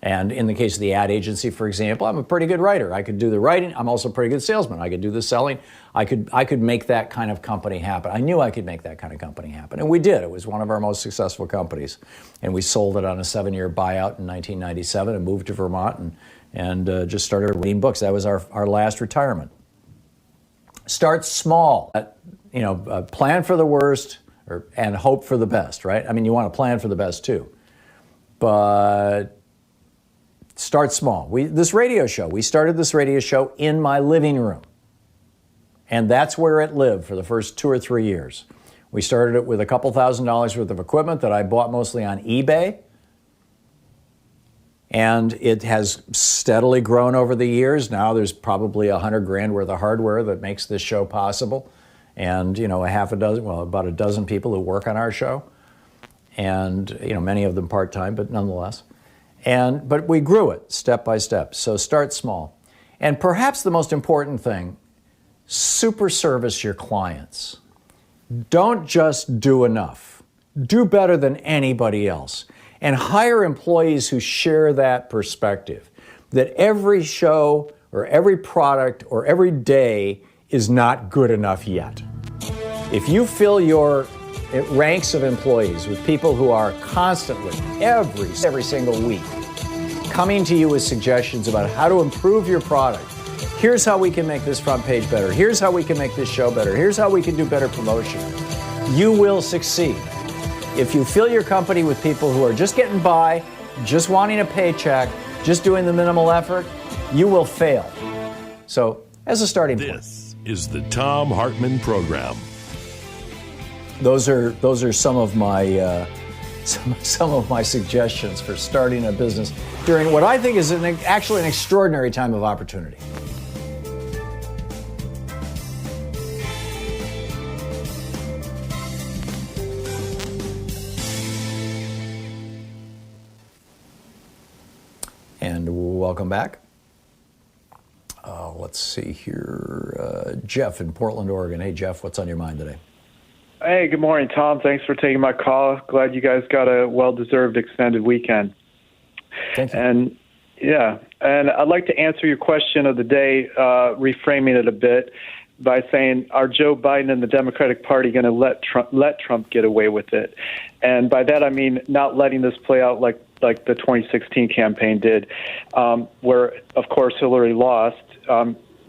And in the case of the ad agency, for example, I'm a pretty good writer. I could do the writing. I'm also a pretty good salesman. I could do the selling. I could make that kind of company happen. I knew I could make that kind of company happen. And we did. It was one of our most successful companies. And we sold it on a 7-year buyout in 1997 and moved to Vermont and just started reading books. That was our last retirement. Start small. Plan for the worst and hope for the best, right? I mean, you want to plan for the best too. But start small. We started this radio show in my living room. And that's where it lived for the first 2 or 3 years. We started it with a couple $1,000s worth of equipment that I bought mostly on eBay. And it has steadily grown over the years. Now there's probably $100,000 worth of hardware that makes this show possible. And, about a dozen people who work on our show. And, many of them part-time, but nonetheless. But we grew it step by step. So start small. And perhaps the most important thing, super service your clients. Don't just do enough. Do better than anybody else. And hire employees who share that perspective, that every show or every product or every day is not good enough yet. If you fill your ranks of employees with people who are constantly, every single week, coming to you with suggestions about how to improve your product, here's how we can make this front page better, here's how we can make this show better, here's how we can do better promotion, you will succeed. If you fill your company with people who are just getting by, just wanting a paycheck, just doing the minimal effort, you will fail. So, as a starting point. This is the Thom Hartmann Program. Those are some of my suggestions for starting a business during what I think is actually an extraordinary time of opportunity. And welcome back. Let's see here. Jeff in Portland, Oregon. Hey, Jeff, what's on your mind today? Hey, good morning, Tom. Thanks for taking my call. Glad you guys got a well-deserved extended weekend. Thank you. And I'd like to answer your question of the day, reframing it a bit by saying, are Joe Biden and the Democratic Party going to let Trump get away with it? And by that I mean not letting this play out like the 2016 campaign did, where, of course, Hillary lost,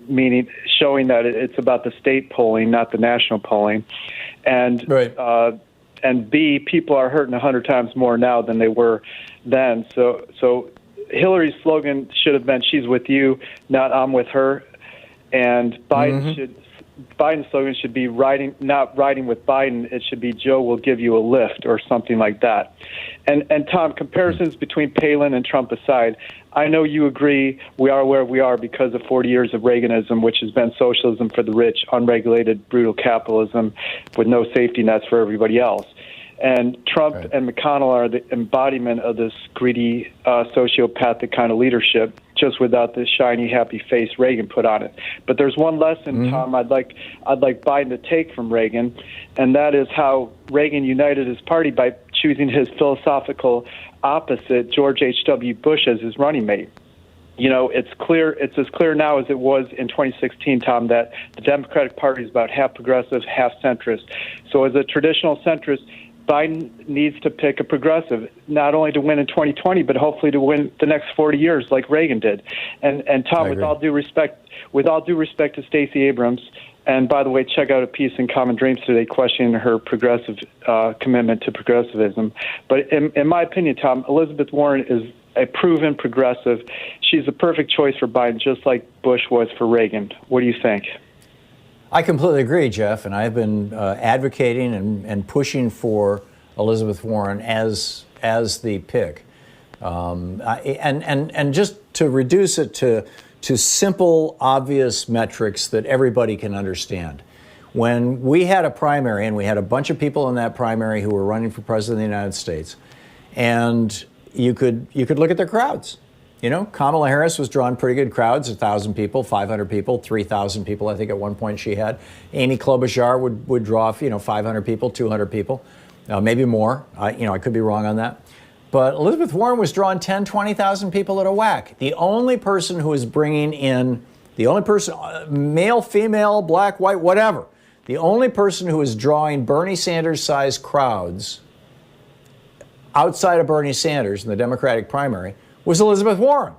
meaning showing that it's about the state polling, not the national polling. And right. And B, people are hurting 100 times more now than they were then. So Hillary's slogan should have been "She's with you, not I'm with her." And Biden's slogan should be not riding with Biden. It should be Joe will give you a lift or something like that. And Tom, comparisons between Palin and Trump aside, I know you agree we are where we are because of 40 years of Reaganism, which has been socialism for the rich, unregulated, brutal capitalism with no safety nets for everybody else. And Trump and McConnell are the embodiment of this greedy, sociopathic kind of leadership, just without the shiny, happy face Reagan put on it. But there's one lesson, Tom, I'd like Biden to take from Reagan, and that is how Reagan united his party by choosing his philosophical opposite, George H.W. Bush, as his running mate. It's as clear now as it was in 2016, Tom, that the Democratic Party is about half progressive, half centrist. So as a traditional centrist, Biden needs to pick a progressive, not only to win in 2020, but hopefully to win the next 40 years like Reagan did. And Tom, with all due respect to Stacey Abrams, and by the way, check out a piece in Common Dreams today questioning her progressive commitment to progressivism. But in my opinion, Tom, Elizabeth Warren is a proven progressive. She's the perfect choice for Biden, just like Bush was for Reagan. What do you think? I completely agree, Jeff, and I've been advocating and pushing for Elizabeth Warren as the pick. And just to reduce it to simple, obvious metrics that everybody can understand. When we had a primary, and we had a bunch of people in that primary who were running for president of the United States, and you could look at their crowds. Kamala Harris was drawing pretty good crowds, 1,000 people, 500 people, 3,000 people, I think at one point she had. Amy Klobuchar would draw, 500 people, 200 people, maybe more. I could be wrong on that. But Elizabeth Warren was drawing 10, 20,000 people at a whack. The only person who is bringing in, male, female, black, white, whatever, the only person who is drawing Bernie Sanders-sized crowds outside of Bernie Sanders in the Democratic primary was Elizabeth Warren.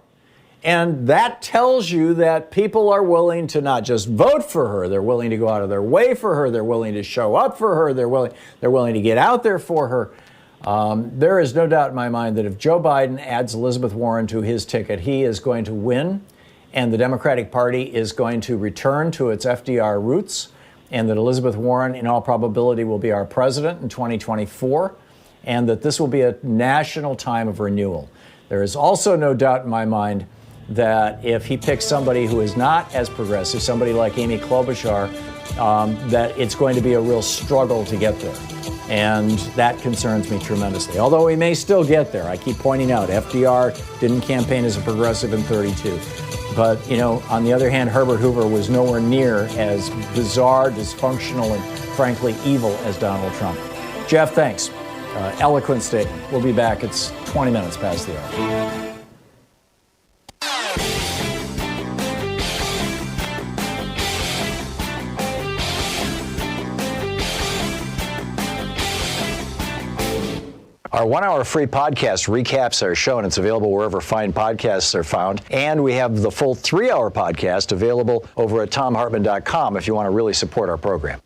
And that tells you that people are willing to not just vote for her, they're willing to go out of their way for her, they're willing to show up for her, they're willing to get out there for her. There is no doubt in my mind that if Joe Biden adds Elizabeth Warren to his ticket, he is going to win, and the Democratic Party is going to return to its FDR roots, and that Elizabeth Warren, in all probability, will be our president in 2024, and that this will be a national time of renewal. There is also no doubt in my mind that if he picks somebody who is not as progressive, somebody like Amy Klobuchar, that it's going to be a real struggle to get there. And that concerns me tremendously. Although we may still get there. I keep pointing out, FDR didn't campaign as a progressive in 32. But, on the other hand, Herbert Hoover was nowhere near as bizarre, dysfunctional, and frankly evil as Donald Trump. Jeff, thanks. Eloquent statement. We'll be back. It's 20 minutes past the hour. Our 1 hour free podcast recaps our show, and it's available wherever fine podcasts are found. And we have the full 3 hour podcast available over at thomhartmann.com if you want to really support our program.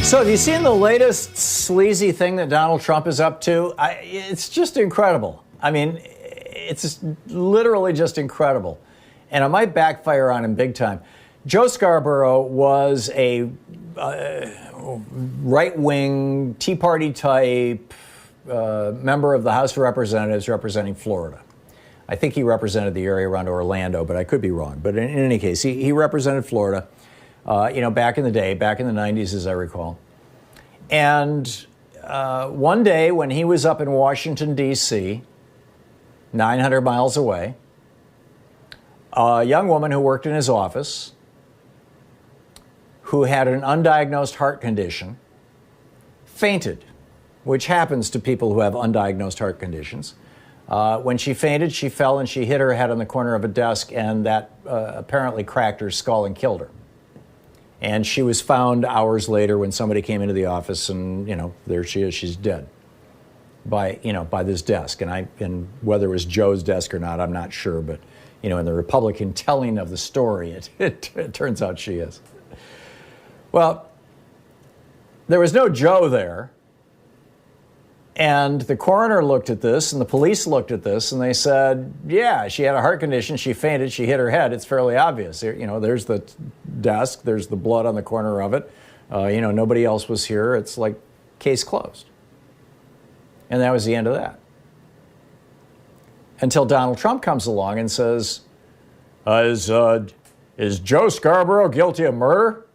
So have you seen the latest sleazy thing that Donald Trump is up to? It's just incredible. I mean, it's literally just incredible. And it might backfire on him big time. Joe Scarborough was a right-wing Tea Party type member of the House of Representatives representing Florida. I think he represented the area around Orlando, but I could be wrong. But in any case, he represented Florida, back in the day, back in the 90s, as I recall. And one day when he was up in Washington, D.C., 900 miles away, a young woman who worked in his office, who had an undiagnosed heart condition, fainted, which happens to people who have undiagnosed heart conditions. When she fainted, she fell and she hit her head on the corner of a desk, and that apparently cracked her skull and killed her. And she was found hours later when somebody came into the office, and there she is, she's dead by this desk. And whether it was Joe's desk or not, I'm not sure, but in the Republican telling of the story, it turns out she is. Well, there was no Joe there, and the coroner looked at this, and the police looked at this, and they said, yeah, she had a heart condition, she fainted, she hit her head, it's fairly obvious. There's the desk, there's the blood on the corner of it, nobody else was here, it's like case closed. And that was the end of that. Until Donald Trump comes along and says, is Joe Scarborough guilty of murder?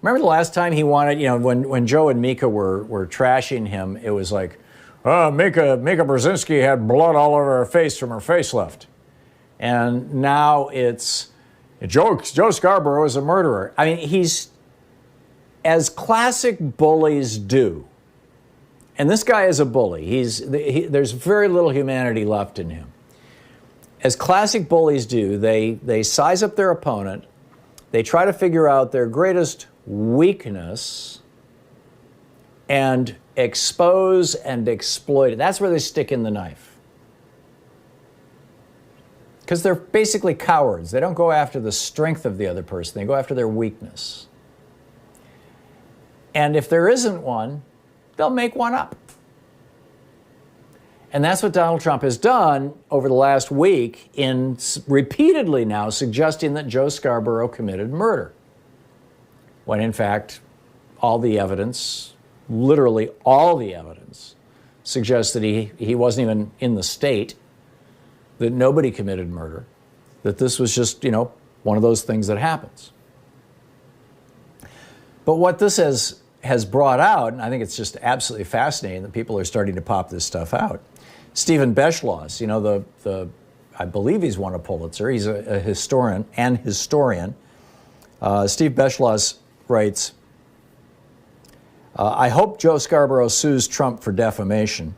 Remember the last time he wanted, when Joe and Mika were trashing him, it was like, Mika Brzezinski had blood all over her face from her facelift. And now it's, Joe Scarborough is a murderer. I mean, he's, as classic bullies do, and this guy is a bully. There's very little humanity left in him. As classic bullies do, they size up their opponent, they try to figure out their greatest weakness and expose and exploit it. That's where they stick in the knife. Because they're basically cowards. They don't go after the strength of the other person. They go after their weakness. And if there isn't one, they'll make one up. And that's what Donald Trump has done over the last week in repeatedly now suggesting that Joe Scarborough committed murder. When in fact, all the evidence, literally all the evidence, suggests that he wasn't even in the state, that nobody committed murder, that this was just, one of those things that happens. But what this has brought out, and I think it's just absolutely fascinating that people are starting to pop this stuff out. Stephen Beschloss, I believe he's won a Pulitzer. He's a historian. Steve Beschloss writes, I hope Joe Scarborough sues Trump for defamation.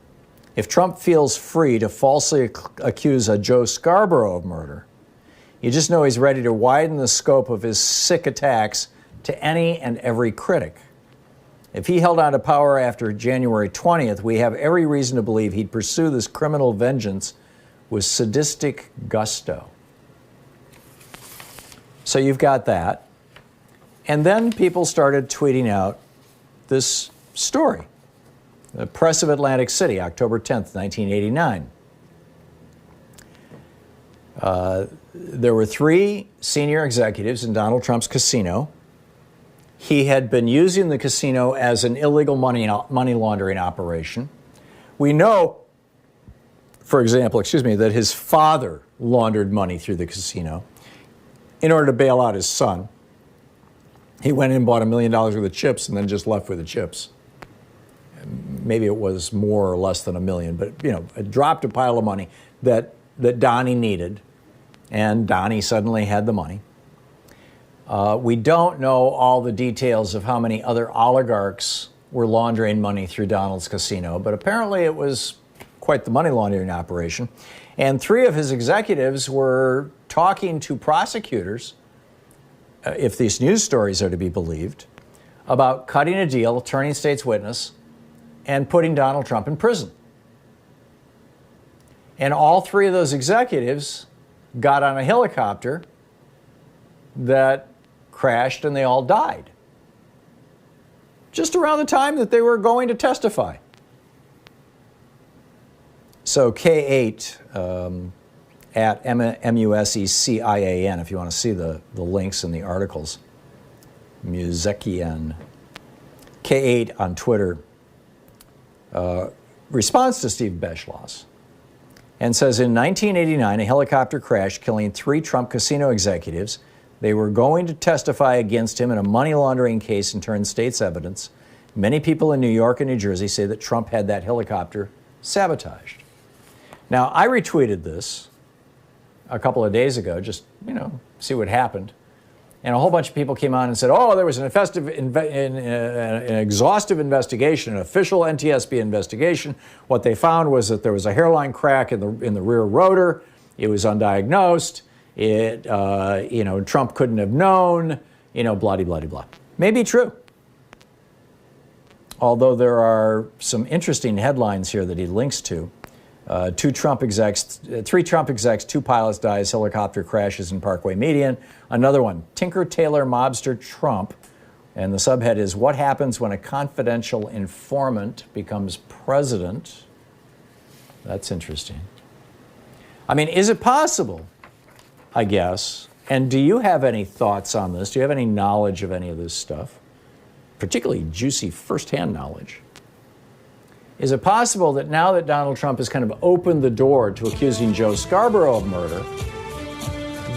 If Trump feels free to falsely accuse a Joe Scarborough of murder, you just know he's ready to widen the scope of his sick attacks to any and every critic. If he held on to power after January 20th, we have every reason to believe he'd pursue this criminal vengeance with sadistic gusto. So you've got that. And then people started tweeting out this story. The Press of Atlantic City, October 10th, 1989. There were 3 senior executives in Donald Trump's casino. He had been using the casino as an illegal money laundering operation. We know, for example, that his father laundered money through the casino in order to bail out his son. He went in and bought $1 million worth of chips and then just left with the chips. Maybe it was more or less than $1 million, but it dropped a pile of money that Donnie needed, and Donnie suddenly had the money. We don't know all the details of how many other oligarchs were laundering money through Donald's casino, but apparently it was quite the money laundering operation. And 3 of his executives were talking to prosecutors, if these news stories are to be believed, about cutting a deal, turning state's witness, and putting Donald Trump in prison. And all 3 of those executives got on a helicopter that crashed and they all died. Just around the time that they were going to testify. So K8 at MUSECIAN, if you want to see the links and the articles. Musekian. K8 on Twitter responds to Steve Beschloss and says, in 1989, a helicopter crashed, killing 3 Trump casino executives. They were going to testify against him in a money laundering case and turn state's evidence. Many people in New York and New Jersey say that Trump had that helicopter sabotaged. Now, I retweeted this a couple of days ago, just, see what happened. And a whole bunch of people came on and said, oh, there was an exhaustive investigation, an official NTSB investigation. What they found was that there was a hairline crack in the rear rotor. It was undiagnosed. Trump couldn't have known, blah-de-blah-de-blah. Maybe true. Although there are some interesting headlines here that he links to. 3 Trump execs, 2 pilots die as helicopter crashes in Parkway Median. Another one, Tinker Tailor mobster Trump. And the subhead is, what happens when a confidential informant becomes president? That's interesting. I mean, is it possible, I guess, and do you have any thoughts on this? Do you have any knowledge of any of this stuff? Particularly juicy firsthand knowledge. Is it possible that now that Donald Trump has kind of opened the door to accusing Joe Scarborough of murder,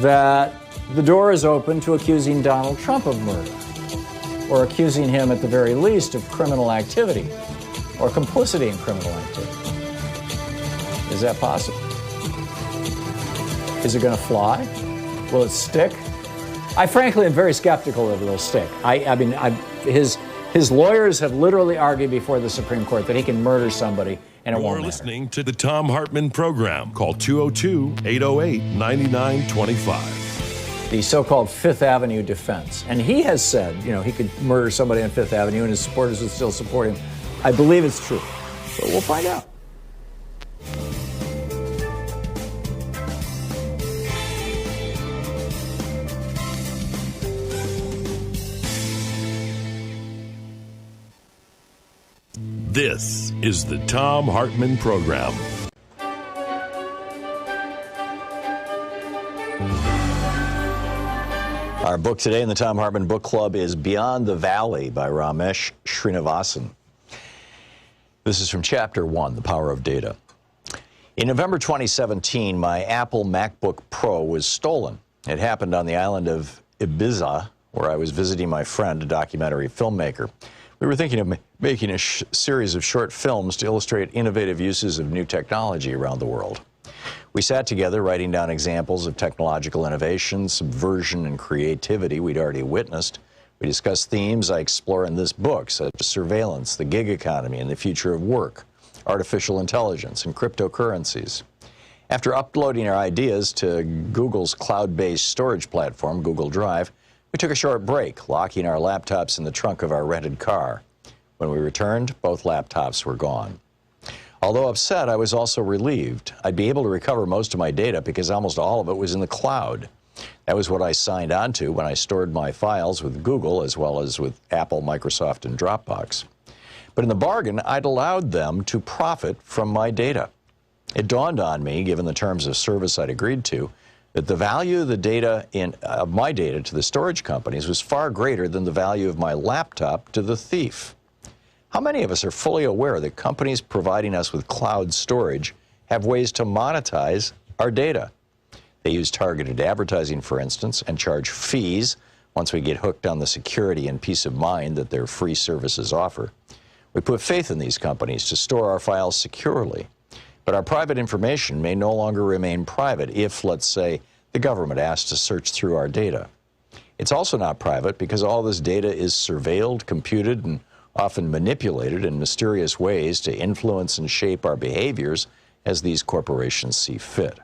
that the door is open to accusing Donald Trump of murder, or accusing him at the very least of criminal activity, or complicity in criminal activity? Is that possible? Is it going to fly? Will it stick? I frankly am very skeptical that it'll stick. His lawyers have literally argued before the Supreme Court that he can murder somebody and it won't matter. You're listening to the Thom Hartmann Program. Call 202-808-9925. The so-called Fifth Avenue defense. And he has said, he could murder somebody on Fifth Avenue and his supporters would still support him. I believe it's true. But we'll find out. This is the Thom Hartmann Program. Our book today in the Thom Hartmann Book Club is Beyond the Valley by Ramesh Srinivasan. This is from Chapter 1, The Power of Data. In November 2017, my Apple MacBook Pro was stolen. It happened on the island of Ibiza, where I was visiting my friend, a documentary filmmaker. We were thinking of making a series of short films to illustrate innovative uses of new technology around the world. We sat together writing down examples of technological innovation, subversion, and creativity we'd already witnessed. We discussed themes I explore in this book, such as surveillance, the gig economy, and the future of work, artificial intelligence, and cryptocurrencies. After uploading our ideas to Google's cloud-based storage platform, Google Drive, we took a short break, locking our laptops in the trunk of our rented car. When we returned, both laptops were gone. Although upset, I was also relieved. I'd be able to recover most of my data because almost all of it was in the cloud. That was what I signed on to when I stored my files with Google as well as with Apple, Microsoft, and Dropbox. But in the bargain, I'd allowed them to profit from my data. It dawned on me, given the terms of service I'd agreed to, that the value of the data of my data to the storage companies was far greater than the value of my laptop to the thief. How many of us are fully aware that companies providing us with cloud storage have ways to monetize our data? They use targeted advertising, for instance, and charge fees once we get hooked on the security and peace of mind that their free services offer. We put faith in these companies to store our files securely, but our private information may no longer remain private if, let's say, the government asks to search through our data. It's also not private because all this data is surveilled, computed, and often manipulated in mysterious ways to influence and shape our behaviors as these corporations see fit.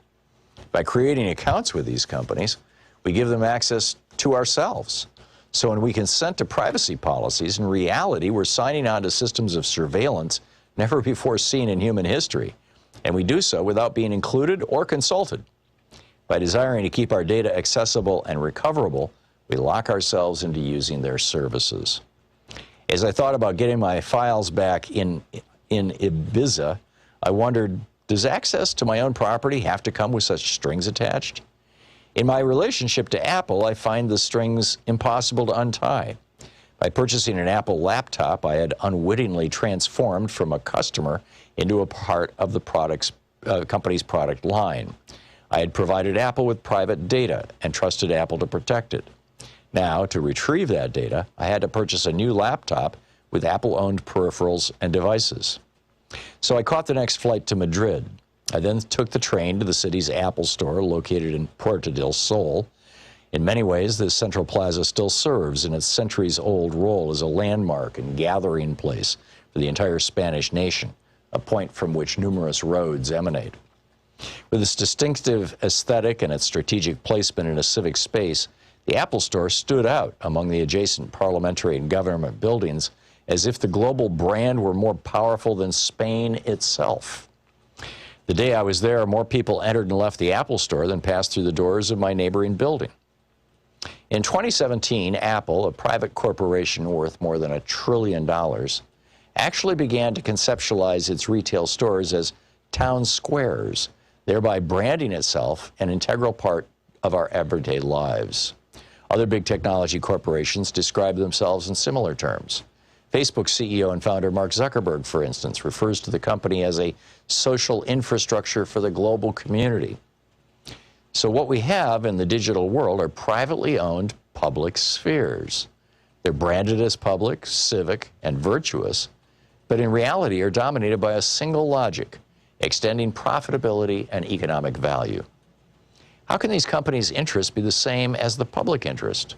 By creating accounts with these companies, we give them access to ourselves. So when we consent to privacy policies, in reality, we're signing on to systems of surveillance never before seen in human history. And we do so without being included or consulted. By desiring to keep our data accessible and recoverable, we lock ourselves into using their services. As I thought about getting my files back in Ibiza, I wondered, does access to my own property have to come with such strings attached? In my relationship to Apple, I find the strings impossible to untie. By purchasing an Apple laptop, I had unwittingly transformed from a customer into a part of the company's product line. I had provided Apple with private data and trusted Apple to protect it. Now, to retrieve that data, I had to purchase a new laptop with Apple-owned peripherals and devices. So I caught the next flight to Madrid. I then took the train to the city's Apple store located in Puerto del Sol. In many ways, this central plaza still serves in its centuries-old role as a landmark and gathering place for the entire Spanish nation, a point from which numerous roads emanate. With its distinctive aesthetic and its strategic placement in a civic space, the Apple store stood out among the adjacent parliamentary and government buildings as if the global brand were more powerful than Spain itself. The day I was there, more people entered and left the Apple store than passed through the doors of my neighboring building. In 2017, Apple, a private corporation worth more than $1 trillion, actually began to conceptualize its retail stores as town squares, thereby branding itself an integral part of our everyday lives. Other big technology corporations describe themselves in similar terms. Facebook CEO and founder Mark Zuckerberg, for instance, refers to the company as a social infrastructure for the global community. So what we have in the digital world are privately owned public spheres. They're branded as public, civic, and virtuous, but in reality are dominated by a single logic, extending profitability and economic value. How can these companies' interests be the same as the public interest?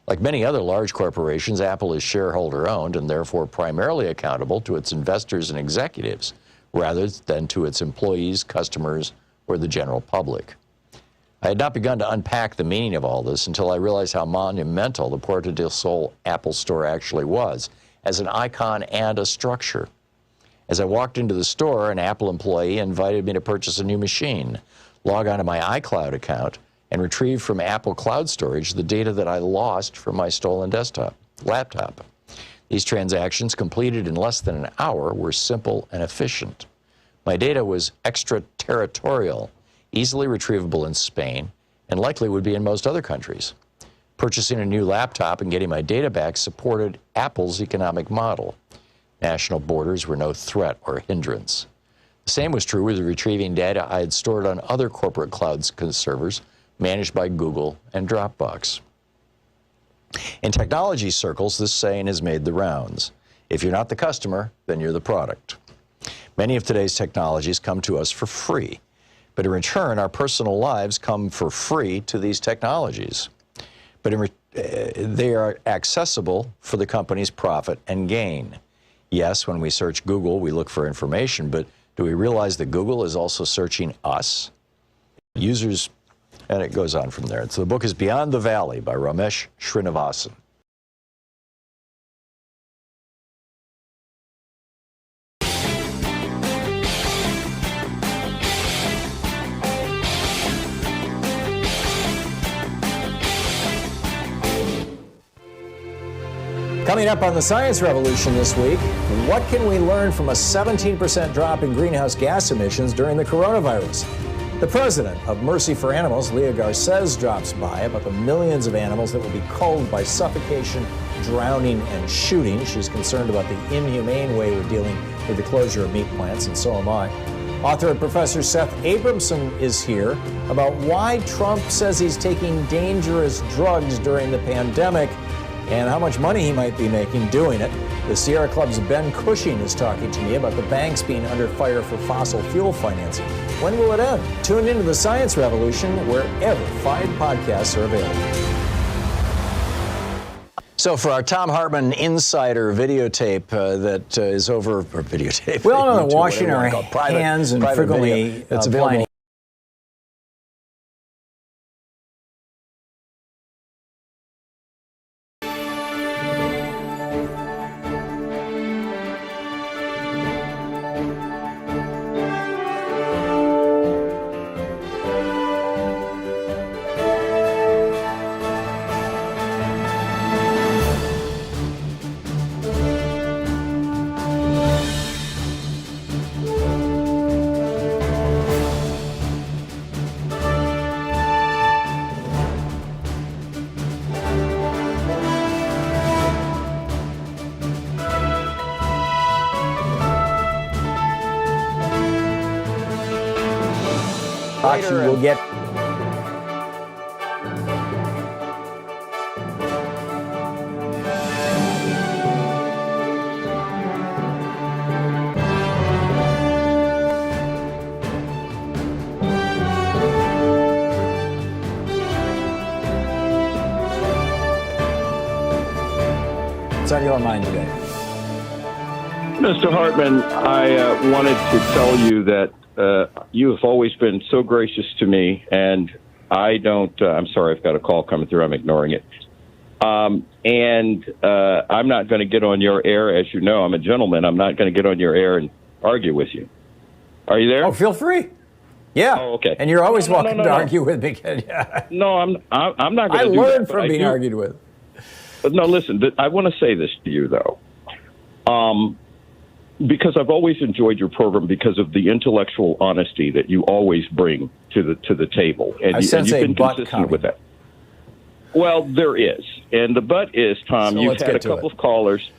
Like many other large corporations, Apple is shareholder-owned and therefore primarily accountable to its investors and executives, rather than to its employees, customers, or the general public. I had not begun to unpack the meaning of all this until I realized how monumental the Puerto del Sol Apple store actually was, as an icon and a structure. As I walked into the store, an Apple employee invited me to purchase a new machine, log on to my iCloud account, and retrieve from Apple Cloud Storage the data that I lost from my stolen laptop. These transactions, completed in less than an hour, were simple and efficient. My data was extraterritorial, easily retrievable in Spain, and likely would be in most other countries. Purchasing a new laptop and getting my data back supported Apple's economic model. National borders were no threat or hindrance. The same was true with retrieving data I had stored on other corporate cloud servers managed by Google and Dropbox. In technology circles, this saying has made the rounds. If you're not the customer, then you're the product. Many of today's technologies come to us for free, but in return, our personal lives come for free to these technologies. But they are accessible for the company's profit and gain. Yes, when we search Google, we look for information, but do we realize that Google is also searching us? Users, and it goes on from there. So the book is Beyond the Valley by Ramesh Srinivasan. Coming up on the Science Revolution this week, what can we learn from a 17% drop in greenhouse gas emissions during the coronavirus? The president of Mercy for Animals, Leah Garces, drops by about the millions of animals that will be culled by suffocation, drowning, and shooting. She's concerned about the inhumane way we're dealing with the closure of meat plants, and so am I. Author and Professor Seth Abramson is here about why Trump says he's taking dangerous drugs during the pandemic and how much money he might be making doing it. The Sierra Club's Ben Cushing is talking to me about the banks being under fire for fossil fuel financing. When will it end? Tune into the Science Revolution wherever fine podcasts are available. So for our Thom Hartmann Insider videotape that is over, or videotape. We all know that YouTube, washing our private, hands and private frequently video, it's available. We'll get what's on your mind today? Mr. Hartmann, I wanted to tell you that you have always been so gracious to me, and I don't, I'm sorry, I've got a call coming through, I'm ignoring it. I'm not going to get on your air, as you know, I'm a gentleman, I'm not going to get on your air and argue with you. Are you there? Oh, feel free. Yeah. Oh, okay. And you're always welcome to argue with me. Yeah. No, I'm not going to do that. I learned from being argued with. But no, listen, I want to say this to you, though. Because I've always enjoyed your program because of the intellectual honesty that you always bring to the table, and you've been consistent with that. Well, there is, and the but is, Tom. You've had a couple of callers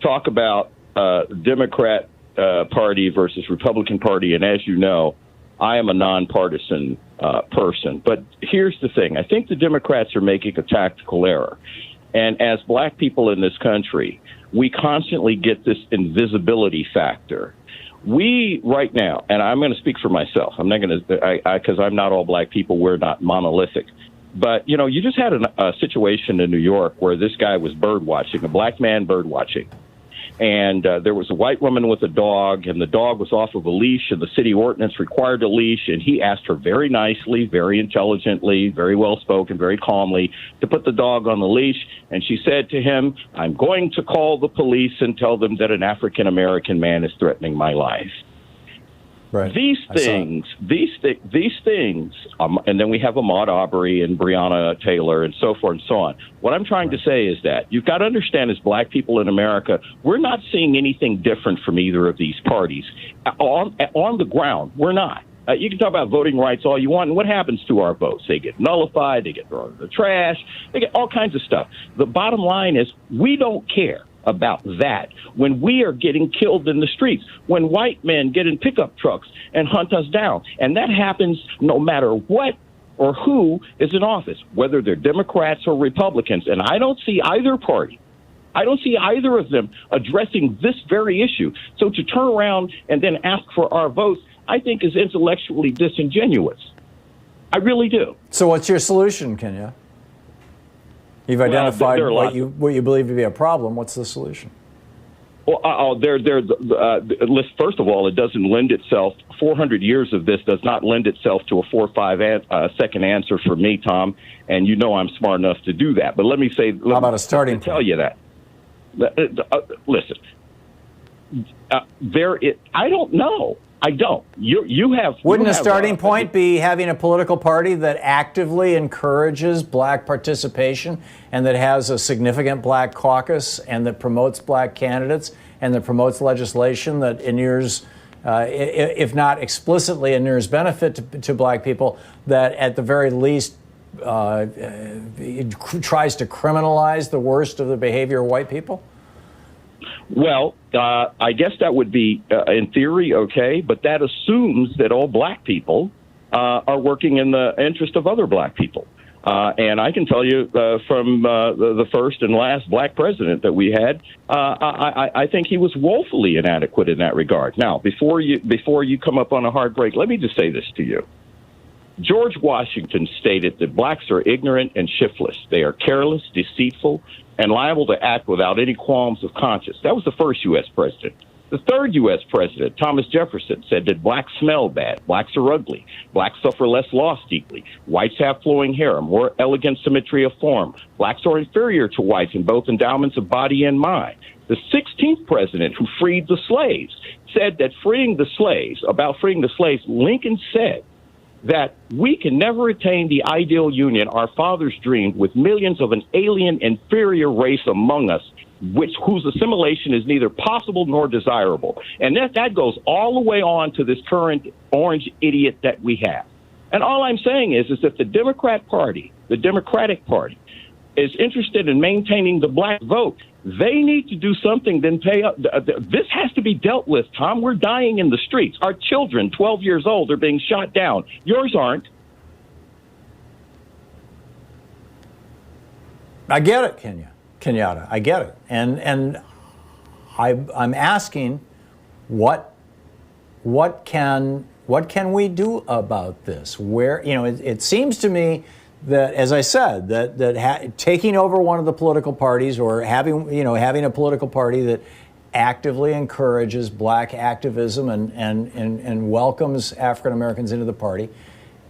talk about Democrat Party versus Republican Party, and as you know, I am a nonpartisan person. But here's the thing: I think the Democrats are making a tactical error, and as black people in this country, we constantly get this invisibility factor. We, right now, and I'm going to speak for myself, I'm not going to, because I'm not all black people, we're not monolithic. But, you know, you just had a situation in New York where this guy was bird watching, a black man bird watching. And there was a white woman with a dog, and the dog was off of a leash, and the city ordinance required a leash, and he asked her very nicely, very intelligently, very well-spoken, very calmly, to put the dog on the leash, and she said to him, "I'm going to call the police and tell them that an African-American man is threatening my life." Right. These things, and then we have Ahmaud Arbery and Breonna Taylor and so forth and so on. What I'm trying to say is that you've got to understand, as black people in America, we're not seeing anything different from either of these parties. On the ground, we're not. You can talk about voting rights all you want, and what happens to our votes? They get nullified, they get thrown in the trash, they get all kinds of stuff. The bottom line is we don't care about that when we are getting killed in the streets, when white men get in pickup trucks and hunt us down. And that happens no matter what or who is in office, whether they're Democrats or Republicans. And I don't see either party, I don't see either of them addressing this very issue. So to turn around and then ask for our votes, I think is intellectually disingenuous. I really do. So what's your solution, Kenya? You've identified what you believe to be a problem. What's the solution? Well, first of all, it doesn't lend itself. 400 years of this does not lend itself to a 4 or 5 second answer for me, Tom. And you know I'm smart enough to do that. But let me say, how about a starting point? Tell you that. Listen, I don't know. I don't. You have. Wouldn't a starting point be having a political party that actively encourages black participation and that has a significant black caucus and that promotes black candidates and that promotes legislation that inures, if not explicitly inures benefit to black people, that at the very least it tries to criminalize the worst of the behavior of white people? Well, I guess that would be, in theory, okay, but that assumes that all black people are working in the interest of other black people. And I can tell you from the first and last black president that we had, I think he was woefully inadequate in that regard. Now, before you come up on a hard break, let me just say this to you. George Washington stated that blacks are ignorant and shiftless. They are careless, deceitful, and liable to act without any qualms of conscience. That was the first U.S. president. The third U.S. president, Thomas Jefferson, said that blacks smell bad, blacks are ugly, blacks suffer less loss deeply, whites have flowing hair, more elegant symmetry of form, blacks are inferior to whites in both endowments of body and mind. The 16th president, who freed the slaves, said that freeing the slaves, Lincoln said that we can never attain the ideal union our fathers dreamed with millions of an alien, inferior race among us, whose assimilation is neither possible nor desirable. And that goes all the way on to this current orange idiot that we have. And all I'm saying is that the Democratic Party, is interested in maintaining the black vote. They need to do something, then pay up. This has to be dealt with, Tom. We're dying in the streets. Our children, 12 years old, are being shot down. Yours aren't. I get it, Kenyatta. I get it. And I'm asking, what can we do about this? Where, it seems to me that, as I said, that taking over one of the political parties or having a political party that actively encourages black activism and welcomes African Americans into the party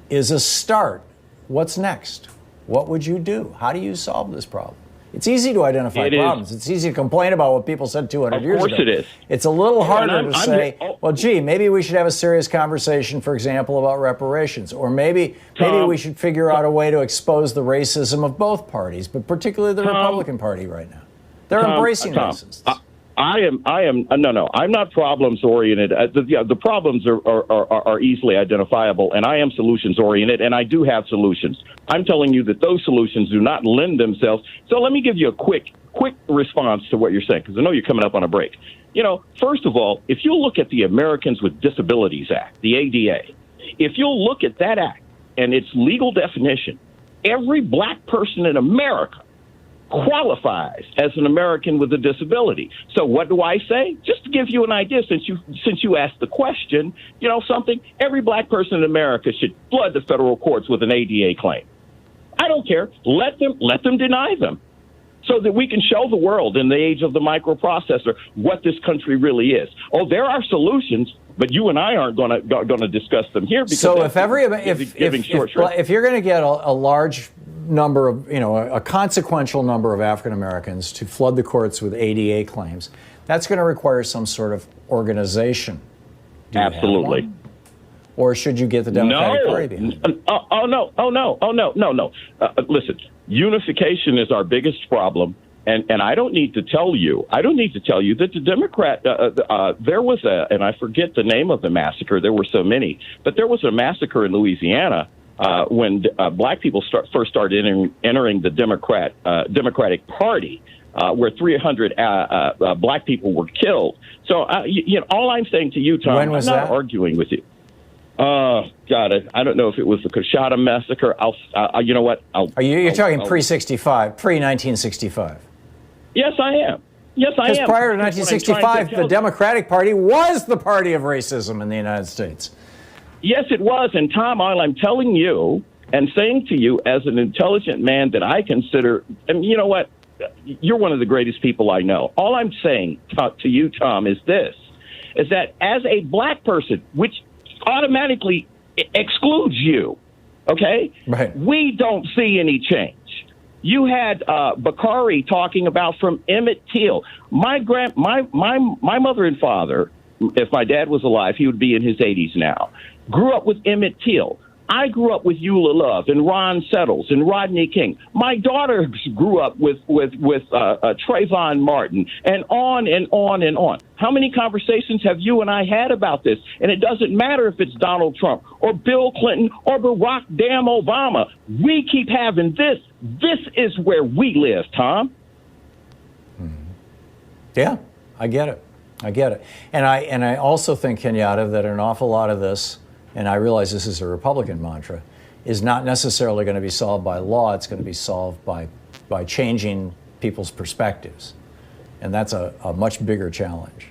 is a start. What's next? What would you do? How do you solve this problem? It's easy to identify problems. It's easy to complain about what people said 200 years ago. Of course it is. It's a little harder to say, well, gee, maybe we should have a serious conversation, for example, about reparations. Or maybe we should figure out a way to expose the racism of both parties, but particularly the Republican Party right now. They're embracing racists. I'm not problems oriented. The problems are easily identifiable, and I am solutions oriented, and I do have solutions. I'm telling you that those solutions do not lend themselves. So let me give you a quick response to what you're saying, because I know you're coming up on a break. First of all, if you look at the Americans with Disabilities Act, the ADA, if you'll look at that act and its legal definition, every black person in America qualifies as an American with a disability. So what do I say? Just to give you an idea, since you asked the question, every black person in America should flood the federal courts with an ADA claim. I don't care. Let them deny them, so that we can show the world in the age of the microprocessor what this country really is. Oh, there are solutions, but you and I aren't going to discuss them here. Because so if you're going to get a large number of, a consequential number of African Americans to flood the courts with ADA claims, that's going to require some sort of organization. Absolutely. Or should you get the Democratic Party behind it? No. Listen, unification is our biggest problem. And I don't need to tell you that the Democrat, there was and I forget the name of the massacre. There were so many, but there was a massacre in Louisiana when black people first started entering the Democratic Party, where 300 black people were killed. So, all I'm saying to you, Tom, I'm not arguing with you. God, I don't know if it was the Coshada massacre. You know what? You're talking pre-65, pre-1965. Yes, I am. Because prior to 1965, the Democratic Party was the party of racism in the United States. Yes, it was. And Tom, all I'm telling you and saying to you as an intelligent man that I consider, and you know what? You're one of the greatest people I know. All I'm saying to you, Tom, is this, is that as a black person, which automatically excludes you, okay? Right. We don't see any change. You had Bakari talking about from Emmett Till. My mother and father if my dad was alive, he would be in his 80s now. Grew up with Emmett Till. I grew up with Eula Love and Ron Settles and Rodney King. My daughter grew up with Trayvon Martin, and on and on and on. How many conversations have you and I had about this? And it doesn't matter if it's Donald Trump or Bill Clinton or Barack damn Obama. We keep having this. This is where we live, Tom. Yeah, I get it. I get it. And I also think, Kenyatta, that an awful lot of this, and I realize this is a Republican mantra, is not necessarily going to be solved by law. It's going to be solved by changing people's perspectives. And that's a much bigger challenge.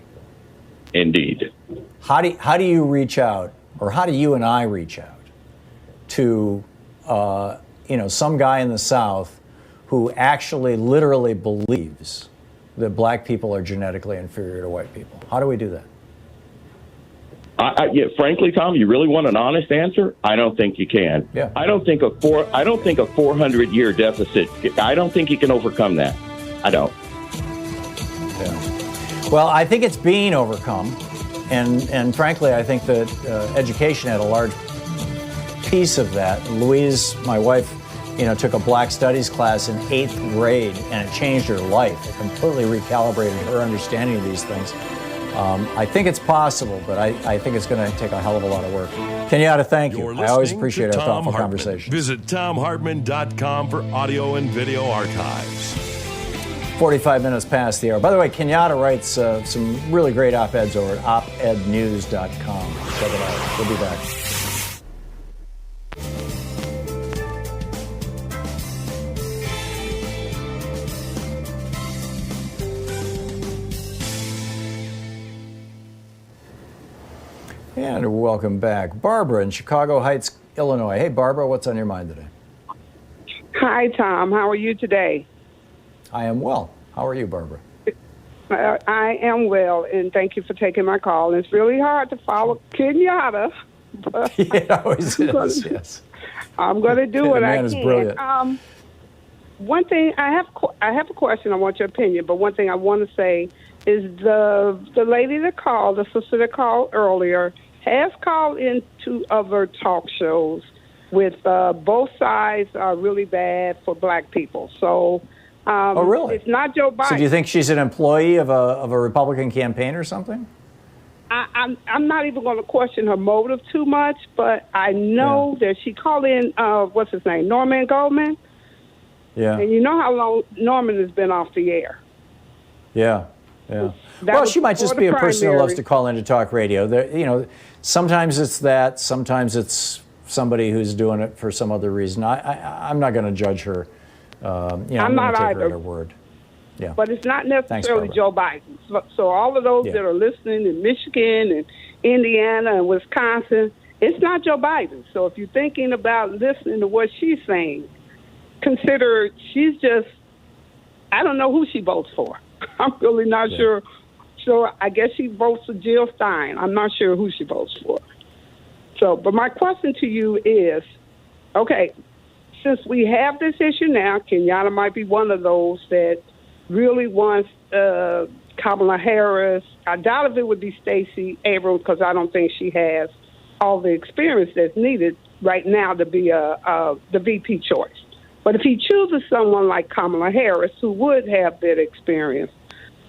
Indeed. How do you reach out, or how do you and I reach out to some guy in the South who actually literally believes that black people are genetically inferior to white people? How do we do that? Frankly, Tom, you really want an honest answer? I don't think you can. Yeah. I don't think a 400-year deficit. I don't think you can overcome that. I don't. Yeah. Well, I think it's being overcome, and frankly, I think that education had a large piece of that. Louise, my wife, took a Black Studies class in 8th grade, and it changed her life. It completely recalibrated her understanding of these things. I think it's possible, but I think it's going to take a hell of a lot of work. Kenyatta, thank you. I always appreciate our thoughtful conversation. Visit ThomHartmann.com for audio and video archives. 45 minutes past the hour. By the way, Kenyatta writes some really great op-eds over at opednews.com. Check it out. We'll be back. And welcome back. Barbara in Chicago Heights, Illinois. Hey, Barbara, what's on your mind today? Hi, Tom. How are you today? I am well. How are you, Barbara? I am well, and thank you for taking my call. It's really hard to follow Kenyatta. It always is, yes. I'm going to do what I can. Is brilliant. One thing, I have a question. I want your opinion, but one thing I want to say is the lady that called, the sister that called earlier, has called into other talk shows with both sides are really bad for black people. So, oh, really? It's not Joe Biden. So do you think she's an employee of a Republican campaign or something? I'm not even going to question her motive too much, but I know that she called in, what's his name, Norman Goldman? Yeah. And you know how long Norman has been off the air. Yeah. Yeah. Well, she might just be a person who loves to call in to talk radio. Sometimes it's that. Sometimes it's somebody who's doing it for some other reason. I'm not going to judge her. I'm not take either. Her at her word. Yeah. But it's not necessarily Thanks, Joe Biden. So all of those that are listening in Michigan and Indiana and Wisconsin, it's not Joe Biden. So if you're thinking about listening to what she's saying, consider she's just, I don't know who she votes for. I'm really not sure. So I guess she votes for Jill Stein. I'm not sure who she votes for. So, but my question to you is, okay, since we have this issue now, Kenyatta might be one of those that really wants Kamala Harris. I doubt if it would be Stacey Abrams because I don't think she has all the experience that's needed right now to be the VP choice. But if he chooses someone like Kamala Harris, who would have that experience,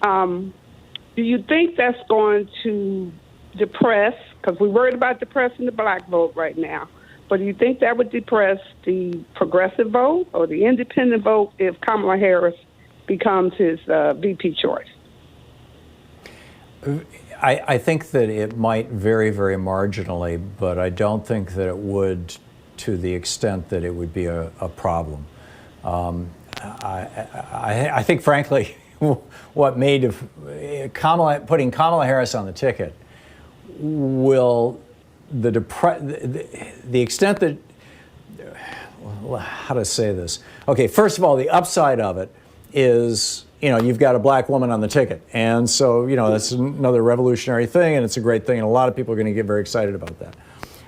do you think that's going to depress, because we're worried about depressing the black vote right now, but do you think that would depress the progressive vote or the independent vote if Kamala Harris becomes his VP choice? I think that it might very, very marginally, but I don't think that it would to the extent that it would be a problem. I think, frankly, what made putting Kamala Harris on the ticket will the extent that, how to say this? Okay, first of all, the upside of it is, you've got a black woman on the ticket. And so, that's another revolutionary thing, and it's a great thing, and a lot of people are going to get very excited about that.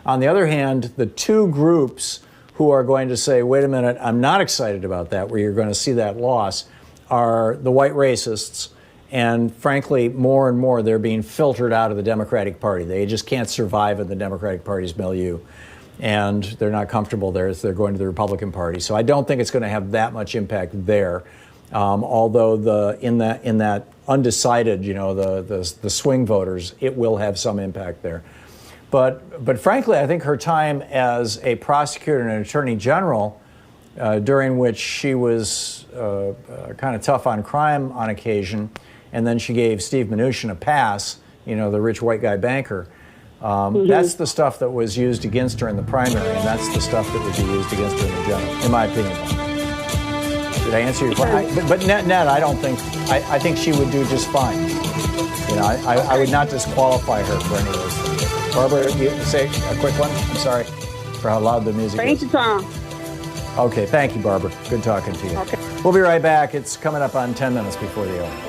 On the other hand, the two groups who are going to say, wait a minute, I'm not excited about that, where you're going to see that loss, are the white racists And frankly, more and more, they're being filtered out of the Democratic Party. They just can't survive in the Democratic Party's milieu. And they're not comfortable there, so they're going to the Republican Party. So I don't think it's going to have that much impact there. Although in that undecided, the swing voters, it will have some impact there. But frankly, I think her time as a prosecutor and an attorney general, during which she was kind of tough on crime on occasion, and then she gave Steve Mnuchin a pass, the rich white guy banker. That's the stuff that was used against her in the primary, and that's the stuff that would be used against her in the general, in my opinion. Did I answer your question? But net, I don't think, I think she would do just fine. I would not disqualify her for any of those things. Barbara, you say a quick one? I'm sorry for how loud the music is. Thank you, Tom. Okay, thank you, Barbara. Good talking to you. Okay. We'll be right back. It's coming up on 10 minutes before the hour.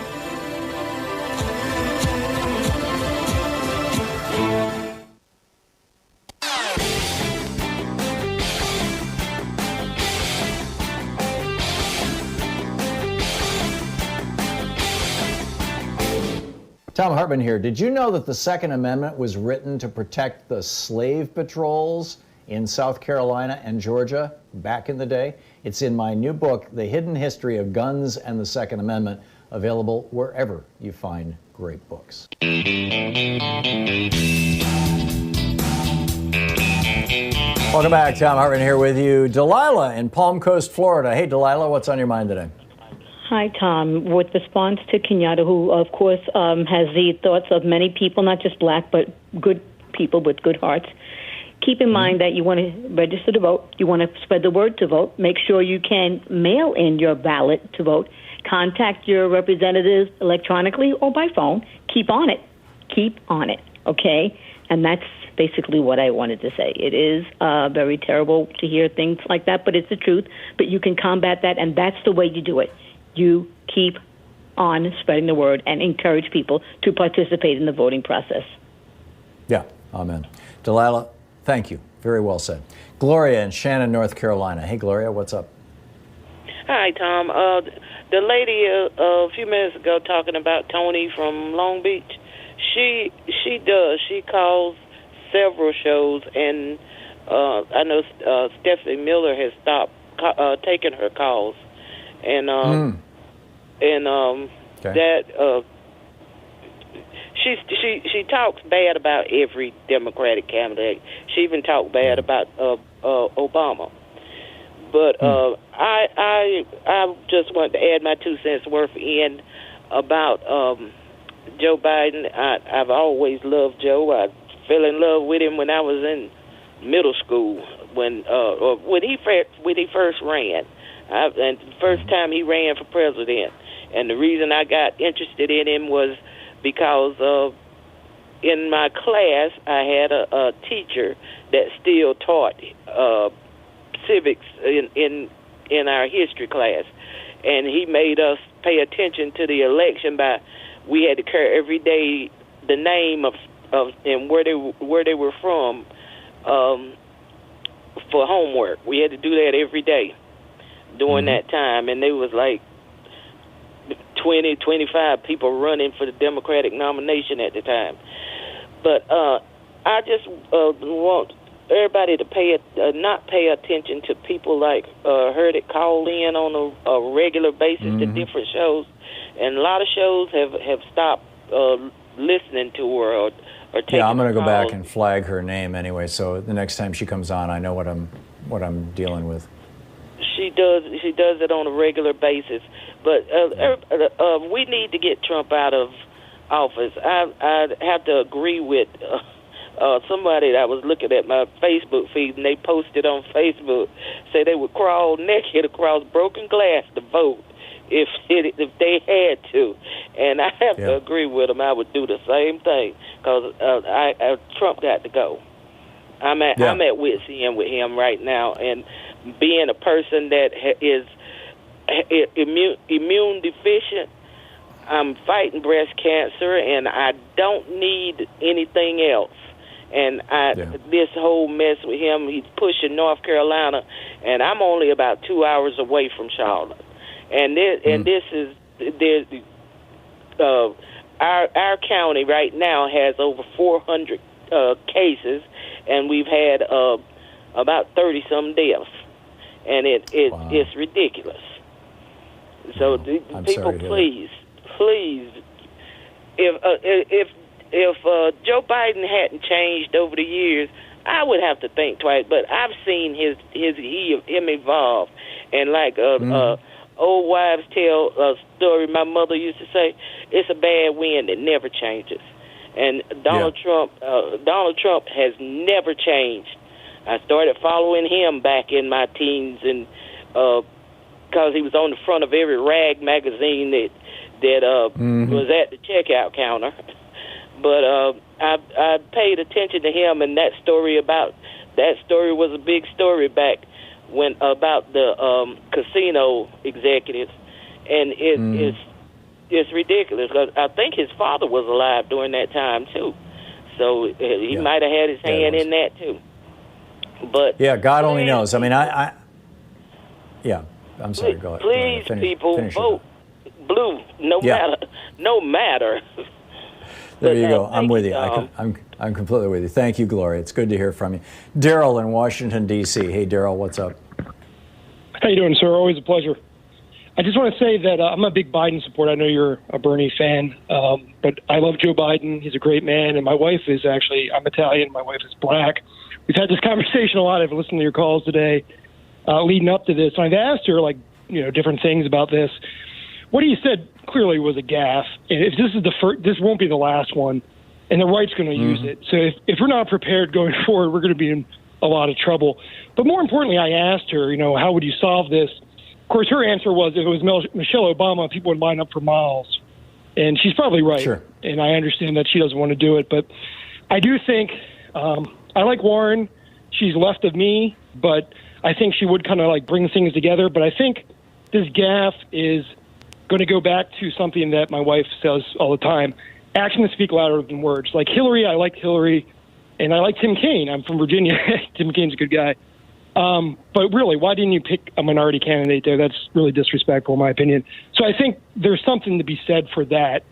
Thom Hartmann here. Did you know that the Second Amendment was written to protect the slave patrols in South Carolina and Georgia back in the day? It's in my new book, The Hidden History of Guns and the Second Amendment, available wherever you find great books. Welcome back. Thom Hartmann here with you. Delilah in Palm Coast, Florida. Hey, Delilah, what's on your mind today? Hi, Tom. With response to Kenyatta, who, of course, has the thoughts of many people, not just black, but good people with good hearts, keep in mind that you want to register to vote. You want to spread the word to vote. Make sure you can mail in your ballot to vote. Contact your representatives electronically or by phone. Keep on it. Keep on it, okay? And that's basically what I wanted to say. It is very terrible to hear things like that, but it's the truth. But you can combat that, and that's the way you do it. You keep on spreading the word and encourage people to participate in the voting process. Yeah, amen. Delilah, thank you. Very well said. Gloria in Shannon, North Carolina. Hey, Gloria, what's up? Hi, Tom. The lady a few minutes ago talking about Tony from Long Beach, she calls several shows, and I know Stephanie Miller has stopped taking her calls. And that she talks bad about every Democratic candidate. She even talked bad about Obama. But I just want to add my 2 cents worth in about Joe Biden. I've always loved Joe. I fell in love with him when I was in middle school when he first ran. And the first time he ran for president. And the reason I got interested in him was because in my class I had a teacher that still taught civics in our history class. And he made us pay attention to the election we had to carry every day the name of and where they were from for homework. We had to do that every day during that time, and there was like 20, 25 people running for the Democratic nomination at the time. But I just want everybody to not pay attention to people like her that call in on a regular basis to different shows, and a lot of shows have stopped listening to her or taking. Yeah, I'm going to go back and flag her name anyway, so the next time she comes on, I know what I'm dealing with. She does it on a regular basis, but we need to get Trump out of office. I have to agree with somebody that was looking at my Facebook feed, and they posted on Facebook, say they would crawl naked across broken glass to vote if they had to, and I have to agree with them. I would do the same thing because Trump got to go. I'm at wit's end with him right now, and being a person that is immune deficient, I'm fighting breast cancer, and I don't need anything else. And this whole mess with him, he's pushing North Carolina, and I'm only about 2 hours away from Charlotte. And this is our county right now has over 400 cases, and we've had about 30-some deaths, and it's ridiculous. So people, please, if Joe Biden hadn't changed over the years, I would have to think twice. But I've seen him evolve, and like old wives tale a story my mother used to say, it's a bad wind that never changes. And Donald Trump has never changed. I started following him back in my teens, and because he was on the front of every rag magazine that was at the checkout counter. But I paid attention to him, and that story was a big story back when about the casino executives, and it's ridiculous because I think his father was alive during that time too, so he might have had his hand in that too. But God only knows. I mean, I'm sorry. Go ahead. Please, people, vote blue, no matter. There you go. I'm with you. I'm completely with you. Thank you, Gloria. It's good to hear from you. Daryl in Washington, D.C. Hey, Daryl, what's up? How you doing, sir? Always a pleasure. I just want to say that I'm a big Biden supporter. I know you're a Bernie fan, but I love Joe Biden. He's a great man, and my wife is I'm Italian. My wife is black. We've had this conversation a lot. I've listened to your calls today leading up to this, and I've asked her, different things about this. What he said clearly was a gaffe. And if this is this won't be the last one, and the right's going to use it. So if we're not prepared going forward, we're going to be in a lot of trouble. But more importantly, I asked her, how would you solve this? Of course, her answer was if it was Michelle Obama, people would line up for miles. And she's probably right. Sure. And I understand that she doesn't want to do it. But I do think I like Warren. She's left of me, but I think she would kind of bring things together. But I think this gaffe is going to go back to something that my wife says all the time. Actions speak louder than words. Like Hillary, I liked Hillary, and I like Tim Kaine. I'm from Virginia. Tim Kaine's a good guy. But really, why didn't you pick a minority candidate there? That's really disrespectful, in my opinion. So I think there's something to be said for that.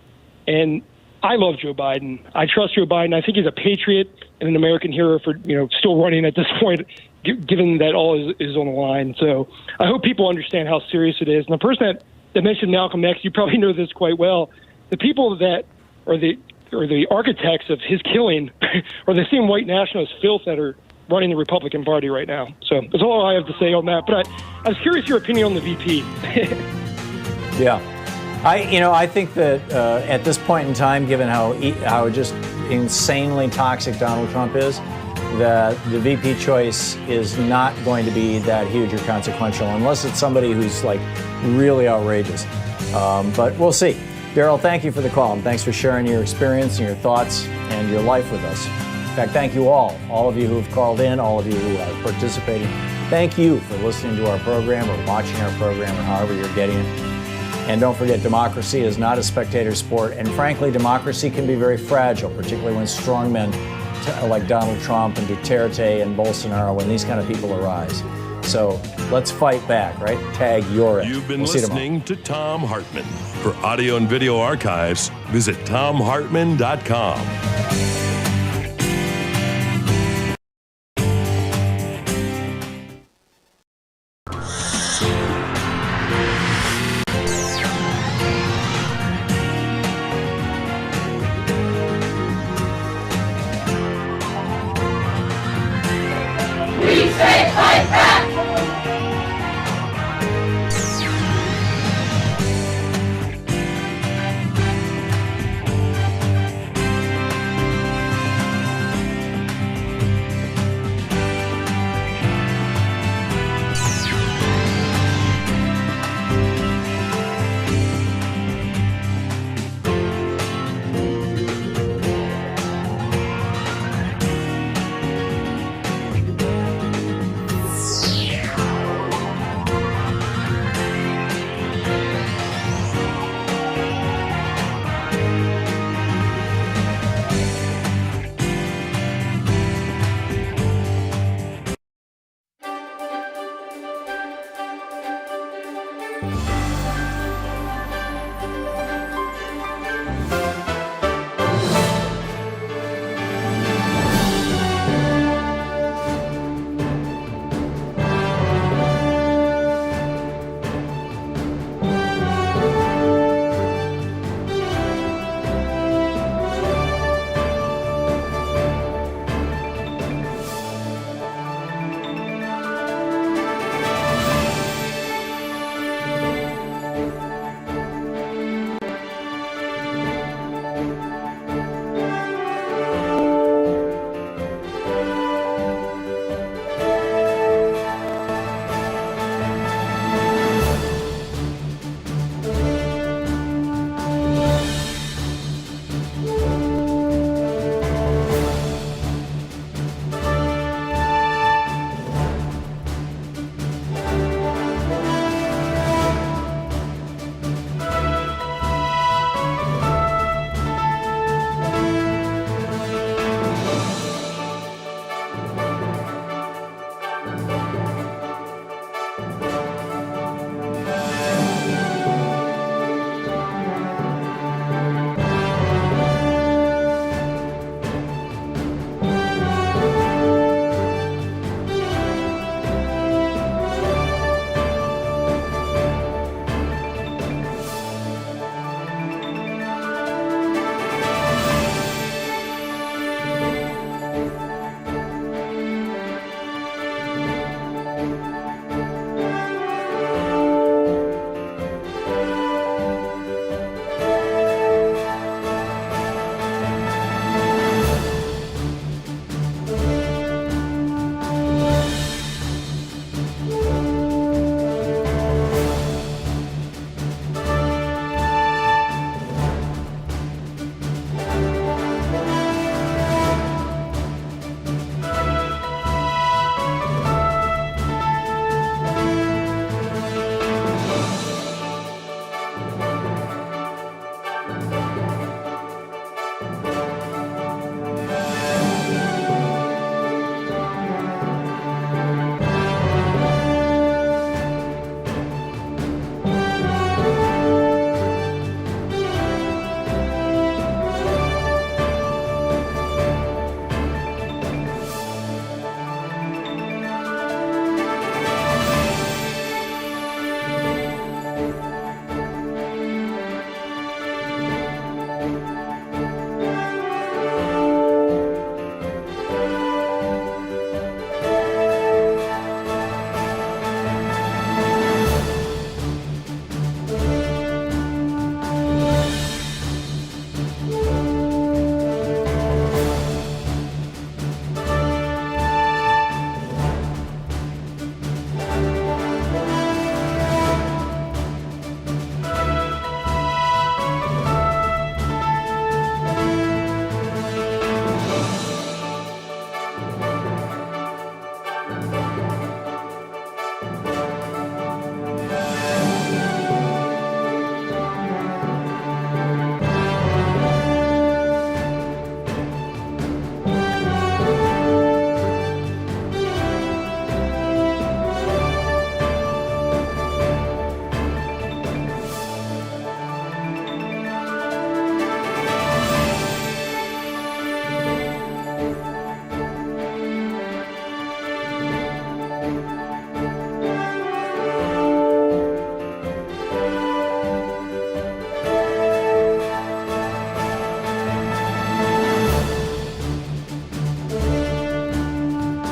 And I love Joe Biden. I trust Joe Biden. I think he's a patriot and an American hero for, still running at this point, given that all is on the line. So I hope people understand how serious it is. And the person that mentioned Malcolm X, you probably know this quite well. The people that are the architects of his killing are the same white nationalist filth that are running the Republican Party right now. So that's all I have to say on that. But I was curious your opinion on the VP. I think that at this point in time, given how just insanely toxic Donald Trump is, that the VP choice is not going to be that huge or consequential unless it's somebody who's really outrageous. But we'll see. Daryl, thank you for the call, and thanks for sharing your experience and your thoughts and your life with us. In fact, thank you all of you who have called in, all of you who are participating. Thank you for listening to our program or watching our program or however you're getting it. And don't forget, democracy is not a spectator sport, and frankly, democracy can be very fragile, particularly when strong men like Donald Trump and Duterte and Bolsonaro, when these kind of people arise. So let's fight back, right? Tag your it. You've been listening to Thom Hartmann. For audio and video archives, visit thomhartmann.com. We say fight back!